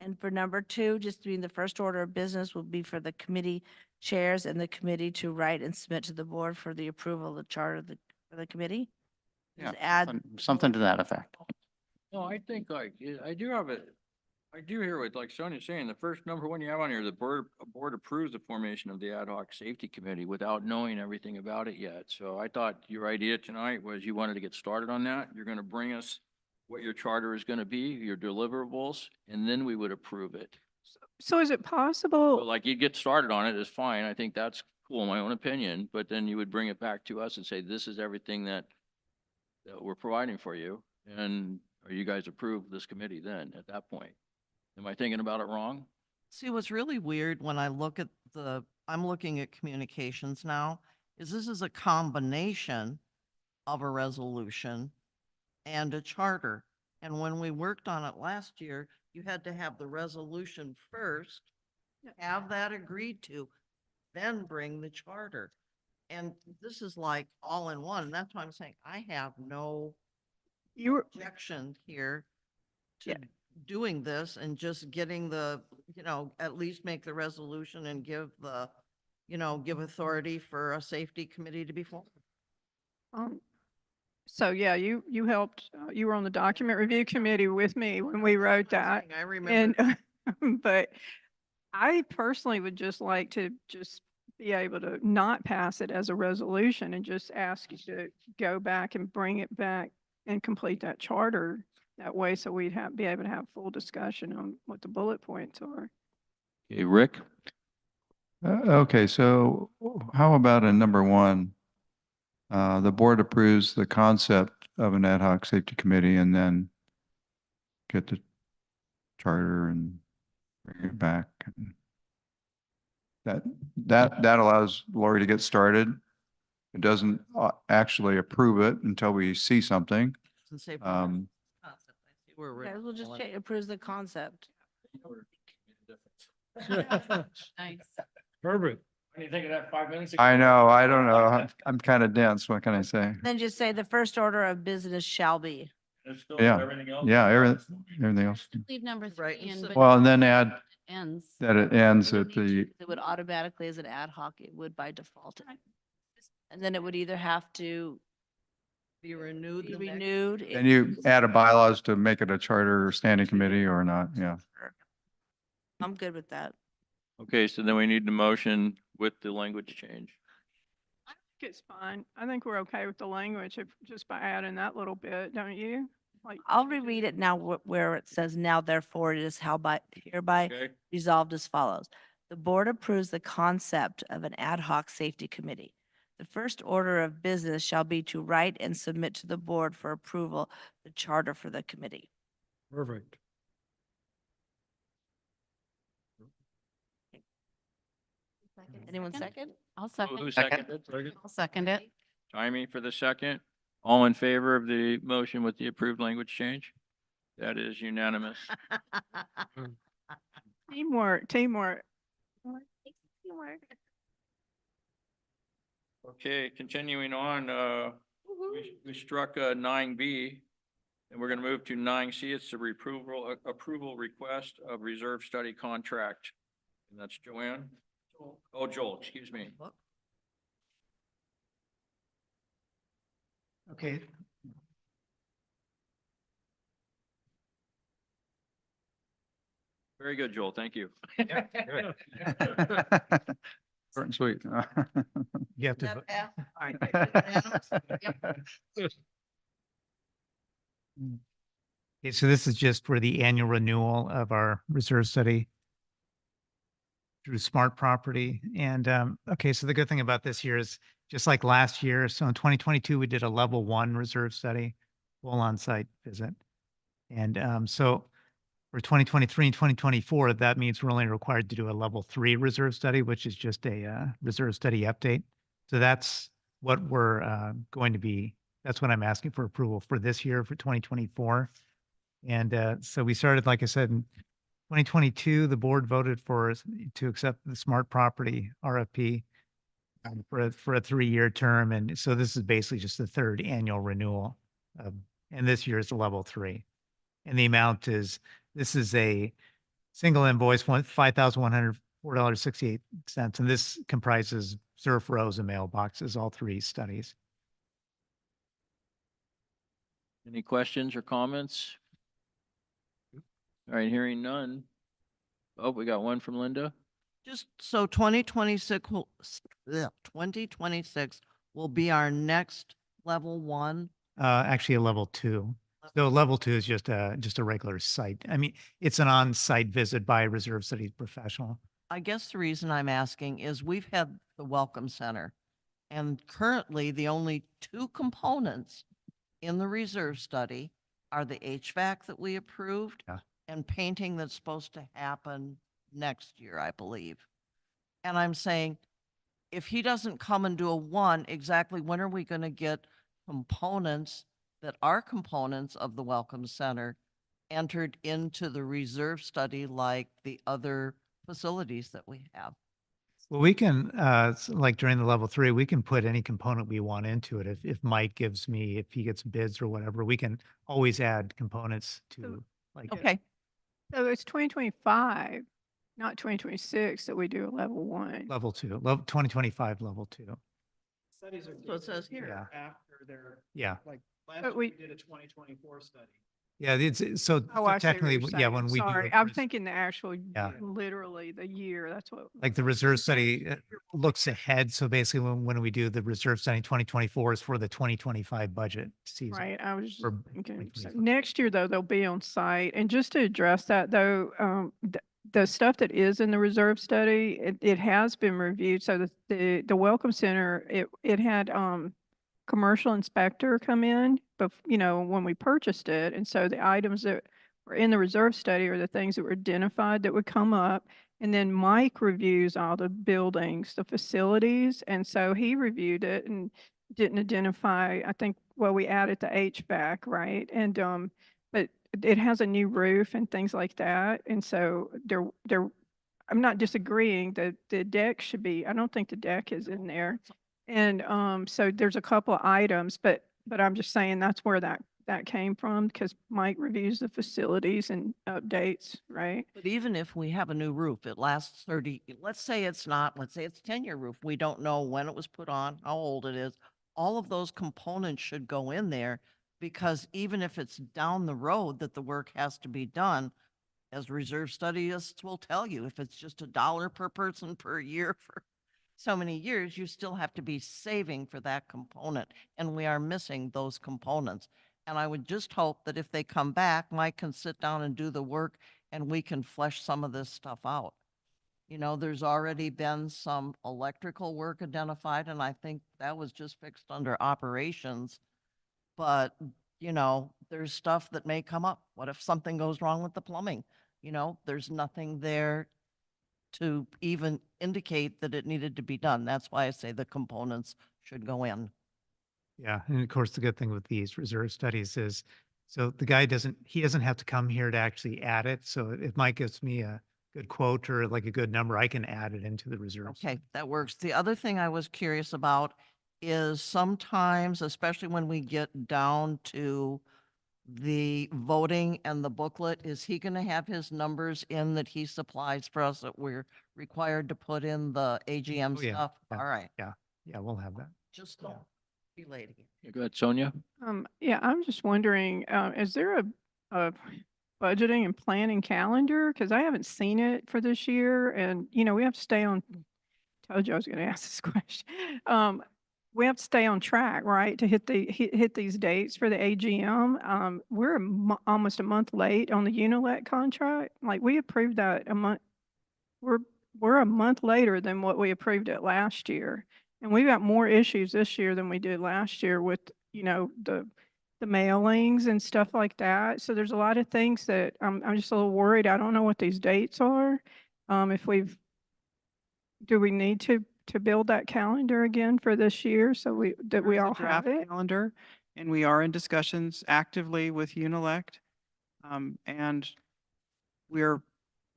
And for number 2, just being the first order of business will be for the committee chairs and the committee to write and submit to the board for the approval of the charter of for the committee. Yeah, Just add. something to that effect. No, I think I do have it. I do hear what like Sonia's saying. The first number one you have on here, the board approves the formation of the ad hoc safety committee without knowing everything about it yet. So I thought your idea tonight was you wanted to get started on that. You're going to bring us what your charter is going to be, your deliverables, and then we would approve it. So is it So possible? like you'd get started on it is fine. I think that's cool, in my own opinion, but then you would bring it back to us and say, this is everything that we're providing for you. And are you guys approve this committee then at that point? Am I thinking about it wrong? See, what's really weird when I look at I'm looking at communications now, is this is a combination of a resolution and a charter. And when we worked on it last year, you had to have the resolution first, have that agreed to, then bring the charter. And this is like all in one. And that's why I'm saying I have no objection here to doing this and just getting at least make the resolution and give give authority for a safety committee to be formed. So yeah, you helped, you were on the document review committee with me when we wrote that. I remember. And, but I personally would just like to just be able to not pass it as a resolution and just ask you to go back and bring it back and complete that charter that way. So we'd be able to have full discussion on what the bullet points are. Okay, Rick? Okay, so how about in number 1? The board approves the concept of an ad hoc safety committee and then get the charter and bring it back. That allows Lori to get started. It doesn't actually approve it until we see something. Doesn't say Um, concept. I see where Okay, Rick's we'll just going. approve the concept. Nice. Perfect. What do you think of that 5 minutes I know, I don't know. I'm kind of dense. What can I say? Then just say the first order of business shall be. Yeah, yeah, everything else. Leave number Right, 3 in, and but. Well, and then add Ends. that it ends at the, It would automatically as an ad hoc, it would by default. And then it would either have to Be renewed. be the next- renewed. and you add a bylaws to make it a charter or standing committee or not, yeah. I'm good with that. Okay, so then we need the motion with the language change. I think it's fine. I think we're okay with the language just by adding that little bit, don't you? Like, I'll reread it now where it says now therefore it is hereby Okay, resolved as follows. The board approves the concept of an ad hoc safety committee. The first order of business shall be to write and submit to the board for approval the charter for the committee. Perfect. Anyone second? I'll second. who Second. seconded? I'll second it. Timmy for the second. All in favor of the motion with the approved language change? That is unanimous. teamwork. Okay, continuing on, we struck 9B, and we're going to move to 9C. It's the approval request of reserve study contract. And that's Joanne? Oh, Joel, excuse me. Okay. Very good, Joel. Thank you. Short and sweet. You have to. That pass? All right. Unanimous? Okay, so this is just for the annual renewal of our reserve study through Smart Property. And okay, so the good thing about this year is just like last year. So in 2022, we did a level 1 reserve study, full on-site visit. And so for 2023 and 2024, that means we're only required to do a level 3 reserve study, which is just a reserve study update. So that's what we're going to be, that's what I'm asking for approval for this year for 2024. And so we started, like I said, in 2022, the board voted to accept the Smart Property RFP for a 3-year term. And so this is basically just the 3rd annual renewal. And this year is a level 3. And the amount is, this is a single invoice, $5,104.68. And this comprises surf rows and mailboxes, all 3 studies. Any questions or comments? All right, hearing none. Oh, we got one from Linda. Just so 2026 will, 2026 will be our next level 1. Actually a level 2. So level 2 is just a regular site. I mean, it's an on-site visit by a reserve studies professional. I guess the reason I'm asking is we've had the Welcome Center, and currently the only 2 components in the reserve study are the HVAC that we approved and painting that's supposed to happen next year, I believe. And I'm saying, if he doesn't come and do a 1, exactly when are we going to get components that are components of the Welcome Center entered into the reserve study like the other facilities that we have? Well, we can, like during the level 3, we can put any component we want into it. If Mike gives me, if he gets bids or whatever, we can always add components to like. Okay. So it's 2025, not 2026 that we do a level 1. Level 2, 2025, level 2. Studies are. So it says here. Yeah. After their, Yeah. like, But last year we- we did a 2024 study. Yeah, it's so Oh, I see what technically, you're yeah, saying. when we do Sorry, the I'm res- thinking the actual, Yeah. literally the year, that's what. like the reserve study looks ahead. So basically when we do the reserve study 2024 is for the 2025 budget season. Right, I was just or thinking, so 2025. next year though, they'll be on site. And just to address that though, the stuff that is in the reserve study, it has been reviewed. So the Welcome Center, it had, commercial inspector come in, but when we purchased it. And so the items that were in the reserve study are the things that were identified that would come up. And then Mike reviews all the buildings, the facilities. And so he reviewed it and didn't identify, I think, well, we added the HVAC, right? And, but it has a new roof and things like that. And so I'm not disagreeing that the deck should be, I don't think the deck is in there. And so there's a couple of items, but I'm just saying that's where that came from, because Mike reviews the facilities and updates, right? But even if we have a new roof, it lasts 30, let's say it's not, let's say it's 10-year roof. We don't know when it was put on, how old it is. All of those components should go in there, because even if it's down the road that the work has to be done, as reserve studyists will tell you, if it's just $1 per person per year for so many years, you still have to be saving for that component. And we are missing those components. And I would just hope that if they come back, Mike can sit down and do the work and we can flesh some of this stuff out. There's already been some electrical work identified, and I think that was just fixed under operations. But, there's stuff that may come up. What if something goes wrong with the plumbing? There's nothing there to even indicate that it needed to be done. That's why I say the components should go in. Yeah. And of course, the good thing with these reserve studies is, so the guy doesn't have to come here to actually add it. So if Mike gives me a good quote or like a good number, I can add it into the reserve. Okay, that works. The other thing I was curious about is sometimes, especially when we get down to the voting and the booklet, is he going to have his numbers in that he supplies for us that we're required to put in the AGM Oh, yeah, stuff? yeah. All right, Yeah, we'll have that. just don't be late again. Okay, go ahead, Sonia. Yeah, I'm just wondering, is there a budgeting and planning calendar? Because I haven't seen it for this year, and we have to stay on. Told you I was going to ask this question. We have to stay on track, right, to hit these dates for the AGM. We're almost a month late on the Unilet contract. Like we approved that a month. We're a month later than what we approved it last year, and we've got more issues this year than we did last year with the mailings and stuff like that. So there's a lot of things that I'm just a little worried. I don't know what these dates are. If do we need to build that calendar again for this year so we There is a all have draft it? calendar, and we are in discussions actively with Unilect. And we're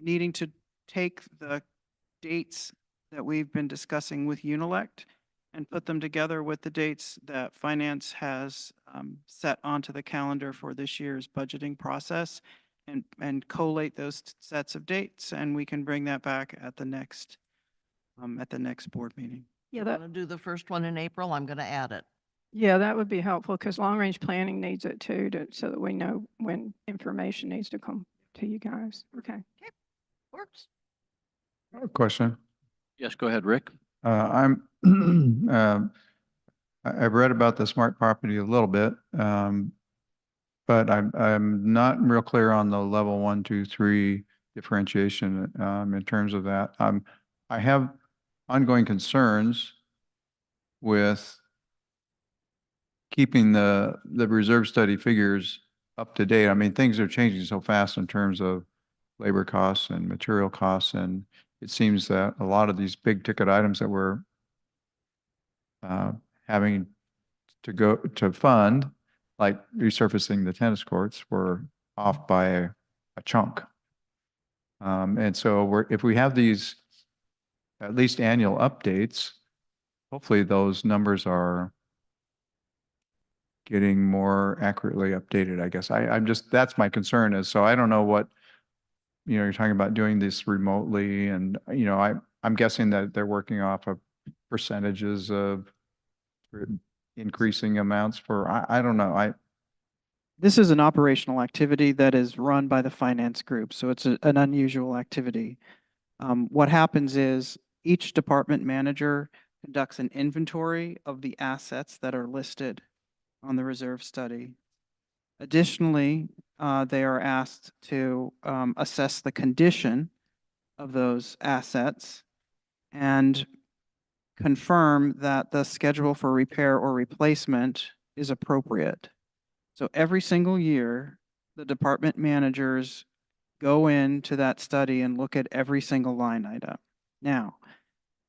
needing to take the dates that we've been discussing with Unilect and put them together with the dates that finance has set onto the calendar for this year's budgeting process and collate those sets of dates, and we can bring that back at the next board meeting. Yeah, Want to do the first one in April? I'm going to add it. yeah, that would be helpful because long-range planning needs it too, so that we know when information needs to come to you guys. Okay. Works. Question. Yes, go ahead, Rick. I'm, I've read about the smart property a little bit, but I'm not real clear on the level 1, 2, 3 differentiation in terms of that. I have ongoing concerns with keeping the reserve study figures up to date. I mean, things are changing so fast in terms of labor costs and material costs, and it seems that a lot of these big ticket items that we're having to go to fund, like resurfacing the tennis courts, were off by a chunk. And so if we have these at least annual updates, hopefully those numbers are getting more accurately updated, I guess. I'm just, that's my concern is, so I don't know what, you're talking about doing this remotely and, I'm guessing that they're working off of percentages of increasing amounts for, I don't know. This is an operational activity that is run by the finance group, so it's an unusual activity. What happens is each department manager conducts an inventory of the assets that are listed on the reserve study. Additionally, they are asked to assess the condition of those assets and confirm that the schedule for repair or replacement is appropriate. So every single year, the department managers go into that study and look at every single line item. Now,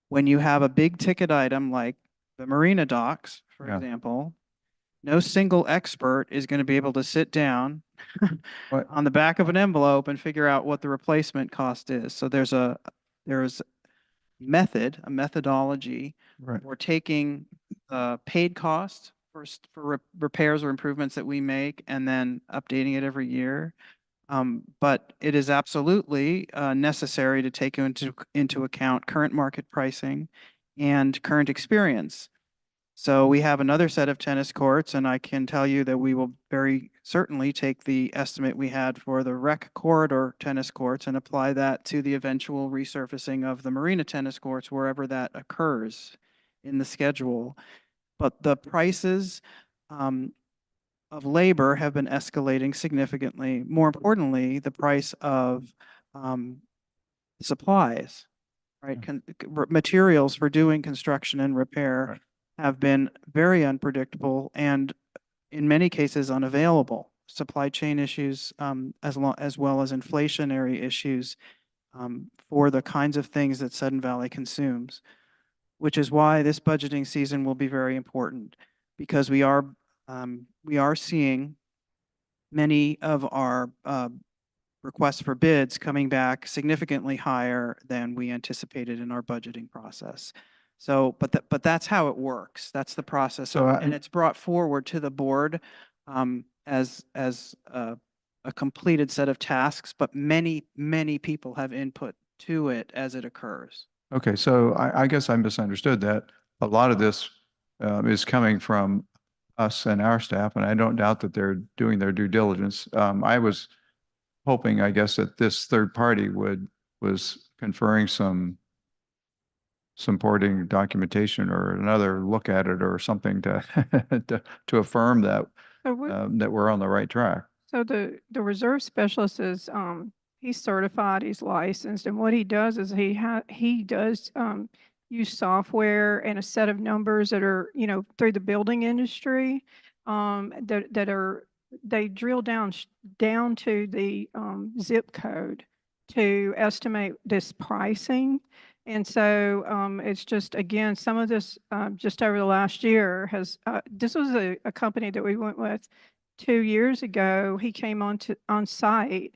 when you have a big ticket item like the marina docks, for example, no single expert is going to be able to sit down on the back of an envelope and figure out what the replacement cost is. So there's a methodology for taking paid costs for repairs or improvements that we make and then updating it every year. But it is absolutely necessary to take into account current market pricing and current experience. So we have another set of tennis courts, and I can tell you that we will very certainly take the estimate we had for the rec corridor tennis courts and apply that to the eventual resurfacing of the marina tennis courts wherever that occurs in the schedule. But the prices of labor have been escalating significantly. More importantly, the price of supplies, right? Materials for doing construction and repair have been very unpredictable and in many cases unavailable. Supply chain issues as well as inflationary issues for the kinds of things that Sudden Valley consumes, which is why this budgeting season will be very important because we are seeing many of our requests for bids coming back significantly higher than we anticipated in our budgeting process. So, but that's how it works. That's the process. So, And it's brought forward to the board as a completed set of tasks, but many, many people have input to it as it occurs. Okay, so I guess I misunderstood that. A lot of this is coming from us and our staff, and I don't doubt that they're doing their due diligence. I was hoping, I guess, that this third party was conferring some supporting documentation or another look at it or something to to affirm that So what, that we're on the right track. so the reserve specialist is, he's certified, he's licensed, and what he does is he does, use software and a set of numbers that are, through the building industry, that are, they drill down to the, zip code to estimate this pricing. And so, it's just, again, some of this, just over the last year has, this was a company that we went with 2 years ago. He came on site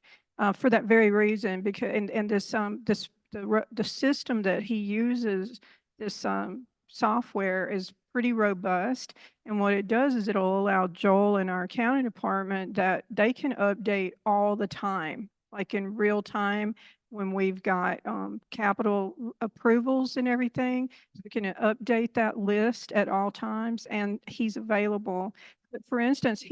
for that very reason, because and the system that he uses, this software, is pretty robust. And what it does is it'll allow Joel and our accounting department that they can update all the time, like in real time. When we've got capital approvals and everything, we can update that list at all times, and he's available. But for instance,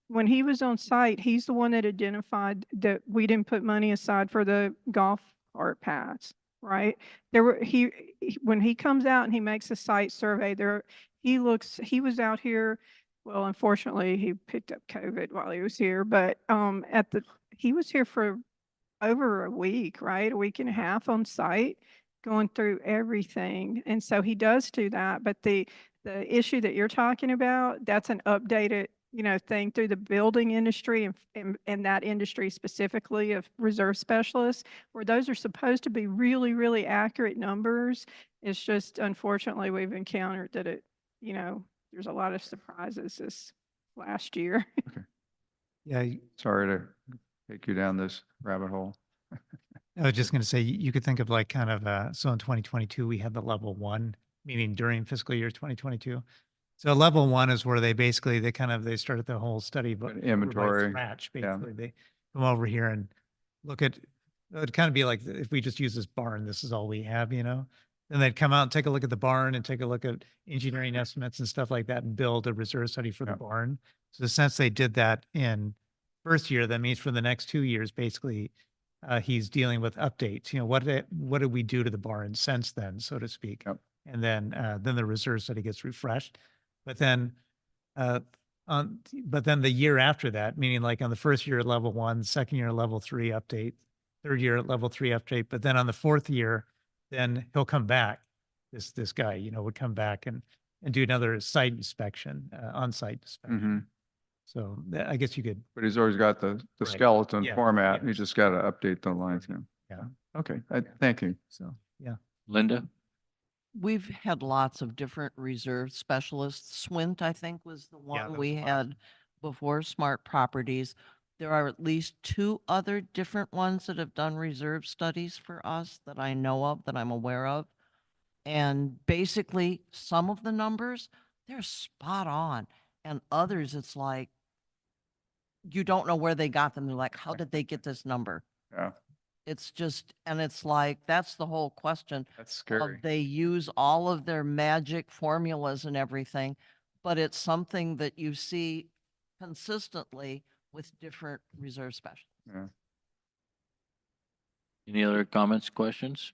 when he was on site, he's the one that identified that we didn't put money aside for the golf cart paths, right? When he comes out and he makes a site survey, he was out here. Well, unfortunately, he picked up COVID while he was here, but he was here for over a week, right? A week and a half on site, going through everything. And so he does do that. But the issue that you're talking about, that's an updated, thing through the building industry and that industry specifically of reserve specialists, where those are supposed to be really, really accurate numbers. It's just, unfortunately, we've encountered that there's a lot of surprises this last year. Yeah, Sorry to take you down this rabbit hole. I was just going to say, you could think of like kind of, so in 2022, we had the level one, meaning during fiscal year 2022. So level one is where they started the whole study, but Inventory. scratch, Yeah. basically. They come over here and look at, it'd kind of be like, if we just use this barn, this is all we have, Then they'd come out and take a look at the barn and take a look at engineering estimates and stuff like that and build a reserve study for the barn. So since they did that in first year, that means for the next 2 years, basically, he's dealing with updates. What did we do to the barn since then, so to speak? Yep. And then the reserve study gets refreshed. But then the year after that, meaning like on the first year at level one, second year at level 3 update, third year at level 3 update. But then on the fourth year, then he'll come back. This guy, would come back and do another site inspection, on-site inspection. So I guess you could. But he's always got the Right. skeleton Yeah, format. yeah. You just got to update the lines. Yeah. Yeah. Okay. Thank you. So, yeah. Linda? We've had lots of different reserve specialists. Swint, I think, was the Yeah, one that we was had before Smart Properties. There are at least 2 other different ones that have done reserve studies for us that I know of, that I'm aware of. And basically, some of the numbers, they're spot on. And others, it's like, you don't know where they got them. They're like, how did they get this number? Yeah. It's just, and it's like, that's the whole question. That's scary. They use all of their magic formulas and everything, but it's something that you see consistently with different reserve specialists. Yeah. Any other comments, questions?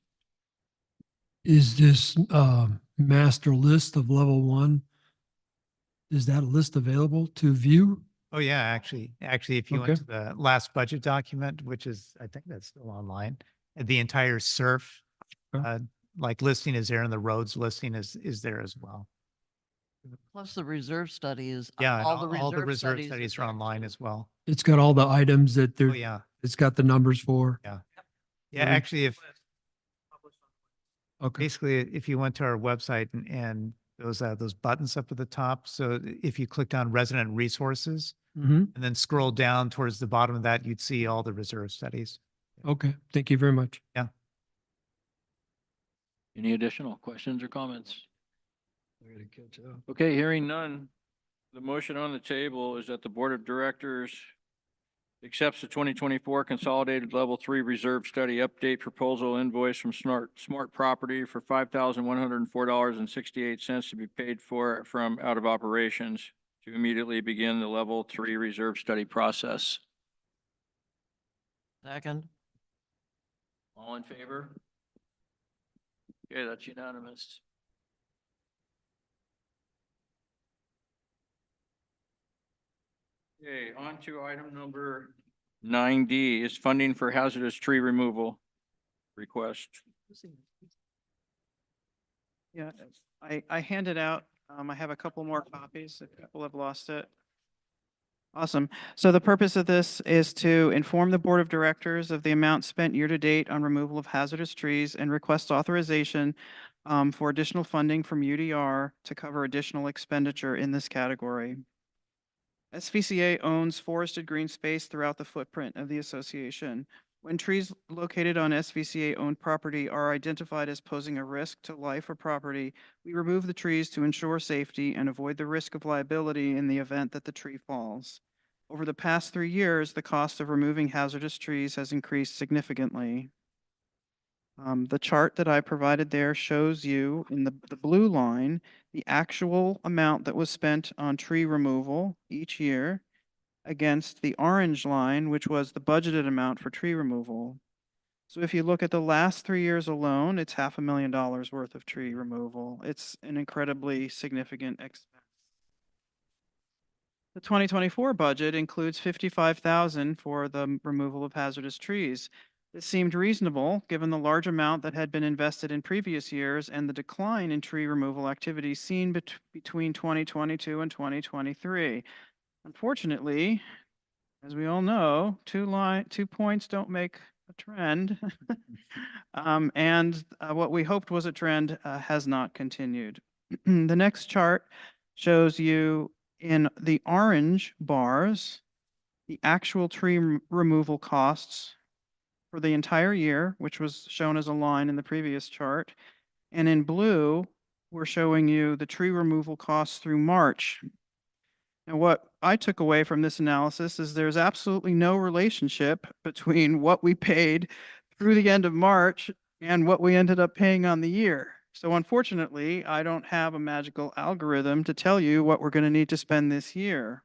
Is this master list of level one, is that list available to view? Oh, yeah, actually, if you Okay. went to the last budget document, which is, I think that's still online, the entire SURF, Okay. like listing is there and the roads listing is there as well. Plus the reserve study is, Yeah, and all the all the reserve reserve studies are there online too. as well. It's got all the items that Oh, they're, yeah. it's got the numbers for. Yeah, Mhm. actually, Okay. basically, if you went to our website and those buttons up at the top, so if you clicked on resident resources Mm-hmm. and then scroll down towards the bottom of that, you'd see all the reserve studies. Okay. Thank you very much. Yeah. Any additional questions or comments? I gotta catch up. Okay, hearing none. The motion on the table is that the Board of Directors accepts the 2024 Consolidated Level 3 Reserve Study Update Proposal invoice from Smart Property for $5,104.68 to be paid for from out of operations to immediately begin the Level 3 Reserve Study process. Second. All in favor? Okay, that's unanimous. Okay, on to item number 9D is funding for hazardous tree removal request. Yeah, I handed out, I have a couple more copies if people have lost it. Awesome. So the purpose of this is to inform the Board of Directors of the amount spent year-to-date on removal of hazardous trees and request authorization for additional funding from UDR to cover additional expenditure in this category. SVCA owns forested green space throughout the footprint of the association. When trees located on SVCA-owned property are identified as posing a risk to life or property, we remove the trees to ensure safety and avoid the risk of liability in the event that the tree falls. Over the past 3 years, the cost of removing hazardous trees has increased significantly. The chart that I provided there shows you in the blue line the actual amount that was spent on tree removal each year against the orange line, which was the budgeted amount for tree removal. So if you look at the last 3 years alone, it's $500,000 worth of tree removal. It's an incredibly significant expense. The 2024 budget includes $55,000 for the removal of hazardous trees. This seemed reasonable, given the large amount that had been invested in previous years and the decline in tree removal activity seen between 2022 and 2023. Unfortunately, as we all know, 2 points don't make a trend. What we hoped was a trend has not continued. The next chart shows you in the orange bars the actual tree removal costs for the entire year, which was shown as a line in the previous chart. And in blue, we're showing you the tree removal costs through March. And what I took away from this analysis is there's absolutely no relationship between what we paid through the end of March and what we ended up paying on the year. So unfortunately, I don't have a magical algorithm to tell you what we're going to need to spend this year.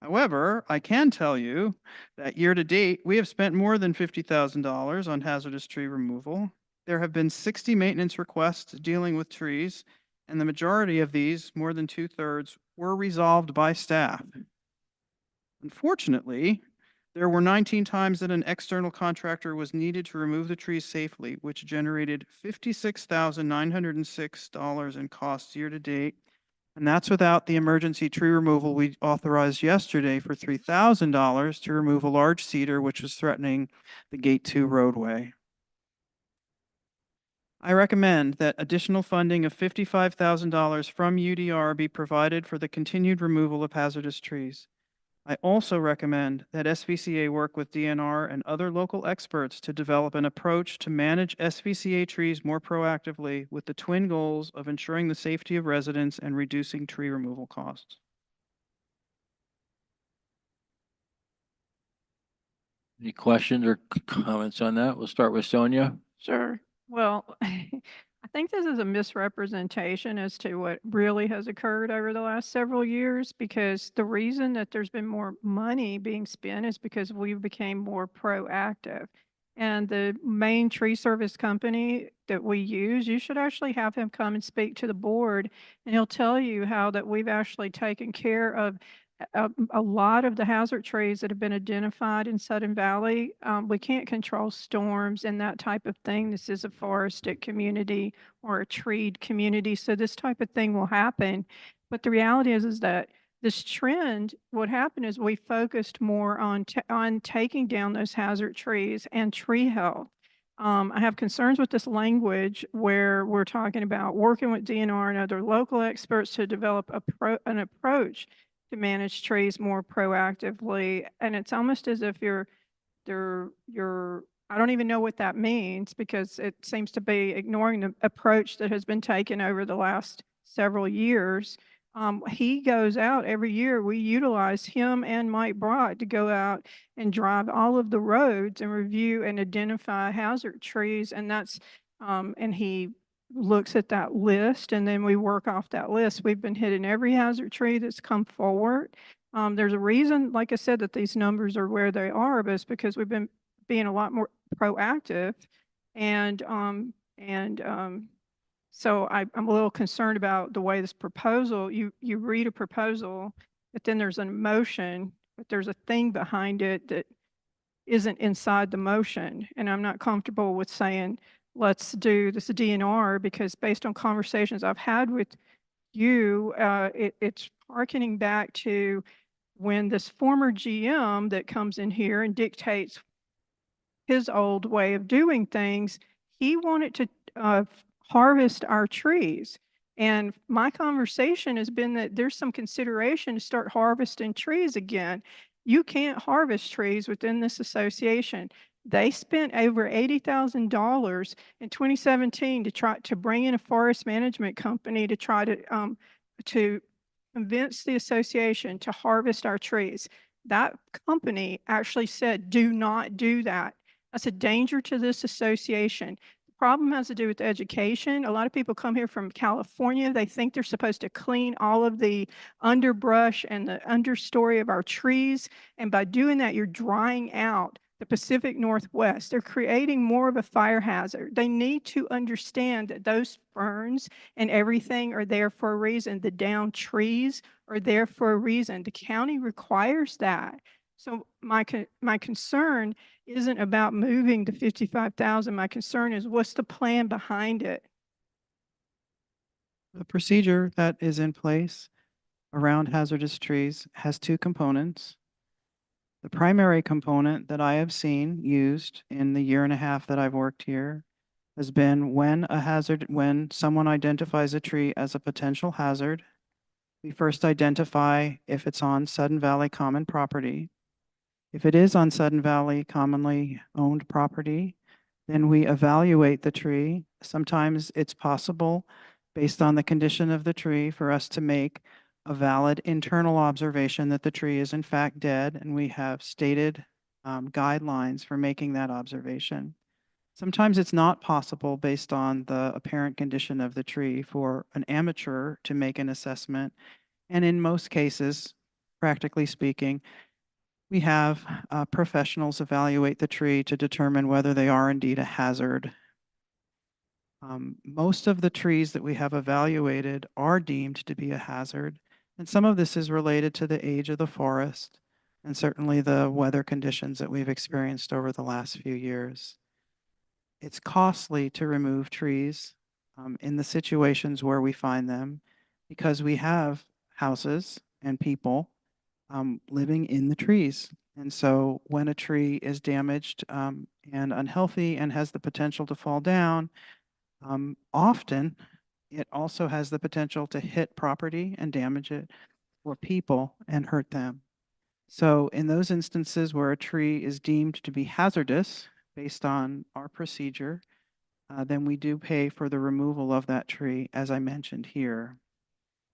However, I can tell you that year to date, we have spent more than $50,000 on hazardous tree removal. There have been 60 maintenance requests dealing with trees, and the majority of these, more than 2/3, were resolved by staff. Unfortunately, there were 19 times that an external contractor was needed to remove the trees safely, which generated $56,906 in costs year to date. And that's without the emergency tree removal we authorized yesterday for $3,000 to remove a large cedar which was threatening the Gate 2 roadway. I recommend that additional funding of $55,000 from UDR be provided for the continued removal of hazardous trees. I also recommend that SVCA work with DNR and other local experts to develop an approach to manage SVCA trees more proactively with the twin goals of ensuring the safety of residents and reducing tree removal costs. Any questions or comments on that? We'll start with Sonia. Sure. Well, I think this is a misrepresentation as to what really has occurred over the last several years, because the reason that there's been more money being spent is because we became more proactive. And the main tree service company that we use, you should actually have him come and speak to the board, and he'll tell you how that we've actually taken care of a lot of the hazard trees that have been identified in Sudden Valley. We can't control storms and that type of thing. This is a forested community or a treed community, so this type of thing will happen. But the reality is that this trend, what happened is we focused more on taking down those hazard trees and tree health. I have concerns with this language where we're talking about working with DNR and other local experts to develop an approach to manage trees more proactively. And it's almost as if you're I don't even know what that means because it seems to be ignoring the approach that has been taken over the last several years. He goes out every year. We utilize him and Mike Broad to go out and drive all of the roads and review and identify hazard trees. And and he looks at that list and then we work off that list. We've been hitting every hazard tree that's come forward. There's a reason, like I said, that these numbers are where they are, but it's because we've been being a lot more proactive. And, um, and, so I'm a little concerned about the way this proposal, you read a proposal, but then there's an emotion, but there's a thing behind it that isn't inside the motion. And I'm not comfortable with saying, let's do this DNR, because based on conversations I've had with you, it's hearkening back to when this former GM that comes in here and dictates his old way of doing things, he wanted to harvest our trees. And my conversation has been that there's some consideration to start harvesting trees again. You can't harvest trees within this association. They spent over $80,000 in 2017 to try to bring in a forest management company to try to convince the association to harvest our trees. That company actually said, do not do that. That's a danger to this association. The problem has to do with education. A lot of people come here from California. They think they're supposed to clean all of the underbrush and the understory of our trees. And by doing that, you're drying out the Pacific Northwest. They're creating more of a fire hazard. They need to understand that those ferns and everything are there for a reason. The downed trees are there for a reason. The county requires that. So my concern isn't about moving to 55,000. My concern is what's the plan behind it? The procedure that is in place around hazardous trees has two components. The primary component that I have seen used in the year and a half that I've worked here has been when someone identifies a tree as a potential hazard, we first identify if it's on Sudden Valley common property. If it is on Sudden Valley commonly owned property, then we evaluate the tree. Sometimes it's possible, based on the condition of the tree, for us to make a valid internal observation that the tree is in fact dead, and we have stated guidelines for making that observation. Sometimes it's not possible, based on the apparent condition of the tree, for an amateur to make an assessment. And in most cases, practically speaking, we have professionals evaluate the tree to determine whether they are indeed a hazard. Most of the trees that we have evaluated are deemed to be a hazard, and some of this is related to the age of the forest and certainly the weather conditions that we've experienced over the last few years. It's costly to remove trees in the situations where we find them because we have houses and people living in the trees. And so when a tree is damaged and unhealthy and has the potential to fall down, often it also has the potential to hit property and damage it or people and hurt them. So in those instances where a tree is deemed to be hazardous based on our procedure, then we do pay for the removal of that tree, as I mentioned here.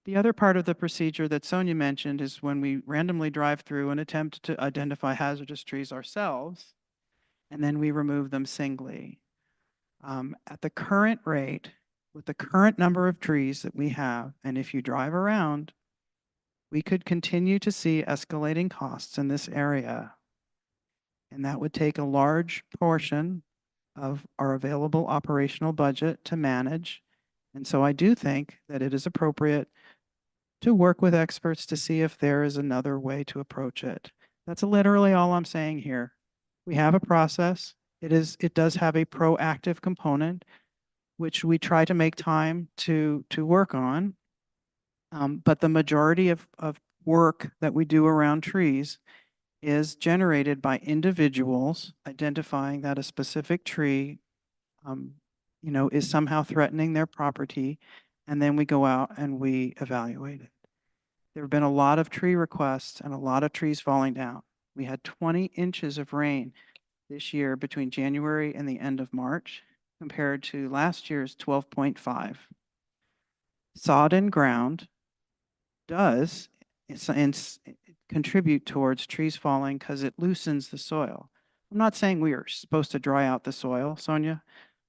The other part of the procedure that Sonia mentioned is when we randomly drive through and attempt to identify hazardous trees ourselves, and then we remove them singly. At the current rate, with the current number of trees that we have, and if you drive around, we could continue to see escalating costs in this area. And that would take a large portion of our available operational budget to manage. And so I do think that it is appropriate to work with experts to see if there is another way to approach it. That's literally all I'm saying here. We have a process. It does have a proactive component, which we try to make time to work on. But the majority of work that we do around trees is generated by individuals identifying that a specific tree, is somehow threatening their property, and then we go out and we evaluate it. There have been a lot of tree requests and a lot of trees falling down. We had 20 inches of rain this year between January and the end of March compared to last year's 12.5. Sodden ground does contribute towards trees falling because it loosens the soil. I'm not saying we are supposed to dry out the soil, Sonia.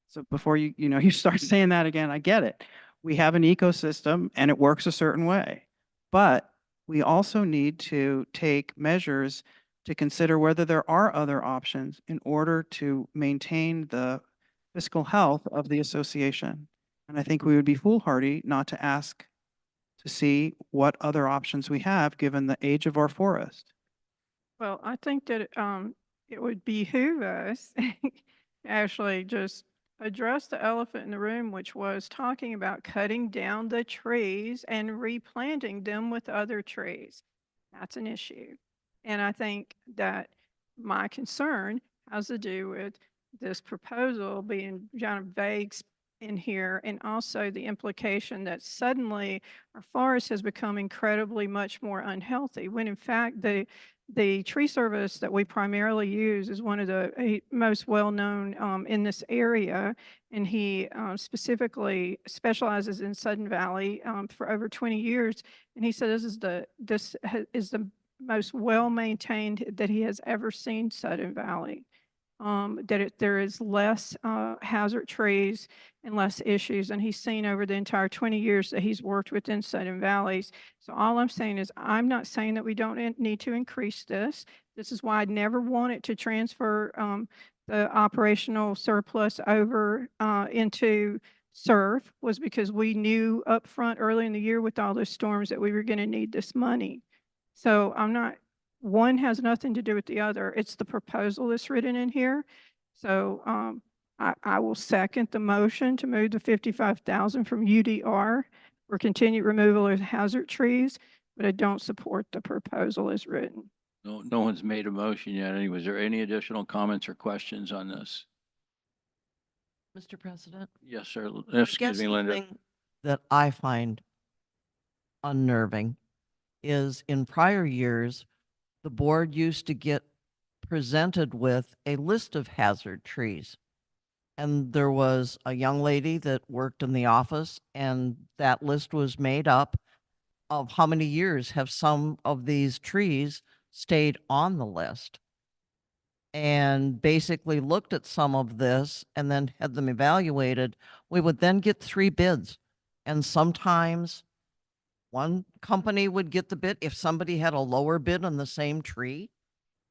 So before you start saying that again, I get it. We have an ecosystem and it works a certain way. But we also need to take measures to consider whether there are other options in order to maintain the fiscal health of the association. And I think we would be foolhardy not to ask to see what other options we have given the age of our forest. Well, I think that it would behoove us to actually just address the elephant in the room, which was talking about cutting down the trees and replanting them with other trees. That's an issue. And I think that my concern has to do with this proposal being kind of vague in here, and also the implication that suddenly our forest has become incredibly much more unhealthy, when in fact the tree service that we primarily use is one of the most well-known in this area, and he specifically specializes in Sudden Valley for over 20 years, and he said this is the most well-maintained that he has ever seen Sudden Valley. There is less hazard trees and less issues than he's seen over the entire 20 years that he's worked within Sudden Valleys. So all I'm saying is, I'm not saying that we don't need to increase this. This is why I never wanted to transfer the operational surplus over into SURF, was because we knew up front early in the year with all those storms that we were going to need this money. So one has nothing to do with the other. It's the proposal that's written in here. So I will second the motion to move the 55,000 from UDR for continued removal of hazard trees, but I don't support the proposal as written. No one's made a motion yet. Was there any additional comments or questions on this? Mr. President? Yes, sir. I Excuse guess me, the Linda. thing that I find unnerving is in prior years, the board used to get presented with a list of hazard trees. And there was a young lady that worked in the office, and that list was made up of how many years have some of these trees stayed on the list. And basically looked at some of this and then had them evaluated. We would then get 3 bids. And sometimes one company would get the bid if somebody had a lower bid on the same tree.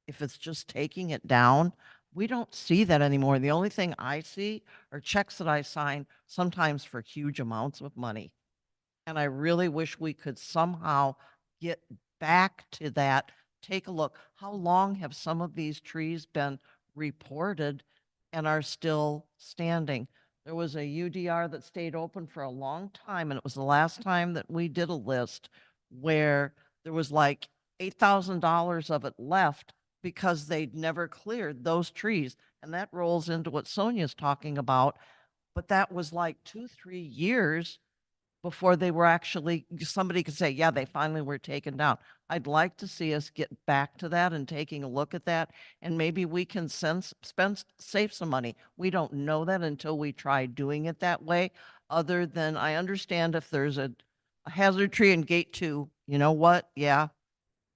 If it's just taking it down, we don't see that anymore. The only thing I see are checks that I sign, sometimes for huge amounts of money. And I really wish we could somehow get back to that. Take a look. How long have some of these trees been reported and are still standing? There was a UDR that stayed open for a long time, and it was the last time that we did a list where there was like $8,000 of it left because they'd never cleared those trees. And that rolls into what Sonia's talking about. But that was like 2-3 years before they were actually, somebody could say, yeah, they finally were taken down. I'd like to see us get back to that and taking a look at that, and maybe we can save some money. We don't know that until we try doing it that way, other than I understand if there's a hazard tree in gate 2, you know what? Yeah,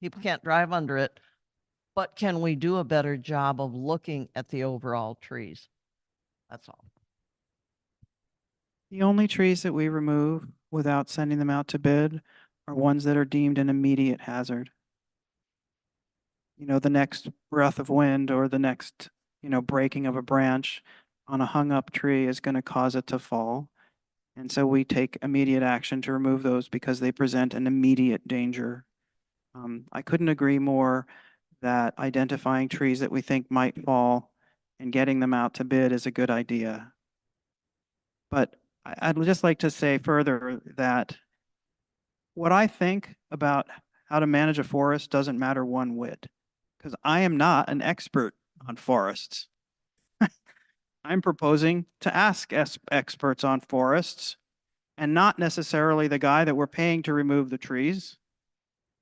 people can't drive under it, but can we do a better job of looking at the overall trees? That's all. The only trees that we remove without sending them out to bid are ones that are deemed an immediate hazard. The next breath of wind or the next, breaking of a branch on a hung up tree is going to cause it to fall. And so we take immediate action to remove those because they present an immediate danger. I couldn't agree more that identifying trees that we think might fall and getting them out to bid is a good idea. But I'd just like to say further that what I think about how to manage a forest doesn't matter one whit, because I am not an expert on forests. I'm proposing to ask experts on forests and not necessarily the guy that we're paying to remove the trees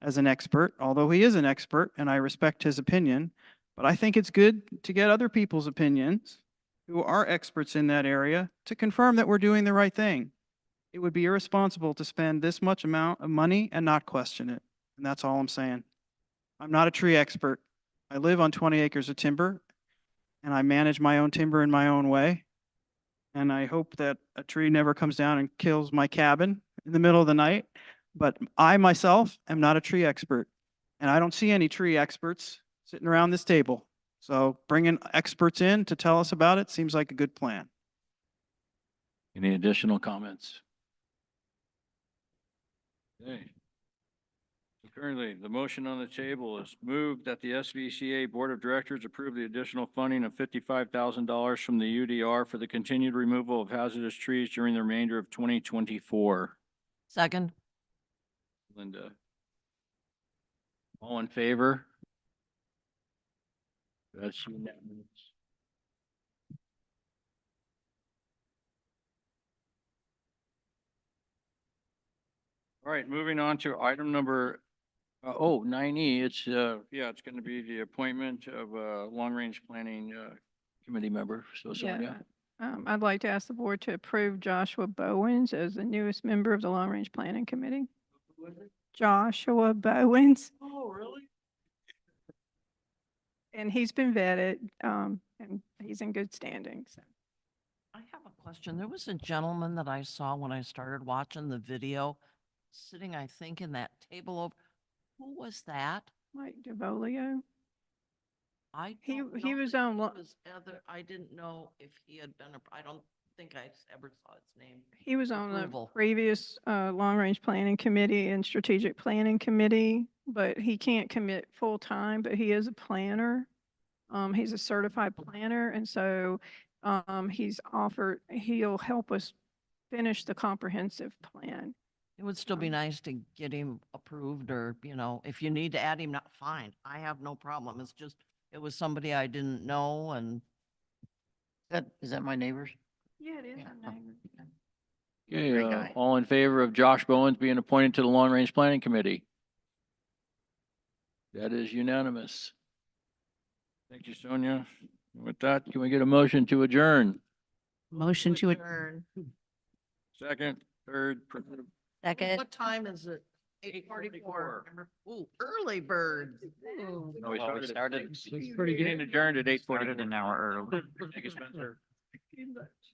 as an expert, although he is an expert and I respect his opinion. But I think it's good to get other people's opinions who are experts in that area to confirm that we're doing the right thing. It would be irresponsible to spend this much amount of money and not question it. And that's all I'm saying. I'm not a tree expert. I live on 20 acres of timber and I manage my own timber in my own way. And I hope that a tree never comes down and kills my cabin in the middle of the night. But I myself am not a tree expert. And I don't see any tree experts sitting around this table. So bringing experts in to tell us about it seems like a good plan. Any additional comments? Okay. So currently, the motion on the table is moved that the SVCA Board of Directors approve the additional funding of $55,000 from the UDR for the continued removal of hazardous trees during the remainder of 2024. Second. Linda. All in favor? That's unanimous. All right, moving on to item number 9E. It's it's going to be the appointment of a long-range planning committee member. So Sonia. I'd like to ask the board to approve Joshua Bowens as the newest member of the Long Range Planning Committee. Joshua Bowens. Oh, really? And he's been vetted, and he's in good standing, so. I have a question. There was a gentleman that I saw when I started watching the video sitting, I think, in that table over. Who was that? Mike DeVolio. He He was on, I didn't know if he had been, I don't think I ever saw his name. he was on the Approval. previous, Long Range Planning Committee and Strategic Planning Committee, but he can't commit full-time, but he is a planner. He's a certified planner, and so, he's offered, he'll help us finish the comprehensive plan. It would still be nice to get him approved or, if you need to add him, not fine. I have no problem. It's just, it was somebody I didn't know and. Is that my neighbors? Yeah, it is. Yeah. Okay, Great guy. all in favor of Josh Bowens being appointed to the Long Range Planning Committee? That is unanimous. Thank you, Sonia. With that, can we get a motion to adjourn? Motion to adjourn. Second, third. Second. What time is it? 8:44. Ooh, early birds. Ooh. No, we started. It's Pretty good. Adjourned at 8:40. Started an hour early. Thank you, Spencer.